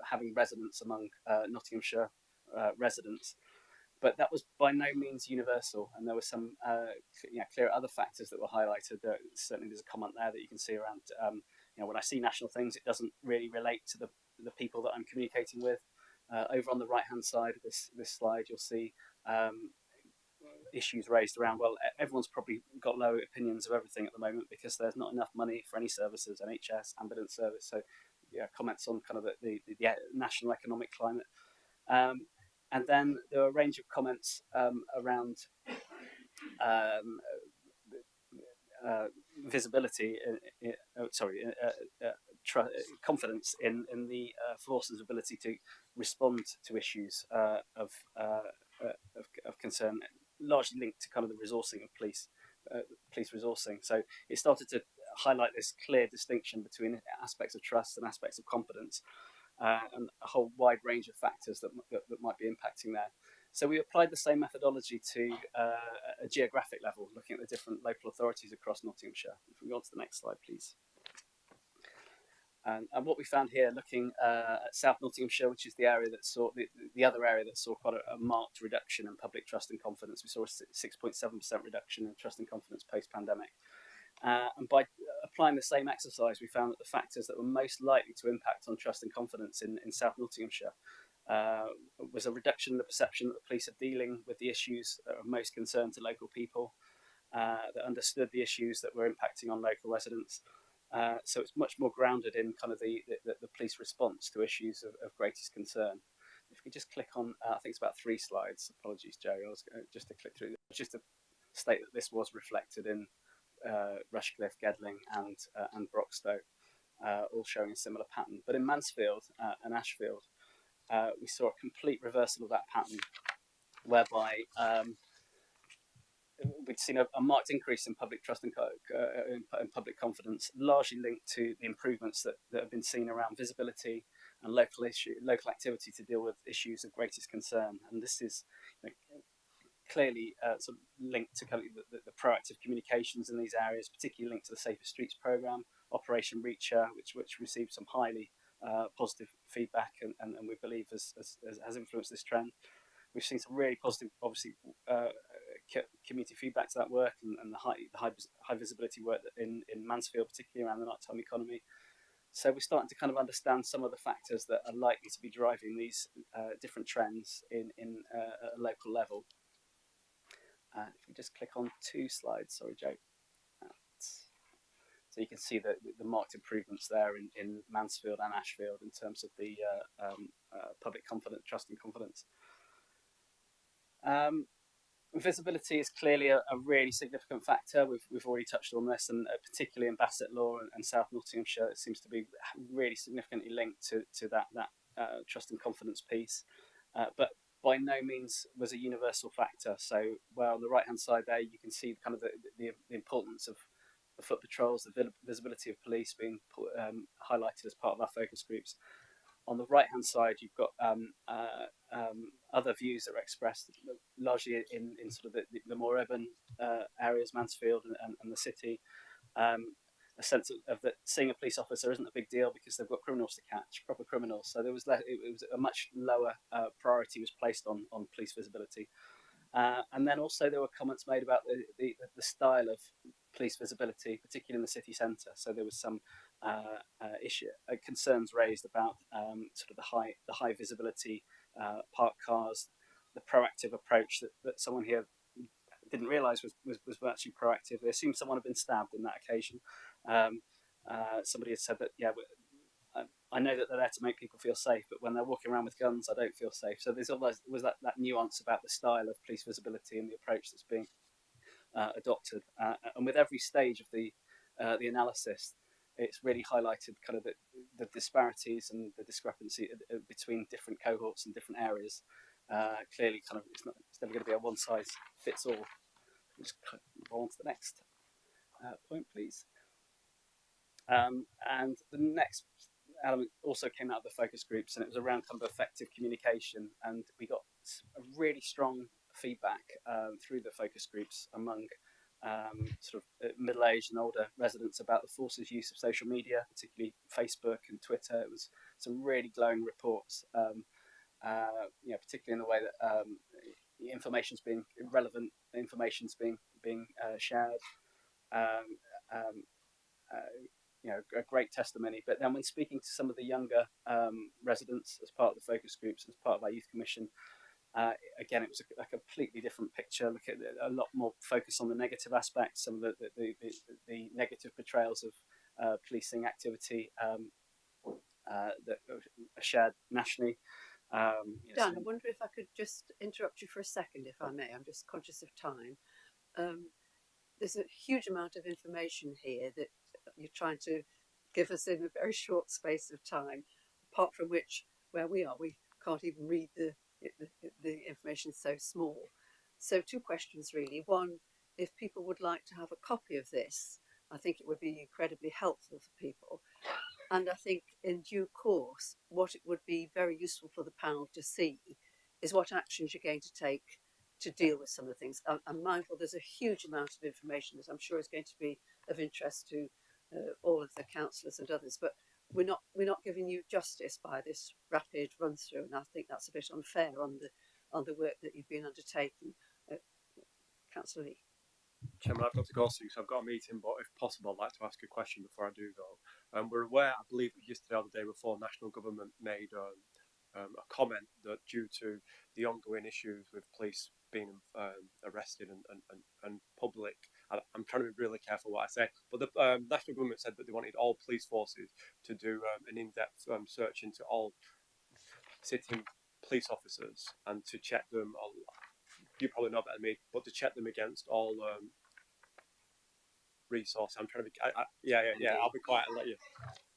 having resonance among Nottinghamshire residents. But that was by no means universal, and there were some clear other factors that were highlighted. Certainly, there's a comment there that you can see around. When I see national things, it doesn't really relate to the people that I'm communicating with. Over on the right-hand side of this slide, you'll see issues raised around. Well, everyone's probably got low opinions of everything at the moment because there's not enough money for any services, NHS, ambulance service. So, comments on kind of the national economic climate. And then there were a range of comments around visibility, confidence in the force's ability to respond to issues of concern, largely linked to kind of the resourcing of police resourcing. So it started to highlight this clear distinction between aspects of trust and aspects of confidence. And a whole wide range of factors that might be impacting there. So we applied the same methodology to a geographic level, looking at the different local authorities across Nottinghamshire. If we go on to the next slide, please. And what we found here, looking at South Nottinghamshire, which is the area that saw the other area that saw quite a marked reduction in public trust and confidence. We saw a 6.7% reduction in trust and confidence post-pandemic. And by applying the same exercise, we found that the factors that were most likely to impact on trust and confidence in South Nottinghamshire was a reduction in the perception that the police are dealing with the issues that are most concerned to local people, that understood the issues that were impacting on local residents. So it's much more grounded in kind of the police response to issues of greatest concern. If we just click on, I think it's about 3 slides. Apologies, Joe. I was just to click through, just to state that this was reflected in Rushcliffe, Gedling, and Broxtowe. all showing a similar pattern. But in Mansfield and Ashfield, we saw a complete reversal of that pattern, whereby we'd seen a marked increase in public trust and in public confidence, largely linked to the improvements that have been seen around visibility and local activity to deal with issues of greatest concern. And this is clearly sort of linked to kind of the proactive communications in these areas, particularly linked to the Safer Streets programme, Operation Reacher, which received some highly positive feedback and we believe has influenced this trend. We've seen some really positive, obviously, community feedback to that work and the high visibility work in Mansfield, particularly around the nighttime economy. So we're starting to kind of understand some of the factors that are likely to be driving these different trends in a local level. If we just click on 2 slides, sorry, Joe. So you can see the marked improvements there in Mansfield and Ashfield in terms of the public confidence, trust and confidence. Visibility is clearly a really significant factor. We've already touched on this, and particularly in Bassetlaw and South Nottinghamshire, it seems to be really significantly linked to that trust and confidence piece. But by no means was a universal factor. So, well, on the right-hand side there, you can see kind of the importance of the foot patrols, the visibility of police being highlighted as part of our focus groups. On the right-hand side, you've got other views that are expressed largely in sort of the more urban areas, Mansfield and the city. A sense of that seeing a police officer isn't a big deal because they've got criminals to catch, proper criminals. So there was it was a much lower priority was placed on police visibility. And then also there were comments made about the style of police visibility, particularly in the city centre. So there was some concerns raised about sort of the high visibility parked cars, the proactive approach that someone here didn't realise was actually proactive. They assumed someone had been stabbed in that occasion. Somebody had said that, I know that they're there to make people feel safe, but when they're walking around with guns, I don't feel safe. So there's always was that nuance about the style of police visibility and the approach that's being adopted. And with every stage of the analysis, it's really highlighted kind of the disparities and the discrepancy between different cohorts and different areas. Clearly, kind of it's never going to be a one size fits all. We'll just go on to the next point, please. And the next element also came out of the focus groups, and it was around kind of effective communication. And we got a really strong feedback through the focus groups among sort of middle-aged and older residents about the forces use of social media, particularly Facebook and Twitter. It was some really glowing reports, particularly in the way that information's being relevant, information's being shared. A great testimony. But then when speaking to some of the younger residents as part of the focus groups, as part of our youth commission, again, it was a completely different picture. Look at a lot more focus on the negative aspects, some of the negative portrayals of policing activity that are shared nationally. Dan, I wonder if I could just interrupt you for a second, if I may. I'm just conscious of time. There's a huge amount of information here that you're trying to give us in a very short space of time, apart from which, where we are, we can't even read the information, so small. So 2 questions really. One, if people would like to have a copy of this, I think it would be incredibly helpful for people. And I think in due course, what it would be very useful for the panel to see is what actions you're going to take to deal with some of the things. I'm mindful there's a huge amount of information that I'm sure is going to be of interest to all of the councillors and others, but we're not giving you justice by this rapid run through, and I think that's a bit unfair on the work that you've been undertaking. Councillor Lee. Chairman, I've got to go soon, so I've got a meeting, but if possible, I'd like to ask a question before I do go. We're aware, I believe yesterday or the day before, national government made a comment that due to the ongoing issues with police being arrested and public, I'm trying to be really careful what I say, but the national government said that they wanted all police forces to do an in-depth search into all sitting police officers and to check them, you probably know better than me, but to check them against all resource. I'm trying to be, I'll be quiet and let you.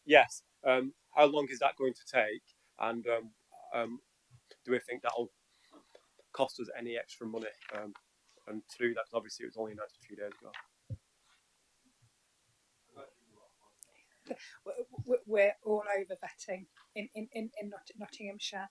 yes. How long is that going to take? And do we think that'll cost us any extra money? And to do that, 'cause obviously it was only announced a few days ago. We're all over vetting in Nottinghamshire,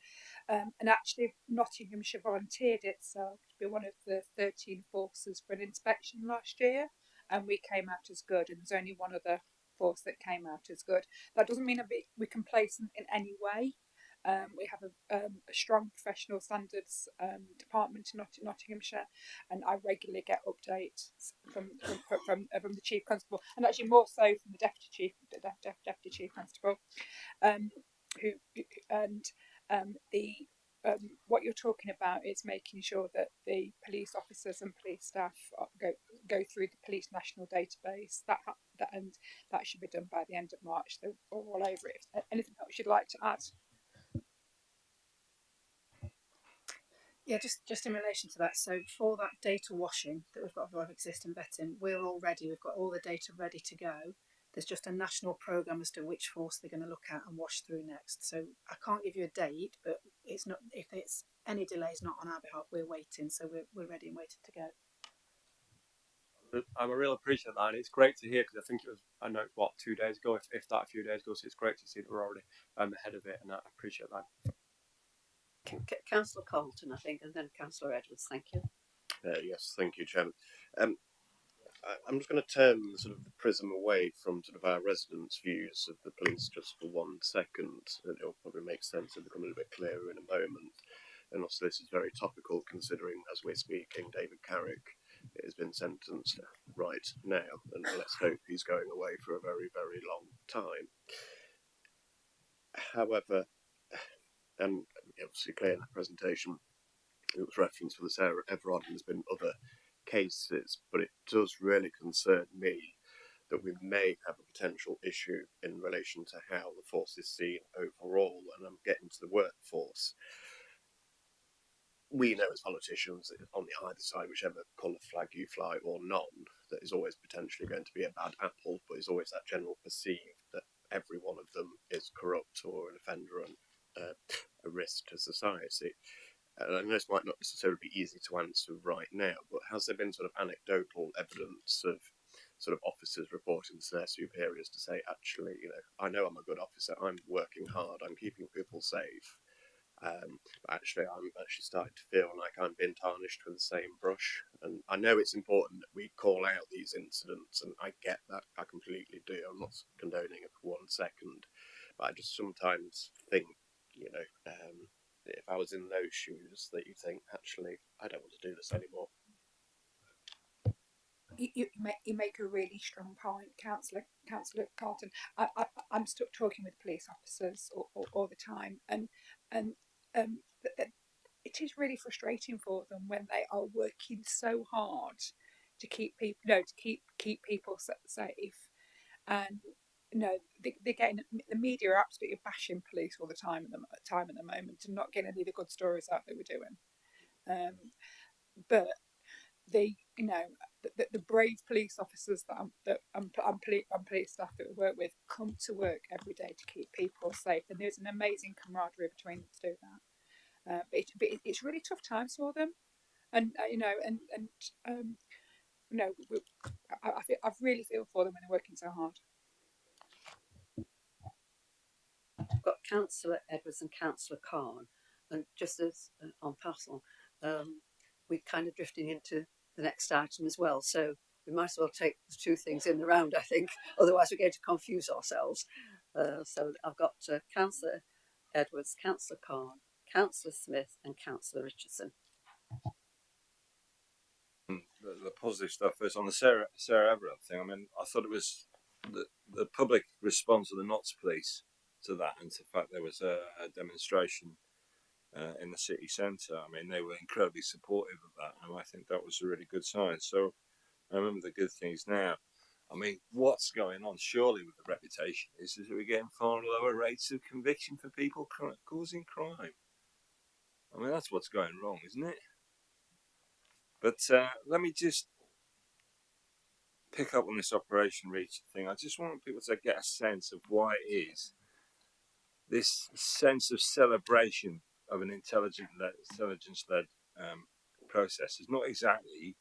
and actually Nottinghamshire volunteered itself to be one of the 13 forces for an inspection last year, and we came out as good, and there's only one other force that came out as good. That doesn't mean we're complacent in any way. We have a strong professional standards department in Nottinghamshire, and I regularly get updates from the chief constable, and actually more so from the deputy chief constable, who and the what you're talking about is making sure that the police officers and police staff go through the police national database. And that should be done by the end of March. So we're all over it. Anything else you'd like to add? Yeah, just in relation to that. So for that data washing that we've got for existing vetting, we're all ready. We've got all the data ready to go. There's just a national programme as to which force they're going to look at and wash through next. So I can't give you a date, but it's not, if it's any delays not on our behalf, we're waiting. So we're ready and waiting to go. I really appreciate that, and it's great to hear, because I think it was, I know, what, 2 days ago, if that, a few days ago. So it's great to see that we're already ahead of it, and I appreciate that. Councillor Carlton, I think, and then Councillor Edwards. Thank you. Yes, thank you, Chairman. I'm just going to turn sort of the prism away from sort of our residents' views of the police just for 1 second. It'll probably make sense and become a little bit clearer in a moment. And also, this is very topical, considering as we're speaking, David Carrick has been sentenced right now, and let's hope he's going away for a very, very long time. However, and obviously clear in the presentation, it was referenced for the Sarah Everard, and there's been other cases, but it does really concern me that we may have a potential issue in relation to how the force is seen overall. And I'm getting to the workforce. We know as politicians, on the either side, whichever colour flag you fly or none, that is always potentially going to be a bad apple, but it's always that general perceived that every one of them is corrupt or an offender and a risk to society. And I know this might not necessarily be easy to answer right now, but has there been sort of anecdotal evidence of sort of officers reporting to their superiors to say, actually, I know I'm a good officer, I'm working hard, I'm keeping people safe, but actually I'm actually starting to feel like I'm being tarnished with the same brush. And I know it's important that we call out these incidents, and I get that, I completely do, I'm not condoning it for 1 second, but I just sometimes think, if I was in those shoes, that you think, actually, I don't want to do this anymore. You make a really strong point, Councillor Carlton. I'm stuck talking with police officers all the time, and it is really frustrating for them when they are working so hard to keep people, keep people safe, and they're getting, the media are absolutely bashing police all the time at the moment, and not getting any of the good stories out that we're doing. But the brave police officers and police staff that we work with come to work every day to keep people safe, and there's an amazing camaraderie between them to do that. But it's really tough times for them, and I really feel for them when they're working so hard. I've got Councillor Edwards and Councillor Khan, and just as on parcel, we're kind of drifting into the next item as well, so we might as well take the two things in the round, I think, otherwise we're going to confuse ourselves. So I've got Councillor Edwards, Councillor Khan, Councillor Smith and Councillor Richardson. The positive stuff is on the Sarah Everard thing. I mean, I thought it was the public response of the Notts police to that, and to the fact there was a demonstration in the city centre. I mean, they were incredibly supportive of that, and I think that was a really good sign. So I remember the good things now. I mean, what's going on? Surely with the reputation is that we're getting far lower rates of conviction for people causing crime. I mean, that's what's going wrong, isn't it? But let me just pick up on this Operation Reach thing. I just want people to get a sense of why it is this sense of celebration of an intelligence-led process is not exactly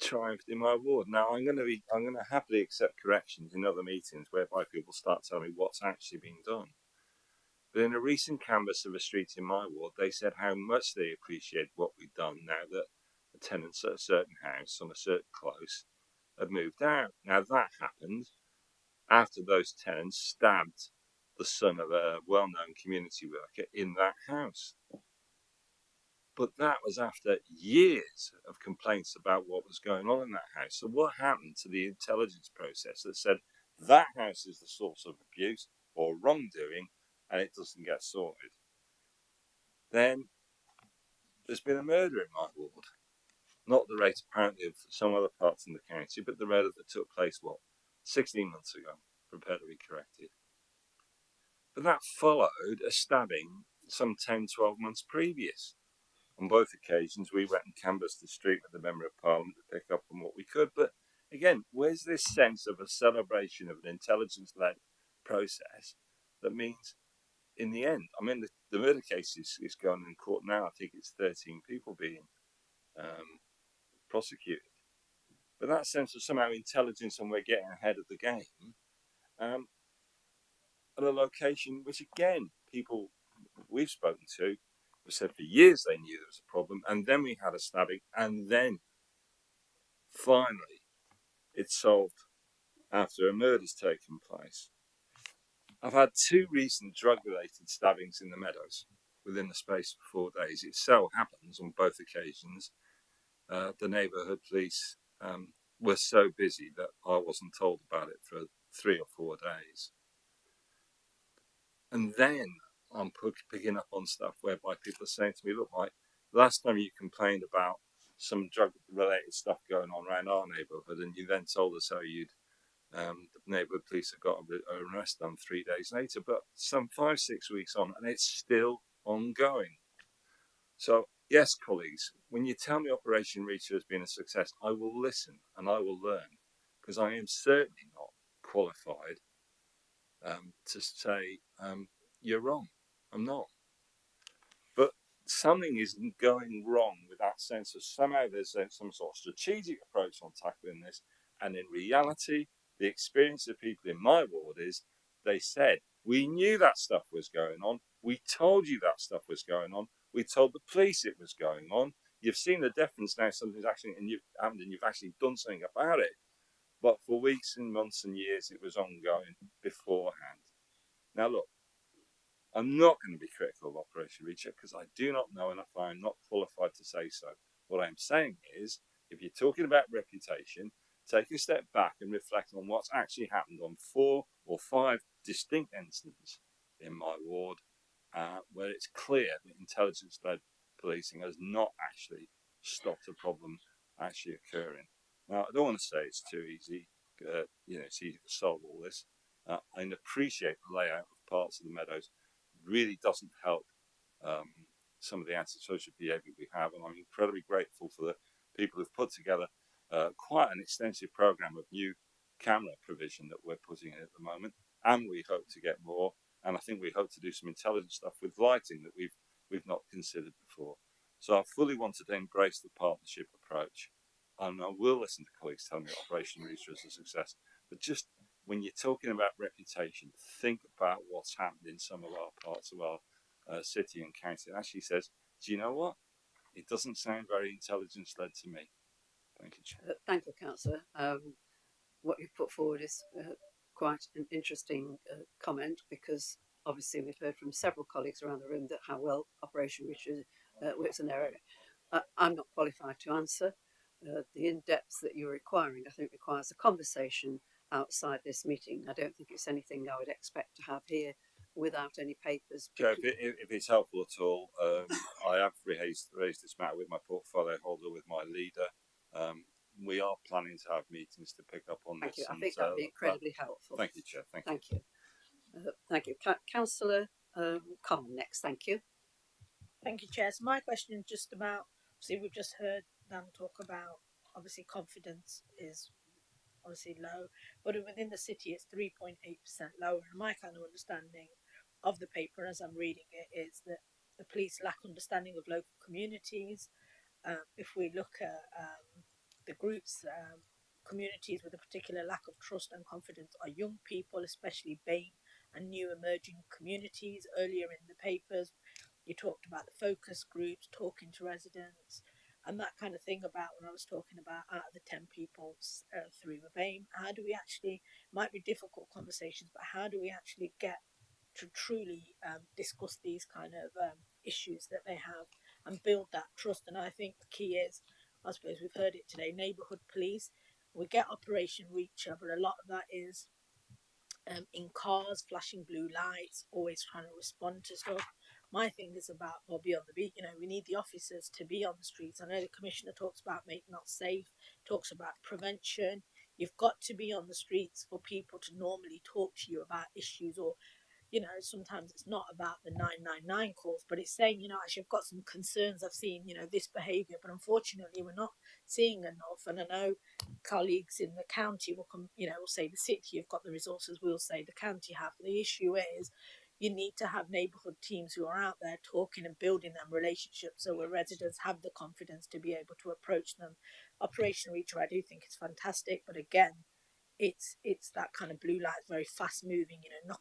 triumphed in my ward. Now I'm going to happily accept corrections in other meetings whereby people start telling me what's actually being done. But in a recent canvass of a street in my ward, they said how much they appreciate what we've done now that the tenants at a certain house on a certain close had moved out. Now that happened after those tenants stabbed the son of a well-known community worker in that house. But that was after years of complaints about what was going on in that house. So what happened to the intelligence process that said that house is the source of abuse or wrongdoing and it doesn't get sorted? Then there's been a murder in my ward. Not the rate apparently of some other parts in the county, but the murder that took place, 16 months ago, prepared to be corrected. But that followed a stabbing some 10, 12 months previous. On both occasions, we went and canvassed the street with the Member of Parliament to pick up on what we could. But again, where's this sense of a celebration of an intelligence-led process that means, in the end, I mean, the murder case is going in court now. I think it's 13 people being prosecuted. But that sense of somehow intelligence and we're getting ahead of the game at a location which, again, people we've spoken to have said for years they knew there was a problem, and then we had a stabbing, and then finally it's solved after a murder's taken place. I've had 2 recent drug-related stabbings in the Meadows within the space of 4 days. It so happens on both occasions the neighbourhood police were so busy that I wasn't told about it for 3 or 4 days. And then I'm picking up on stuff whereby people are saying to me, look, Mike, last time you complained about some drug-related stuff going on around our neighbourhood, and you then told us how the neighbourhood police have got an arrest done 3 days later, but some 5-6 weeks on, and it's still ongoing. So, yes, colleagues, when you tell me Operation Reach has been a success, I will listen and I will learn, because I am certainly not qualified to say you're wrong. I'm not. But something isn't going wrong with that sense of somehow there's some sort of strategic approach on tackling this. And in reality, the experience of people in my ward is they said, we knew that stuff was going on. We told you that stuff was going on. We told the police it was going on. You've seen the difference now, something's actually happened and you've actually done something about it. But for weeks and months and years, it was ongoing beforehand. Now, look, I'm not going to be critical of Operation Reach because I do not know enough. I'm not qualified to say so. What I'm saying is, if you're talking about reputation, take a step back and reflect on what's actually happened on 4 or 5 distinct incidents in my ward where it's clear that intelligence-led policing has not actually stopped a problem actually occurring. Now, I don't want to say it's too easy. It's easy to solve all this. I appreciate the layout of parts of the Meadows really doesn't help some of the antisocial behaviour we have, and I'm incredibly grateful for the people who've put together quite an extensive programme of new camera provision that we're putting in at the moment, and we hope to get more, and I think we hope to do some intelligent stuff with lighting that we've not considered before. So I fully wanted to embrace the partnership approach, and I will listen to colleagues tell me Operation Reach was a success, but just when you're talking about reputation, think about what's happened in some of our parts of our city and county. It actually says, do you know what? It doesn't sound very intelligence-led to me. Thank you, Chair. Thank you, Councillor. What you've put forward is quite an interesting comment, because obviously we've heard from several colleagues around the room that how well Operation Reach works in their area. I'm not qualified to answer. The in-depth that you're requiring, I think, requires a conversation outside this meeting. I don't think it's anything I would expect to have here without any papers. Chair, if it's helpful at all, I have raised this matter with my portfolio holder, with my leader. We are planning to have meetings to pick up on Thank this. you. I think that would be incredibly helpful. Thank you, Chair. Thank you. Thank you. Councillor Khan next. Thank you. Thank you, Chair. So my question is just about, obviously we've just heard Dan talk about, obviously confidence is obviously low, but within the city it's 3.8% lower. And my kind of understanding of the paper as I'm reading it is that the police lack understanding of local communities. If we look at the groups, communities with a particular lack of trust and confidence are young people, especially BAME and new emerging communities. Earlier in the papers, you talked about the focus groups, talking to residents, and that kind of thing about when I was talking about out of the 10 people, 3 were BAME. How do we actually, might be difficult conversations, but how do we actually get to truly discuss these kind of issues that they have and build that trust? And I think the key is, I suppose we've heard it today, neighbourhood police. We get Operation Reacher, but a lot of that is in cars, flashing blue lights, always trying to respond to stuff. My thing is about, well, be on the beat. You know, we need the officers to be on the streets. I know the commissioner talks about making us safe, talks about prevention. You've got to be on the streets for people to normally talk to you about issues, or you know, sometimes it's not about the 999 calls, but it's saying, you know, actually, I've got some concerns. I've seen, you know, this behaviour, but unfortunately, we're not seeing enough. And I know colleagues in the county will come, you know, will say the city, you've got the resources, we'll say the county have. The issue is you need to have neighbourhood teams who are out there talking and building them relationships so where residents have the confidence to be able to approach them. Operation Reacher, I do think it's fantastic, but again, it's that kind of blue light, very fast moving, you know,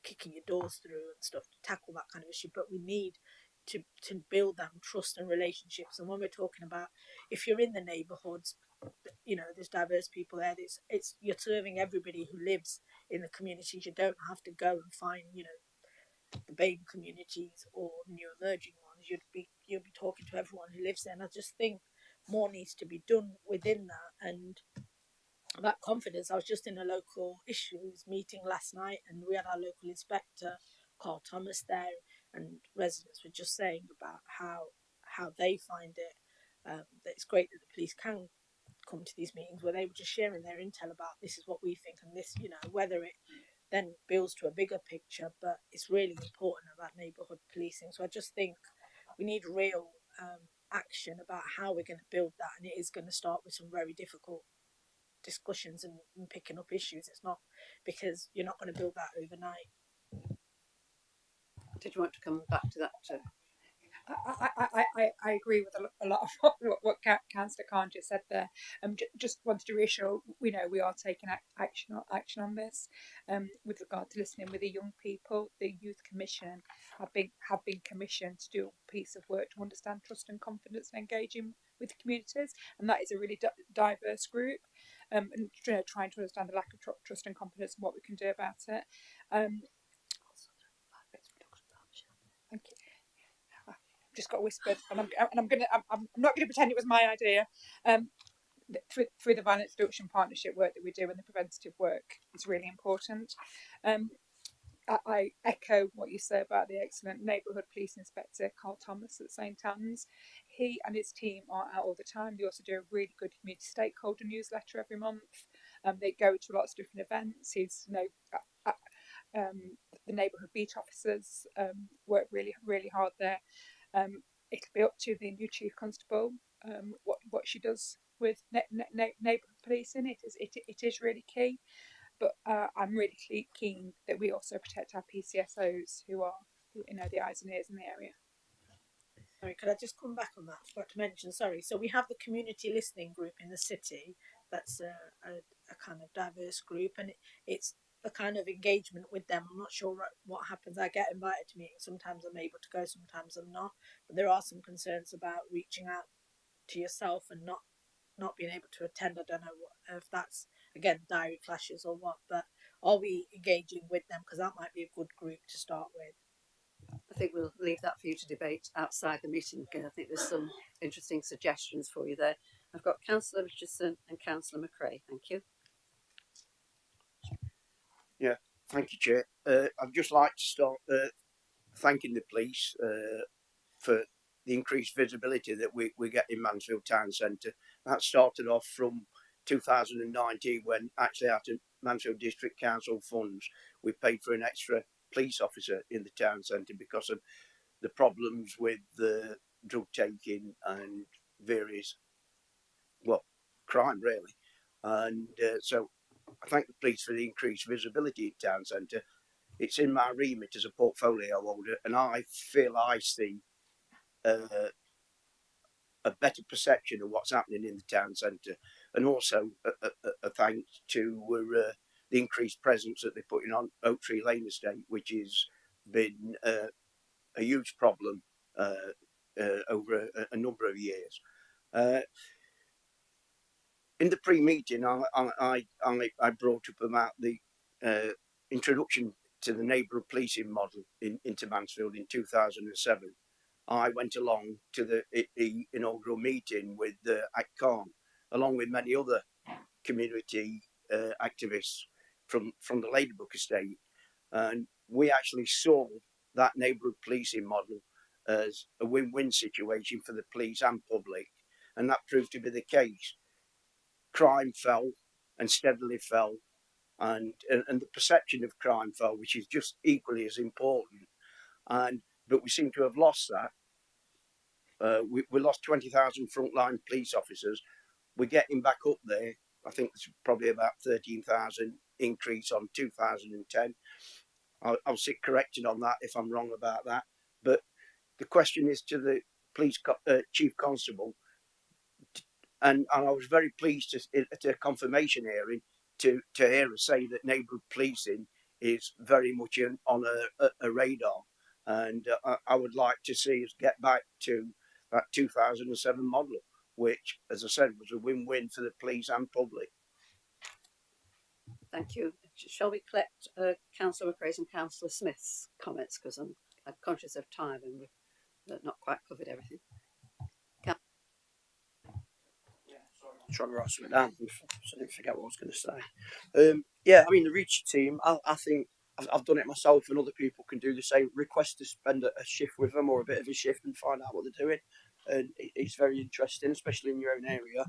kicking your doors through and stuff to tackle that kind of issue. But we need to build them trust and relationships. And when we're talking about, if you're in the neighbourhoods, you know, there's diverse people there. It's you're serving everybody who lives in the communities. You don't have to go and find, you know, the baby communities or new emerging ones. You'll be talking to everyone who lives there. And I just think more needs to be done within that. And that confidence. I was just in a local issues meeting last night, and we had our local inspector, Carl Thomas, there, and residents were just saying about how they find it. That it's great that the police can come to these meetings where they were just sharing their intel about this is what we think and this, you know, whether it then builds to a bigger picture. But it's really important about neighbourhood policing. So I just think we need real action about how we're going to build that, and it is going to start with some very difficult discussions and picking up issues. It's not, because you're not going to build that overnight. Did you want to come back to that? I agree with a lot of what Councillor Khan just said there. Just wanted to reassure, we know we are taking action on this. With regard to listening with the young people, the Youth Commission have been commissioned to do a piece of work to understand trust and confidence and engaging with the communities, and that is a really diverse group. And you know, trying to understand the lack of trust and confidence and what we can do about it. Thank you. Just got whispered, and I'm not going to pretend it was my idea. Through the violence reduction partnership work that we do and the preventative work is really important. I echo what you say about the excellent neighbourhood police inspector Carl Thomas at St Anne's. He and his team are out all the time. They also do a really good community stakeholder newsletter every month. They go to lots of different events. He's, you know, the neighbourhood beat officers work really hard there. It'll be up to the new chief constable what she does with neighbourhood policing. It is really key, but I'm really keen that we also protect our PCSOs who are, you know, the eyes and ears in the area. Sorry, could I just come back on that? I forgot to mention, sorry. So we have the community listening group in the city. That's a kind of diverse group, and it's a kind of engagement with them. I'm not sure what happens. I get invited to meetings. Sometimes I'm able to go, sometimes I'm not. But there are some concerns about reaching out to yourself and not being able to attend. I don't know if that's, again, diary clashes or what, but are we engaging with them? Because that might be a good group to start with. I think we'll leave that for you to debate outside the meeting. I think there's some interesting suggestions for you there. I've got Councillor Richardson and Councillor McRae. Thank you. Yeah, thank you, Chair. I'd just like to start thanking the police for the increased visibility that we get in Mansfield Town Centre. That started off from 2019 when actually out of Mansfield District Council funds we paid for an extra police officer in the town centre because of the problems with the drug taking and various, well, crime really. And so I thank the police for the increased visibility in town centre. It's in my remit as a portfolio holder, and I feel I see a better perception of what's happening in the town centre, and also a thanks to the increased presence that they're putting on Oak Tree Lane Estate, which has been a huge problem over a number of years. In the pre-meeting, I brought up about the introduction to the neighbourhood policing model into Mansfield in 2007. I went along to the inaugural meeting with ACCON, along with many other community activists from the Ladybrook estate, and we actually saw that neighbourhood policing model as a win-win situation for the police and public, and that proved to be the case. Crime fell and steadily fell, and the perception of crime fell, which is just equally as important. But we seem to have lost that. We lost 20,000 frontline police officers. We're getting back up there. I think it's probably about 13,000 increase on 2010. I'll sit corrected on that if I'm wrong about that. But the question is to the police chief constable, and I was very pleased at a confirmation hearing to hear her say that neighbourhood policing is very much on a radar, and I would like to see us get back to that 2007 model, which, as I said, was a win-win for the police and public. Thank you. Shall we collect Councillor McRae's and Councillor Smith's comments, because I'm conscious of time and we've not quite covered everything. Trying to write something down so I didn't forget what I was going to say. Yeah, I mean, the Reacher team, I think I've done it myself, and other people can do the same. Request to spend a shift with them, or a bit of a shift, and find out what they're doing. And it's very interesting, especially in your own area.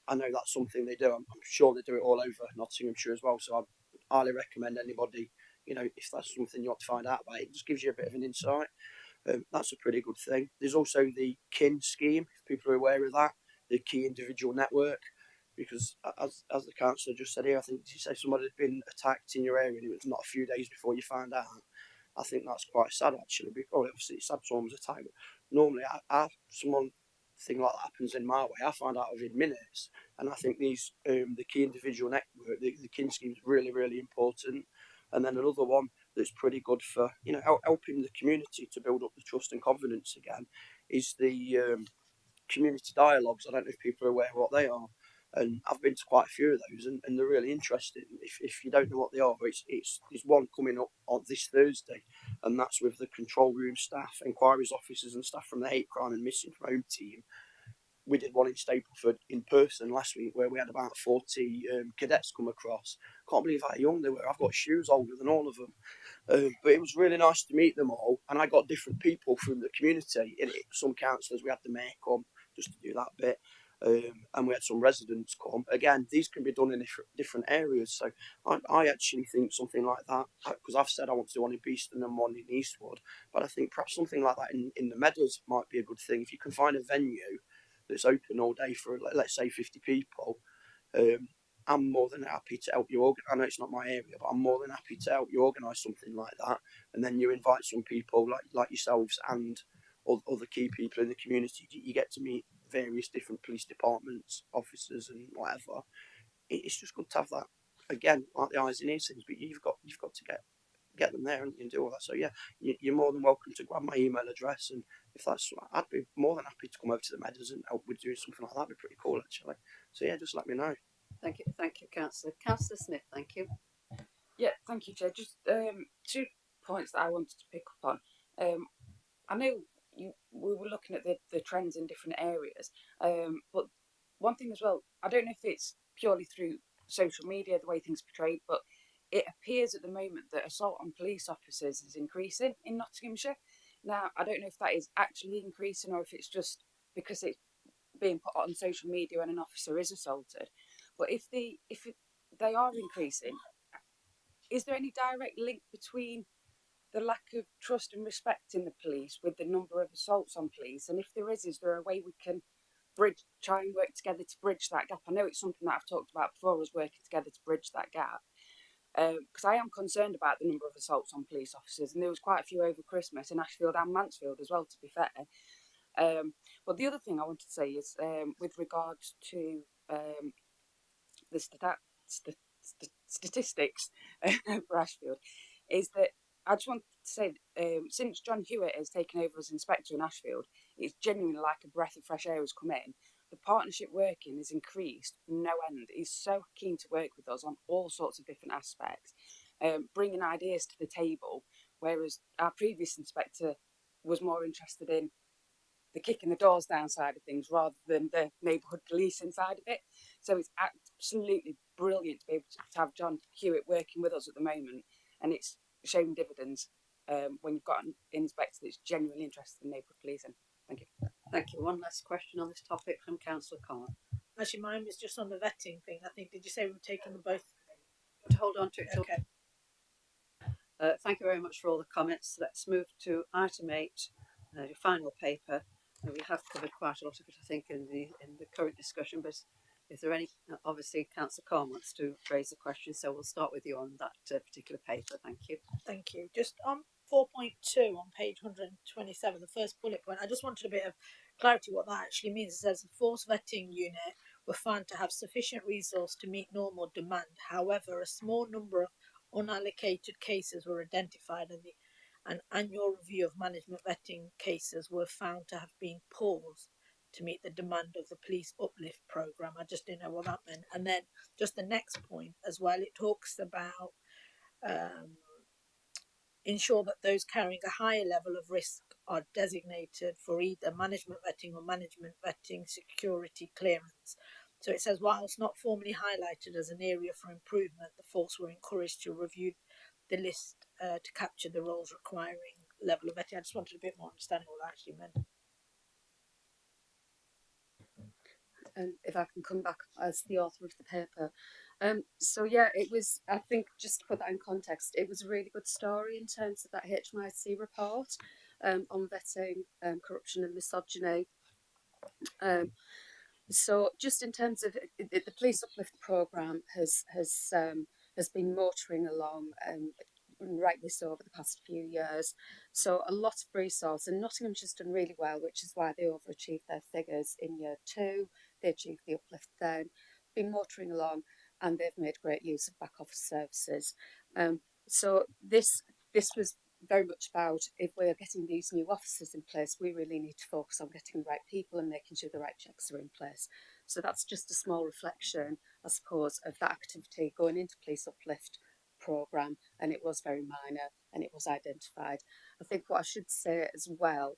I know that's something they do. I'm sure they do it all over Nottinghamshire as well. So I highly recommend anybody, if that's something you want to find out about, it just gives you a bit of an insight. That's a pretty good thing. There's also the KIN scheme, if people are aware of that, the Key Individual Network, because as the councillor just said here, I think you say somebody had been attacked in your area and it was not a few days before you found out. I think that's quite sad, actually, because obviously it's sad someone was attacked, but normally thing like that happens in my way, I find out within minutes. And I think these the Key Individual Network, the KIN scheme, is really, really important. And then another one that's pretty good for helping the community to build up the trust and confidence again is the community dialogues. I don't know if people are aware of what they are, and I've been to quite a few of those, and they're really interesting. If you don't know what they are, there's one coming up on this Thursday, and that's with the control room staff, inquiries officers, and staff from the hate crime and missing from home team. We did one in Stapleford in person last week where we had about 40 cadets come across. Can't believe how young they were. I've got shoes older than all of them. But it was really nice to meet them all, and I got different people from the community. Some councillors, we had the mayor come just to do that bit, and we had some residents come. Again, these can be done in different areas, so I actually think something like that, because I've said I want to do one in Beeston and one in Eastwood, but I think perhaps something like that in the Meadows might be a good thing. If you can find a venue that's open all day for, let's say, 50 people, I'm more than happy to help you. I know it's not my area, but I'm more than happy to help you organise something like that. And then you invite some people like yourselves and other key people in the community. You get to meet various different police departments, officers, and whatever. It's just good to have that. Again, like the eyes and ears things, but you've got to get them there and do all that. So yeah, you're more than welcome to grab my email address, and if that's, I'd be more than happy to come over to the Meadows and help with doing something like that. That'd be pretty cool, actually. So yeah, just let me know. Thank you, Councillor. Councillor Smith, thank you. Yeah, thank you, Chair. Just 2 points that I wanted to pick up on. I know we were looking at the trends in different areas, but one thing as well, I don't know if it's purely through social media, the way things are portrayed, but it appears at the moment that assault on police officers is increasing in Nottinghamshire. Now, I don't know if that is actually increasing or if it's just because it's being put on social media when an officer is assaulted. But if they are increasing, is there any direct link between the lack of trust and respect in the police with the number of assaults on police? And if there is there a way we can try and work together to bridge that gap. I know it's something that I've talked about before, us working together to bridge that gap. Because I am concerned about the number of assaults on police officers, and there was quite a few over Christmas in Ashfield and Mansfield as well, to be fair. But the other thing I wanted to say is with regards to the statistics for Ashfield, is that I just wanted to say since John Hewitt has taken over as inspector in Ashfield, it's genuinely like a breath of fresh air has come in. The partnership working has increased no end. He's so keen to work with us on all sorts of different aspects, bringing ideas to the table, whereas our previous inspector was more interested in the kicking the doors down side of things rather than the neighbourhood policing side of it. So it's absolutely brilliant to be able to have John Hewitt working with us at the moment, and it's showing dividends when you've got an inspector that's genuinely interested in neighbourhood policing. Thank you. Thank you. One last question on this topic from Councillor Connor. Actually, mine was just on the vetting thing. I think, did you say we've taken them both? Hold on to it. Okay. Thank you very much for all the comments. Let's move to item 8, your final paper. We have covered quite a lot of it, I think, in the current discussion, but if there are any, obviously Councillor Khan wants to raise a question, so we'll start with you on that particular paper. Thank you. Thank you. Just on 4.2 on page 127, the first bullet point, I just wanted a bit of clarity what that actually means. It says the force vetting unit were found to have sufficient resource to meet normal demand. However, a small number of unallocated cases were identified, and an annual review of management vetting cases were found to have been paused to meet the demand of the police uplift programme. I just didn't know what that meant. And then just the next point as well, it talks about ensure that those carrying a higher level of risk are designated for either management vetting or management vetting security clearance. So it says, whilst not formally highlighted as an area for improvement, the force were encouraged to review the list to capture the roles requiring level of vetting. I just wanted a bit more understanding what that actually meant. And if I can come back as the author of the paper. So yeah, it was, I think, just to put that in context, it was a really good story in terms of that HMIC report on vetting, corruption and misogyny. So just in terms of the Police Uplift programme has been motoring along rightly so over the past few years. So a lot of resource, and Nottinghamshire's done really well, which is why they overachieved their figures in year 2. They achieved the uplift then, been motoring along, and they've made great use of back office services. So this was very much about, if we're getting these new officers in place, we really need to focus on getting the right people and making sure the right checks are in place. So that's just a small reflection, I suppose, of that activity going into Police Uplift programme, and it was very minor and it was identified. I think what I should say as well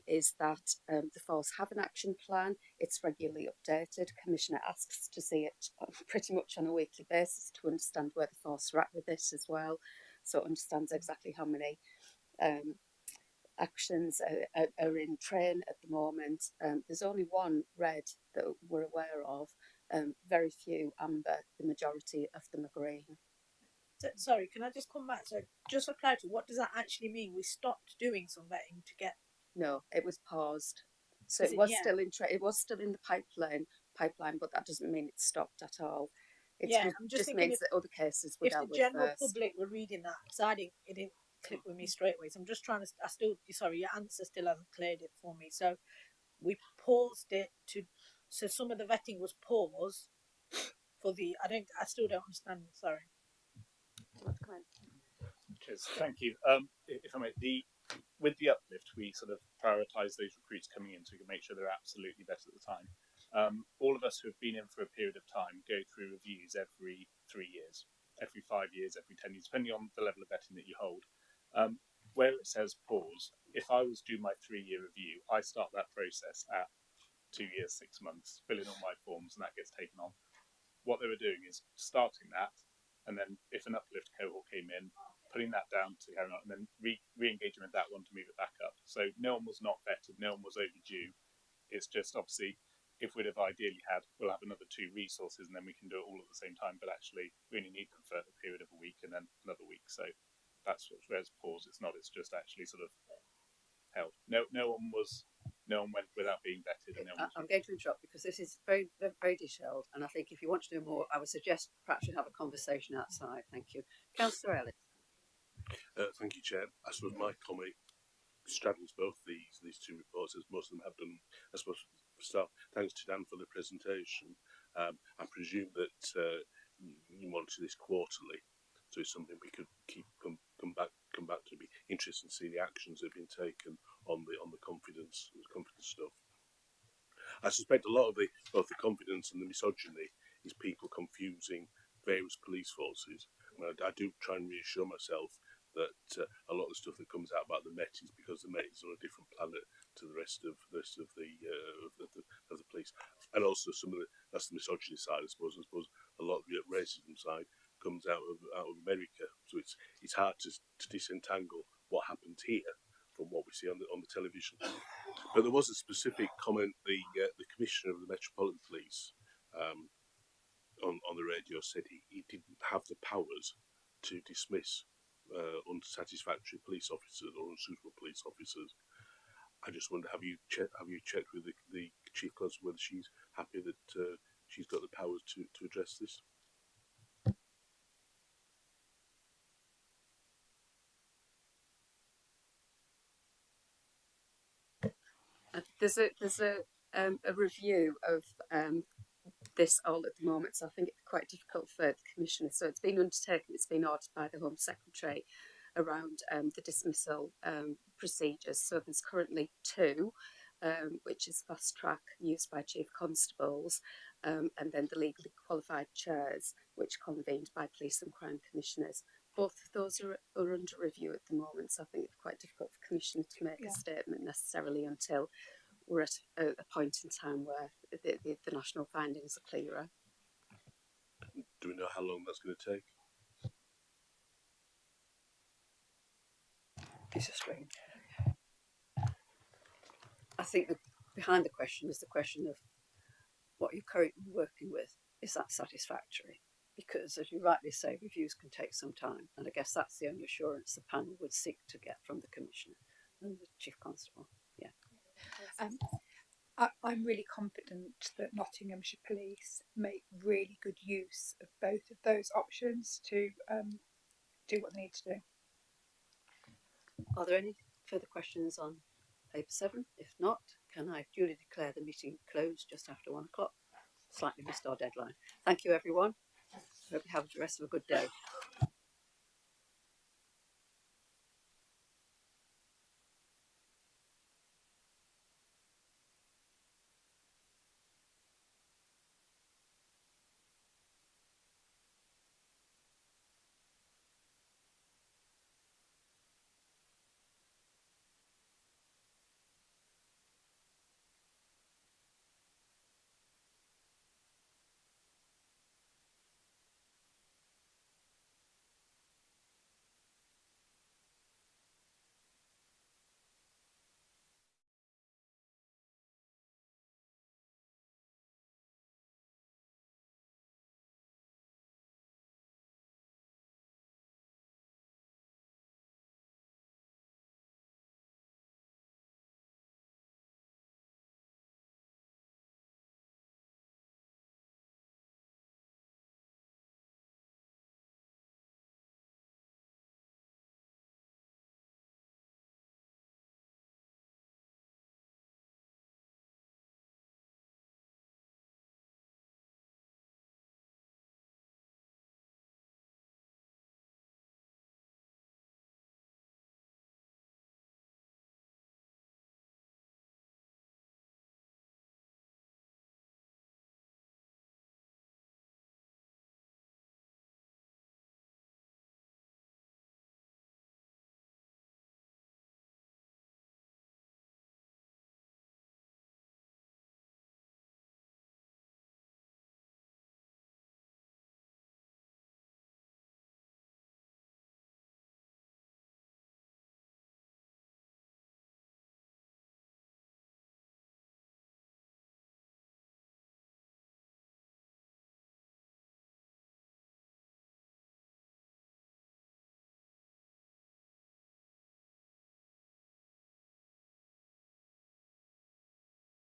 is that the force have an action plan. It's regularly updated. Commissioner asks to see it pretty much on a weekly basis to understand where the force are at with this as well, so it understands exactly how many actions are in train at the moment. There's only one red that we're aware of, very few amber, the majority of them are green. So, sorry, can I just come back? So just for clarity, what does that actually mean? We stopped doing some vetting to get... No, it was paused. So it was still in it was still in the pipeline, but that doesn't mean it stopped at all. It just means that other cases were dealt with first. If the general public were reading that, because it didn't click with me straight away. So I'm just trying to, sorry, your answer still hasn't cleared it for me. So we paused it so some of the vetting was paused for I still don't understand, sorry. Cheers. Thank you. If I may, with the uplift, we sort of prioritise those recruits coming in so we can make sure they're absolutely better at the time. All of us who have been in for a period of time go through reviews every 3 years, every 5 years, every 10 years, depending on the level of vetting that you hold. Where it says pause, if I was to do my 3-year review, I start that process at 2 years, 6 months, fill in all my forms, and that gets taken on. What they were doing is starting that, and then if an uplift cohort came in, putting that down to carry on, and then re-engaging with that one to move it back up. So no one was not vetted, no one was overdue. It's just obviously, if we'd have ideally we'll have another 2 resources and then we can do it all at the same time, but actually we only need them for a period of a week and then another week. So that's where it's pause. It's just actually sort of held. No one was no one went without being vetted. And no one I'm going to interrupt because this is very, very, very detailed, and I think if you want to do more, I would suggest perhaps you have a conversation outside. Thank you. Councillor Ellis. Thank you, Chair. I suppose my comment straddles both these two reports, as most of them have done. I suppose for start, thanks to Dan for the presentation. I presume that you monitor this quarterly, so it's something we could come back to. Be interested to see the actions that have been taken on the confidence stuff. I suspect a lot of both the confidence and the misogyny is people confusing various police forces. I do try and reassure myself that a lot of the stuff that comes out about the Met is because the Met is on a different planet to the rest of the police, and also that's the misogyny side, I suppose. A lot of the racism side comes out of America, so it's hard to disentangle what happens here from what we see on the television. But there was a specific comment the Commissioner of the Metropolitan Police on the radio said he didn't have the powers to dismiss unsatisfactory police officers or unsuitable police officers. I just wonder, have you checked with the Chief Constable whether she's happy that she's got the powers to address this? There's a review of this all at the moment, so I think it's quite difficult for the Commissioner. So it's been undertaken, it's been ordered by the Home Secretary around the dismissal procedures. So there's currently 2, which is fast track used by Chief Constables, and then the legally qualified chairs, which convened by Police and Crime Commissioners. Both of those are under review at the moment, so I think it's quite difficult for Commissioner to make a statement necessarily until we're at a point in time where the national findings are clearer. Do we know how long that's going to take? It's a strange. I think behind the question is the question of what you're currently working with. Is that satisfactory? Because, as you rightly say, reviews can take some time, and I guess that's the only assurance the panel would seek to get from the Commissioner and the Chief Constable. Yeah. I'm really confident that Nottinghamshire Police make really good use of both of those options to do what they need to do. Are there any further questions on paper 7? If not, can I duly declare the meeting closed just after 1 o'clock? Slightly missed our deadline. Thank you, everyone. Hope you have the rest of a good day.